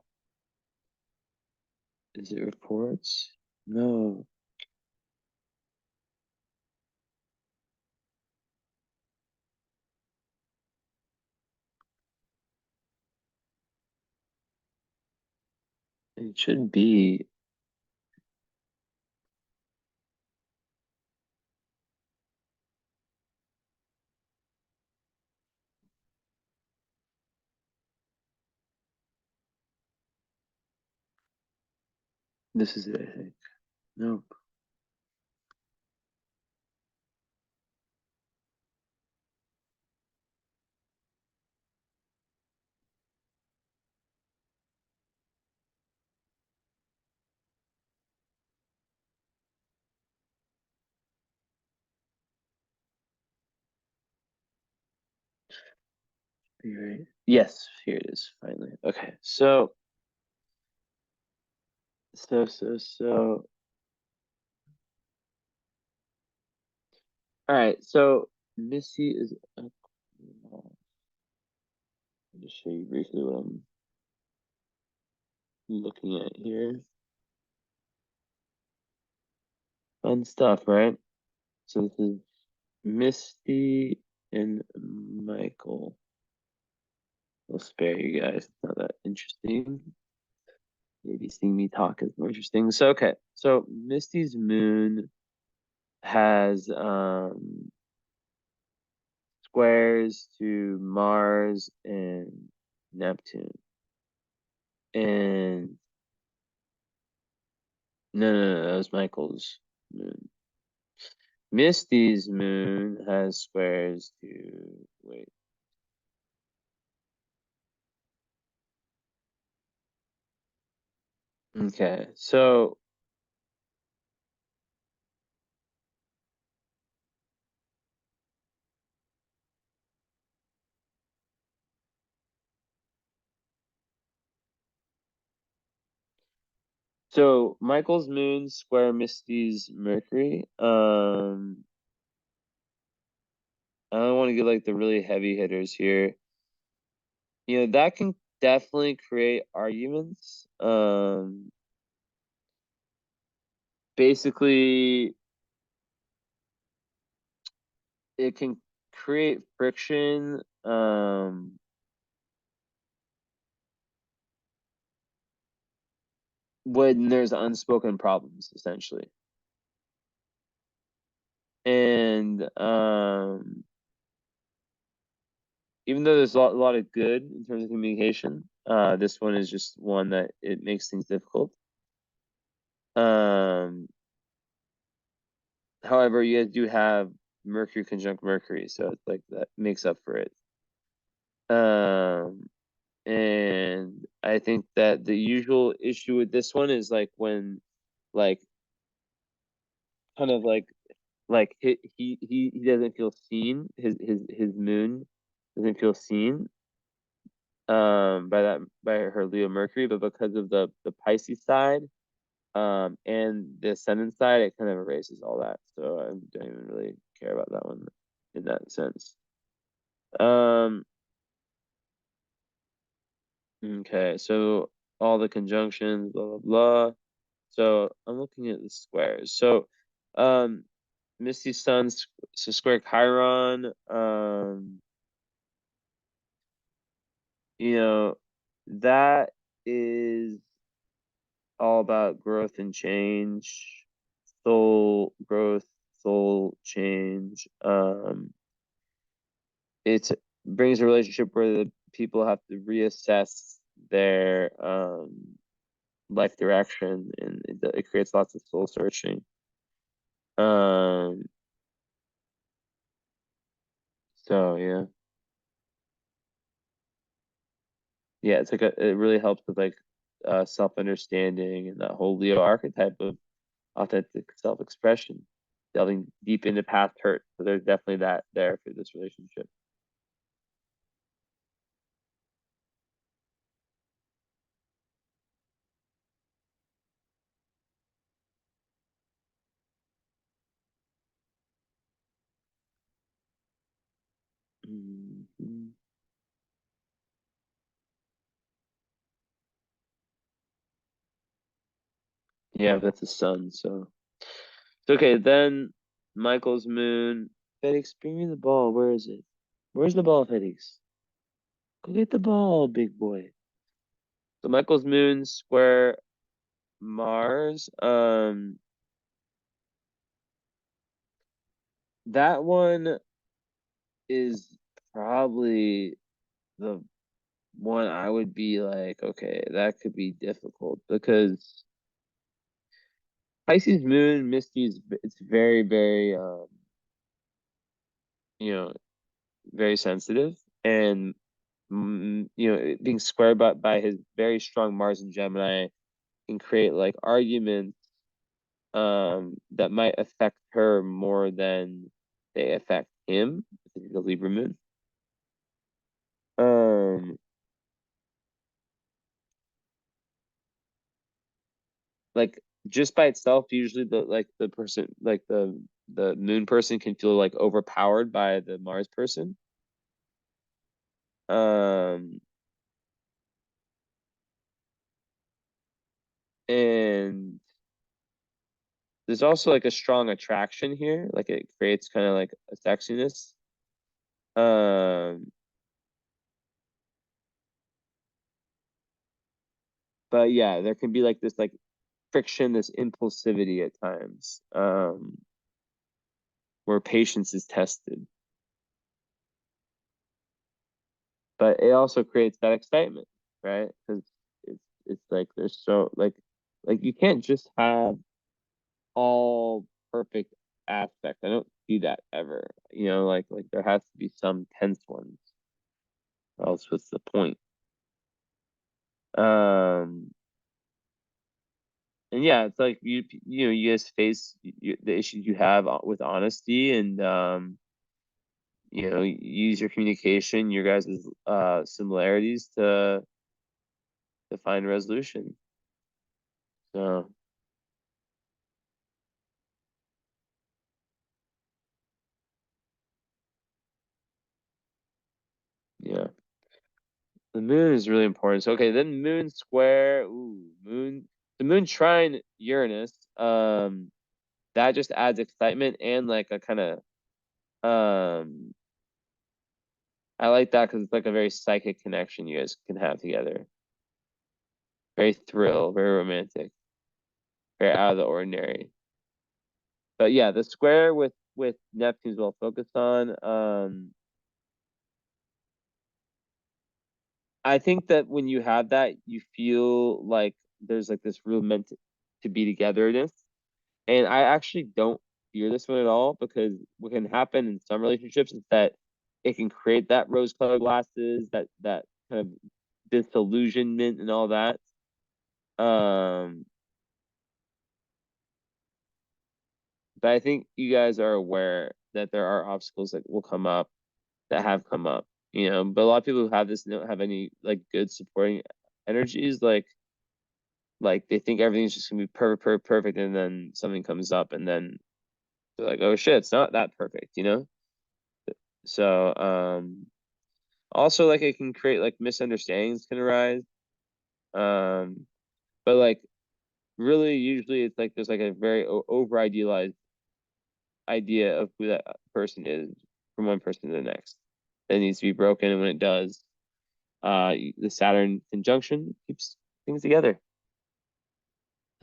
Is it reports? No. It should be. This is it, I think. Nope. Be right. Yes, here it is, finally. Okay, so. All right, so Missy is. I'll just show you briefly what I'm looking at here. Fun stuff, right? So this is Misty and Michael. I'll spare you guys. It's not that interesting. Maybe seeing me talk is more interesting. So okay. So Misty's moon has squares to Mars and Neptune. And no, that was Michael's moon. Misty's moon has squares to, wait. Okay, so Michael's moon square Misty's Mercury. I don't want to get like the really heavy hitters here. You know, that can definitely create arguments. Basically, it can create friction. When there's unspoken problems, essentially. And even though there's a lot of good in terms of communication, this one is just one that it makes things difficult. However, you do have Mercury conjunct Mercury, so it's like that makes up for it. And I think that the usual issue with this one is like when, like, kind of like he doesn't feel seen. His moon doesn't feel seen by her Leo Mercury, but because of the Pisces side and the ascendant side, it kind of erases all that. So I don't even really care about that one in that sense. Okay, so all the conjunctions, blah blah blah. So I'm looking at the squares. So Misty Sun's so square Chiron, you know, that is all about growth and change, soul growth, soul change. It brings a relationship where the people have to reassess their life direction, and it creates lots of soul searching. Um, so yeah, it's like it really helps with like self-understanding and that whole Leo archetype of authentic self-expression, delving deep into past hurt. So there's definitely that there for this relationship. Mhm. Yeah, that's the sun. So it's okay. Then Michael's moon. Felix, bring me the ball. Where is it? Where's the ball, Felix? Go get the ball, big boy. So Michael's moon square Mars. That one is probably the one I would be like, okay, that could be difficult because Pisces moon, Misty is it's very you know, very sensitive, and being squared by his very strong Mars and Gemini can create like arguments that might affect her more than they affect him, the Libra moon. Um like just by itself, usually the person, like the moon person, can feel like overpowered by the Mars person. Um and there's also like a strong attraction here, like it creates kind of like a sexiness. Um but yeah, there can be like this like friction, this impulsivity at times, where patience is tested. but it also creates that excitement, right? Because it's like there's so like you can't just have all perfect aspects. I don't see that ever. Like there has to be some tense ones. Or else what's the point? Um, and yeah, it's like you guys face the issues you have with honesty, and use your communication, your guys' similarities to find resolution. So yeah, the moon is really important. So okay, then moon square. Ooh, the moon trine Uranus. That just adds excitement and like a kind of I like that because it's like a very psychic connection you guys can have together. Very very romantic, very out of the ordinary. But yeah, the square with Neptune's well focused on. I think that when you have that, you feel like there's like this real meant to be togetherness. And I actually don't fear this one at all because what can happen in some relationships is that it can create that rose-colored glasses, that kind of disillusionment and all that. Um, but I think you guys are aware that there are obstacles that will come up that have come up, But a lot of people who have this don't have any like good supporting energies, like they think everything's just gonna be perfect, perfect, perfect, and then something comes up, and then they're like, "Oh shit, it's not that perfect." So, also like it can create like misunderstandings can arise. Um, but like really, usually it's like there's like a very over idealized idea of who that person is from one person to the next. That needs to be broken, and when it does, the Saturn conjunction keeps things together.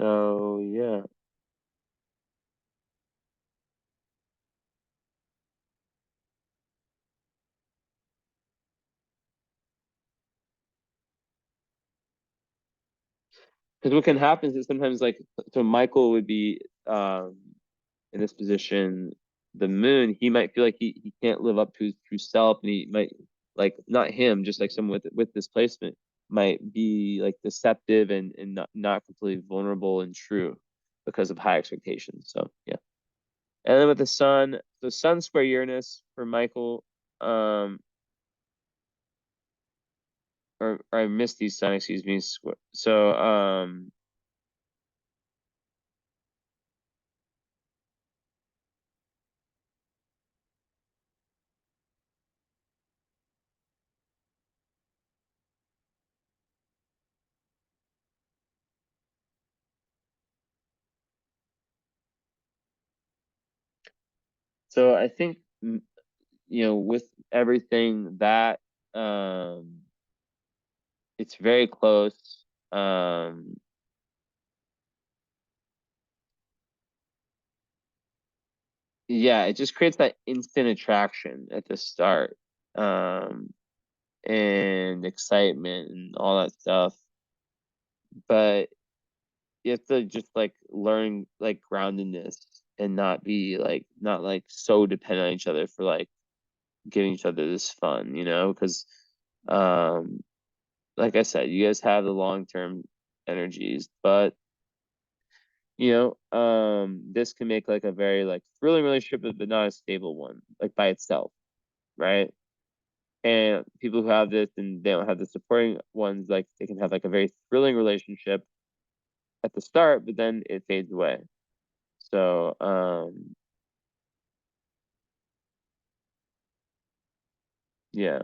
So yeah. Because what can happen is sometimes like so Michael would be in this position, the moon, he might feel like he can't live up to his true self, and he might like not him, just like someone with displacement might be like deceptive and not completely vulnerable and true because of high expectations. So yeah. And then with the sun, so sun square Uranus for Michael, or I missed these sun, excuse me. So I think with everything that um it's very close. Yeah, it just creates that instant attraction at the start. Um and excitement and all that stuff. But you have to just like learn like groundedness and not like so dependent on each other for like giving each other this fun, because um like I said, you guys have the long term energies, but this can make like a very like thrilling relationship, but not a stable one, like by itself, right? And people who have this and they don't have the supporting ones, like they can have like a very thrilling relationship at the start, but then it fades away. So, yeah.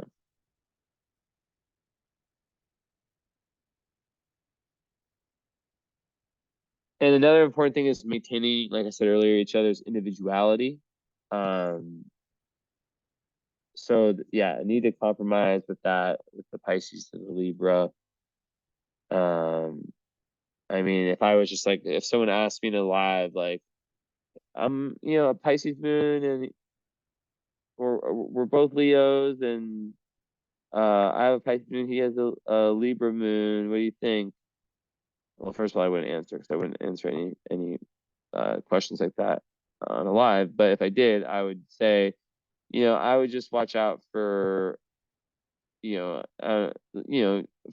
And another important thing is maintaining, like I said earlier, each other's individuality. Um, yeah, I need to compromise with that with the Pisces and the Libra. Um, I mean, if I was just like, if someone asked me to live, like, I'm, a Pisces moon, and we're both Leos, and I have a Pisces moon. He has a Libra moon. What do you think? Well, first of all, I wouldn't answer because I wouldn't answer any questions like that on a live. But if I did, I would say, I would just watch out for, you know, uh,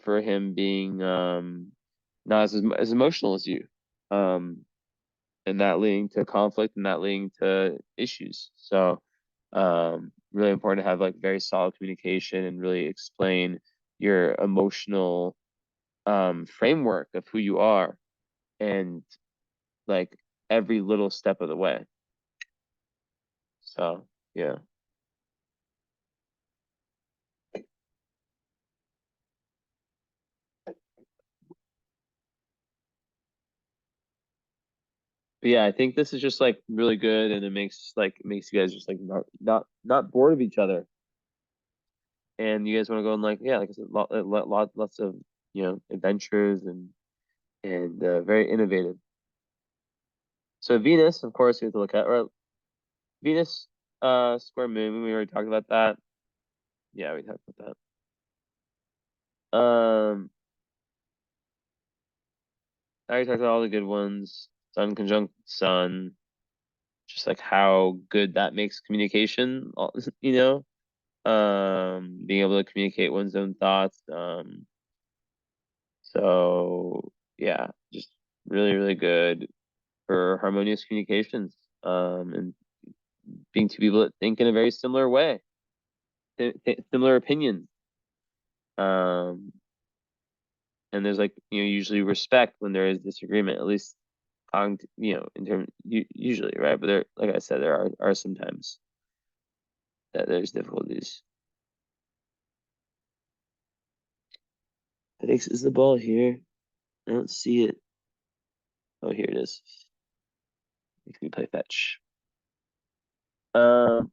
for him being not as emotional as you, um, and that leading to conflict and that leading to issues. So, really important to have like very solid communication and really explain your emotional framework of who you are and like every little step of the way. So, yeah. But yeah, I think this is just like really good, and it makes you guys just like not bored of each other, and you guys want to go on like, yeah, like I said, lots of adventures and very innovative. So Venus, of course, we have to look at, or Venus square moon. We already talked about that. Yeah, we talked about that. I already talked about all the good ones. Sun conjunct Sun, just like how good that makes communication. You know, being able to communicate one's own thoughts. So yeah, just really, really good for harmonious communications. And being two people that think in a very similar way, similar opinions. Um, and there's like, usually respect when there is disagreement, at least in terms, usually, right? But there, like I said, there are sometimes that there's difficulties. I think is the ball here. I don't see it. Oh, here it is. Makes me play fetch. Um,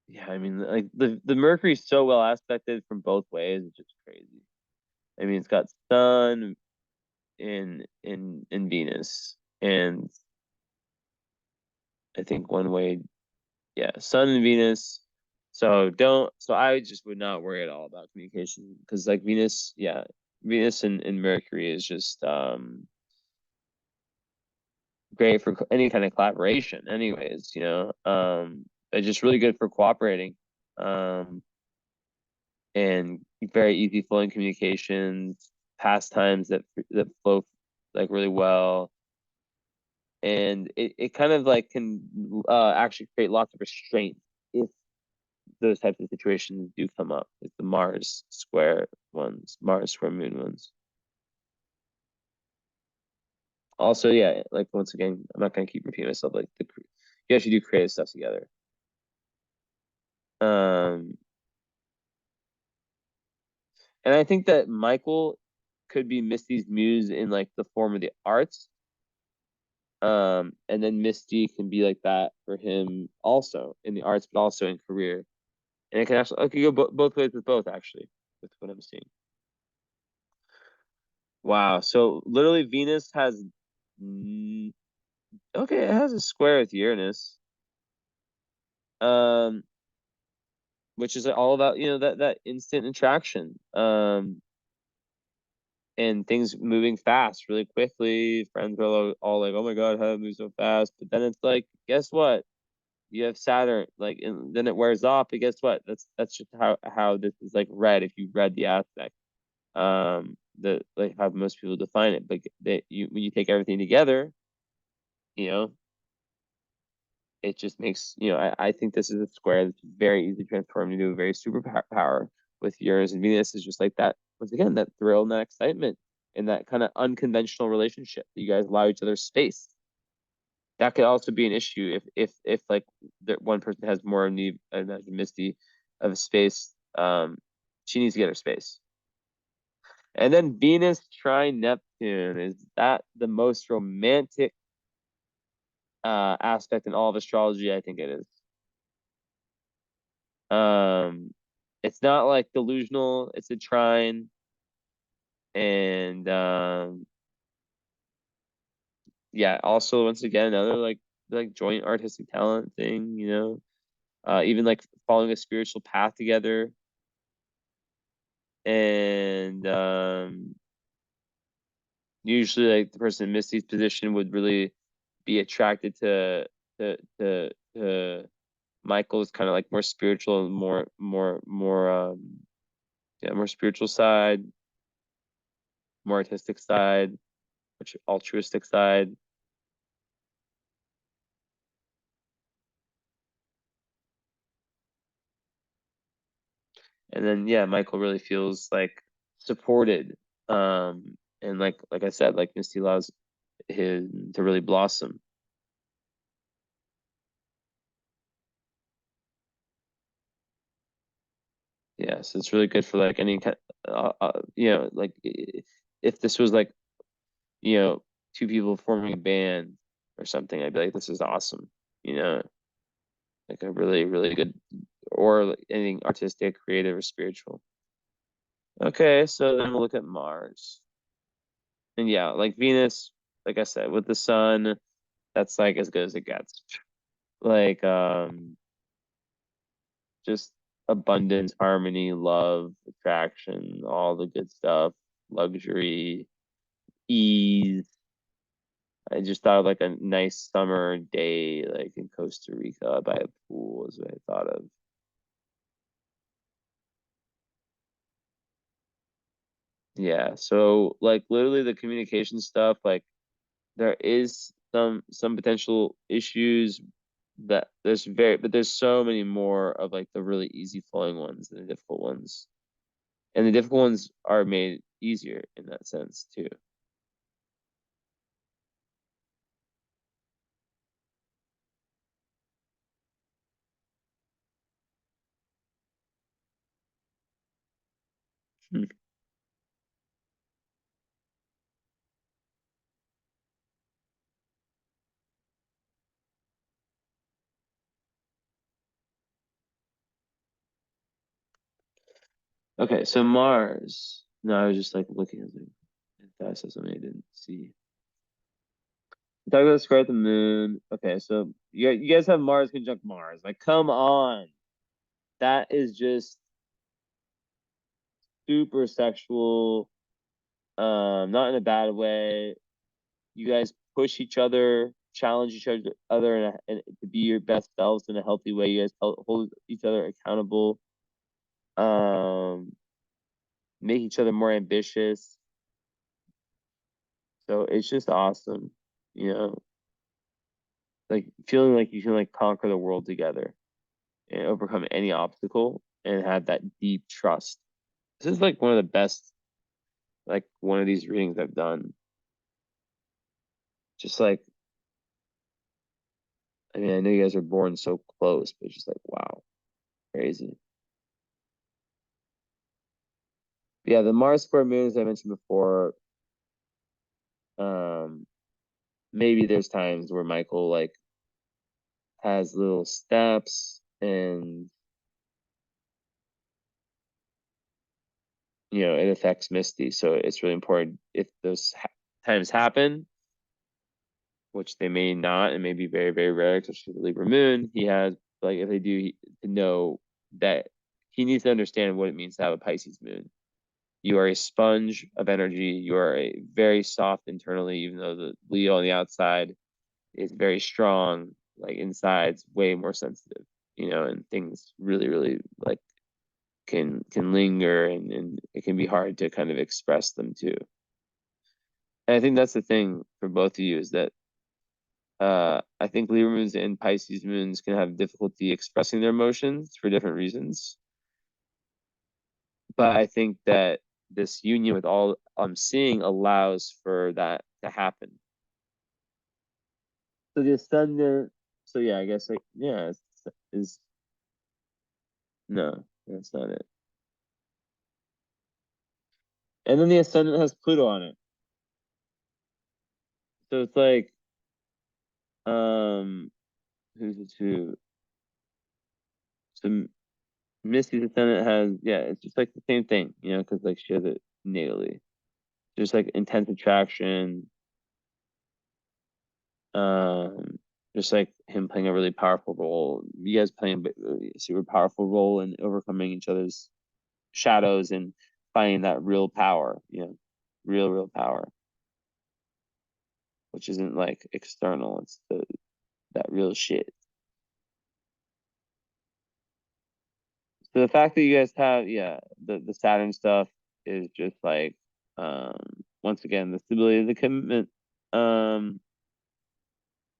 yeah, I mean, like the Mercury's so well aspected from both ways, it's just crazy. I mean, it's got Sun in Venus, and I think one way, yeah, Sun and Venus. So I just would not worry at all about communication because like Venus, yeah, Venus and Mercury is just great for any kind of collaboration, anyways, it's just really good for cooperating. Um, and very easy flowing communications, pastimes that flow like really well. And it kind of like can actually create lots of restraint if those types of situations do come up, like the Mars square ones, Mars square moon ones. Also, yeah, like once again, I'm not gonna keep repeating myself. Like you actually do creative stuff together. Um, and I think that Michael could be Misty's muse in like the form of the arts. And then Misty can be like that for him also in the arts, but also in career. And it could go both ways with both actually, with what I'm seeing. Wow. So literally Venus has okay, it has a square with Uranus. Um, which is all about, that instant attraction. And things moving fast really quickly. Friends are all like, "Oh my God, how it moves so fast!" But then it's like, guess what? You have Saturn, like, and then it wears off. But guess what? That's just how this is like read. If you read the aspect, the like how most people define it. But that you when you take everything together, you know, it just makes I think this is a square that's very easy to transform into a very superpower with Uranus and Venus is just like that. Once again, that thrill and that excitement and that kind of unconventional relationship. You guys allow each other space. That could also be an issue if like one person has more need, I imagine Misty, of space. She needs to get her space. And then Venus trine Neptune, is that the most romantic aspect in all of astrology? I think it is. Um, it's not like delusional. It's a trine, and yeah. Also, once again, another like joint artistic talent thing. even like following a spiritual path together. And usually like the person in Misty's position would really be attracted to Michael's kind of like more spiritual, more spiritual side, more artistic side, which altruistic side. And then yeah, Michael really feels like supported. And like I said, like Misty allows him to really blossom. Yeah, so it's really good for like any kind, like if this was like, two people forming a band or something, I'd be like, this is awesome. You know, like a really, really good, or like anything artistic, creative, or spiritual. Okay, so then we'll look at Mars. And yeah, like Venus, like I said, with the sun, that's like as good as it gets. Like, just abundance, harmony, love, attraction, all the good stuff, luxury, ease. I just thought of like a nice summer day, like in Costa Rica by a pool, is what I thought of. Yeah, so like literally the communication stuff, like there is some potential issues that but there's so many more of like the really easy flowing ones than the difficult ones. And the difficult ones are made easier in that sense too. Hmm. Okay, so Mars. No, I was just like looking at something. I saw something I didn't see. Talk about the square at the moon. Okay, so you guys have Mars conjunct Mars. Like, come on. That is just super sexual. Not in a bad way. You guys push each other, challenge each other, and to be your best selves in a healthy way. You guys hold each other accountable. Um, make each other more ambitious. So it's just awesome, you know, like feeling like you can like conquer the world together and overcome any obstacle and have that deep trust. This is like one of the best, like one of these readings I've done. Just like, I mean, I know you guys are born so close, but it's just like, wow, crazy. Yeah, the Mars square moon, as I mentioned before, um, maybe there's times where Michael like has little steps and it affects Misty. So it's really important if those times happen, which they may not, and may be very, very rare, especially the Libra moon. He has, like, if they do, to know that he needs to understand what it means to have a Pisces moon. You are a sponge of energy. You are a very soft internally, even though the Leo on the outside is very strong. Like inside, it's way more sensitive, and things really, really like can linger, and it can be hard to kind of express them too. And I think that's the thing for both of you is that I think Libra moons and Pisces moons can have difficulty expressing their emotions for different reasons. But I think that this union with all I'm seeing allows for that to happen. So the ascendant, so yeah, I guess like yeah, is no, that's not it. And then the ascendant has Pluto on it. So it's like um who's the two? So Misty's ascendant has, yeah, it's just like the same thing, because like she has it natally. Just like intense attraction. Um just like him playing a really powerful role. You guys playing a super powerful role in overcoming each other's shadows and finding that real power, real power, which isn't like external. It's that real shit. So the fact that you guys have, the Saturn stuff is just like, once again, the stability of the commitment,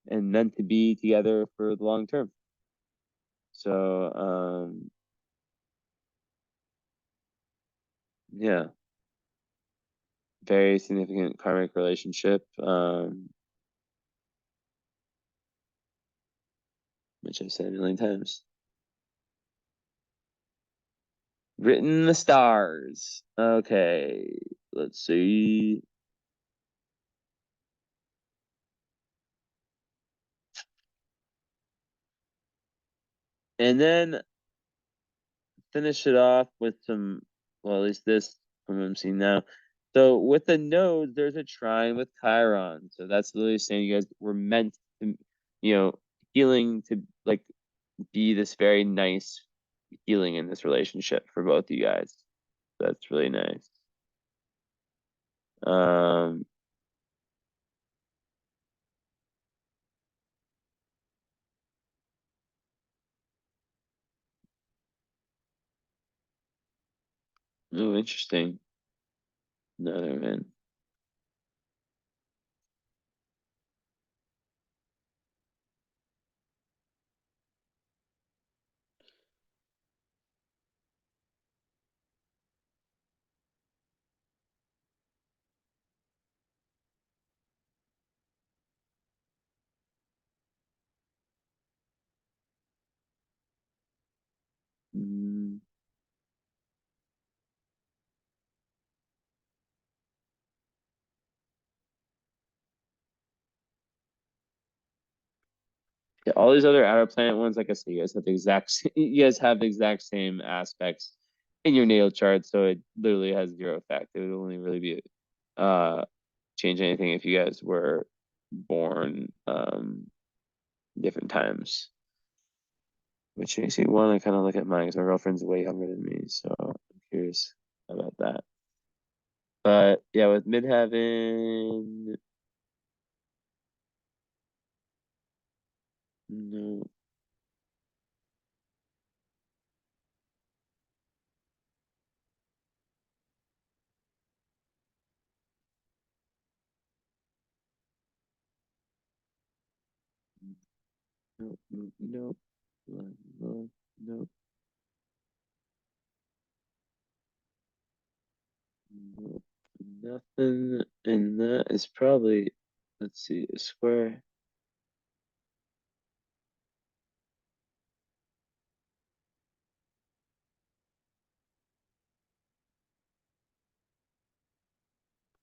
and meant to be together for the long term. So, yeah, very significant karmic relationship, which I've said a million times. Written in the stars. Okay, let's see. And then finish it off with some, well, at least this from what I'm seeing now. So with the nodes, there's a trine with Chiron. So that's literally saying you guys were meant to, healing to like be this very nice healing in this relationship for both you guys. That's really nice. Um, oh, interesting. Another man. Mm, yeah, all these other outer planet ones, like I said, you guys have the exact same aspects in your natal chart, so it literally has zero effect. It would only really be uh change anything if you guys were born different times. Which makes me want to kind of look at mine because my girlfriend's way younger than me, so I'm curious about that. But yeah, with midheaven, no, no, no, no, no, no, no, no, nothing. And that is probably, let's see, a square.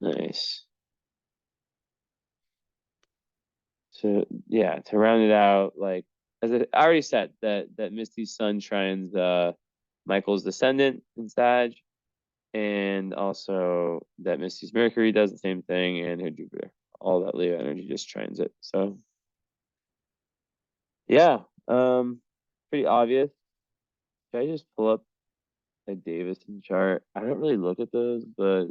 Nice. So yeah, to round it out, like as I already said, that Misty's sun shines Michael's descendant in Sag, and also that Misty's Mercury does the same thing, and her Jupiter. All that Leo energy just trines it. So yeah, pretty obvious. Should I just pull up a Davison chart? I don't really look at those, but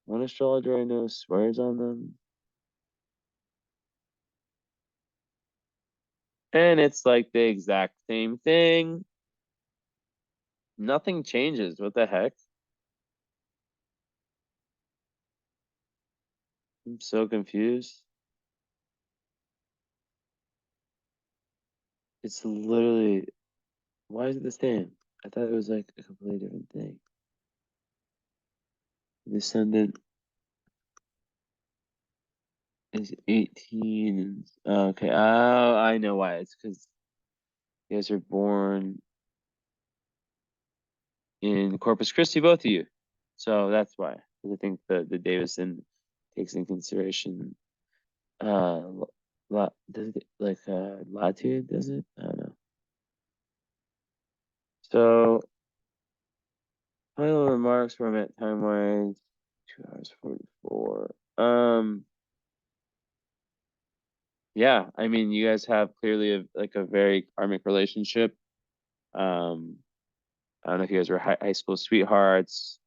one astrologer I know swears on them. And it's like the exact same thing. Nothing changes. What the heck? I'm so confused. It's literally, why is it the same? I thought it was like a completely different thing. Descendant is 18. Okay. Oh, I know why. It's because you guys are born in Corpus Christi, both of you. So that's why. 'Cause I think the Davison takes in consideration does it like latitude, does it? I don't know. So final remarks where I'm at time wise, 2 hours 44. yeah, I mean, you guys have clearly a very karmic relationship. Um, I don't know if you guys were high school sweethearts.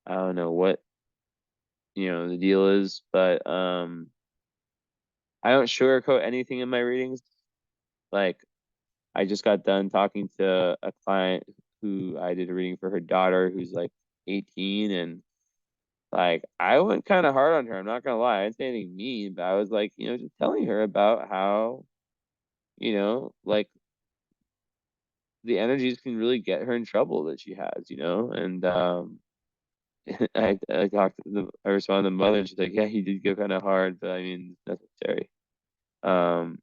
I don't know what, the deal is, but I don't sugarcoat anything in my readings. Like, I just got done talking to a client who I did a reading for her daughter who's like 18, and like I went kind of hard on her. I'm not gonna lie. I didn't say anything mean, but I was like, just telling her about how, like the energies can really get her in trouble that she has, and I talked to I responded to the mother, and she's like, yeah, he did go kind of hard, but I mean, it's necessary. Um,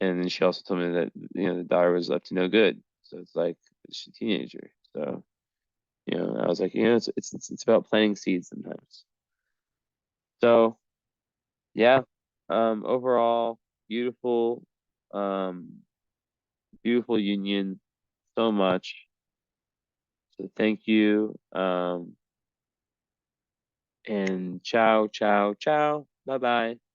and then she also told me that the daughter was up to no good, so it's like she's a teenager. So I was like, it's about planting seeds sometimes. So yeah, overall beautiful, um, beautiful union, so much. So thank you, and ciao, ciao, ciao, bye bye.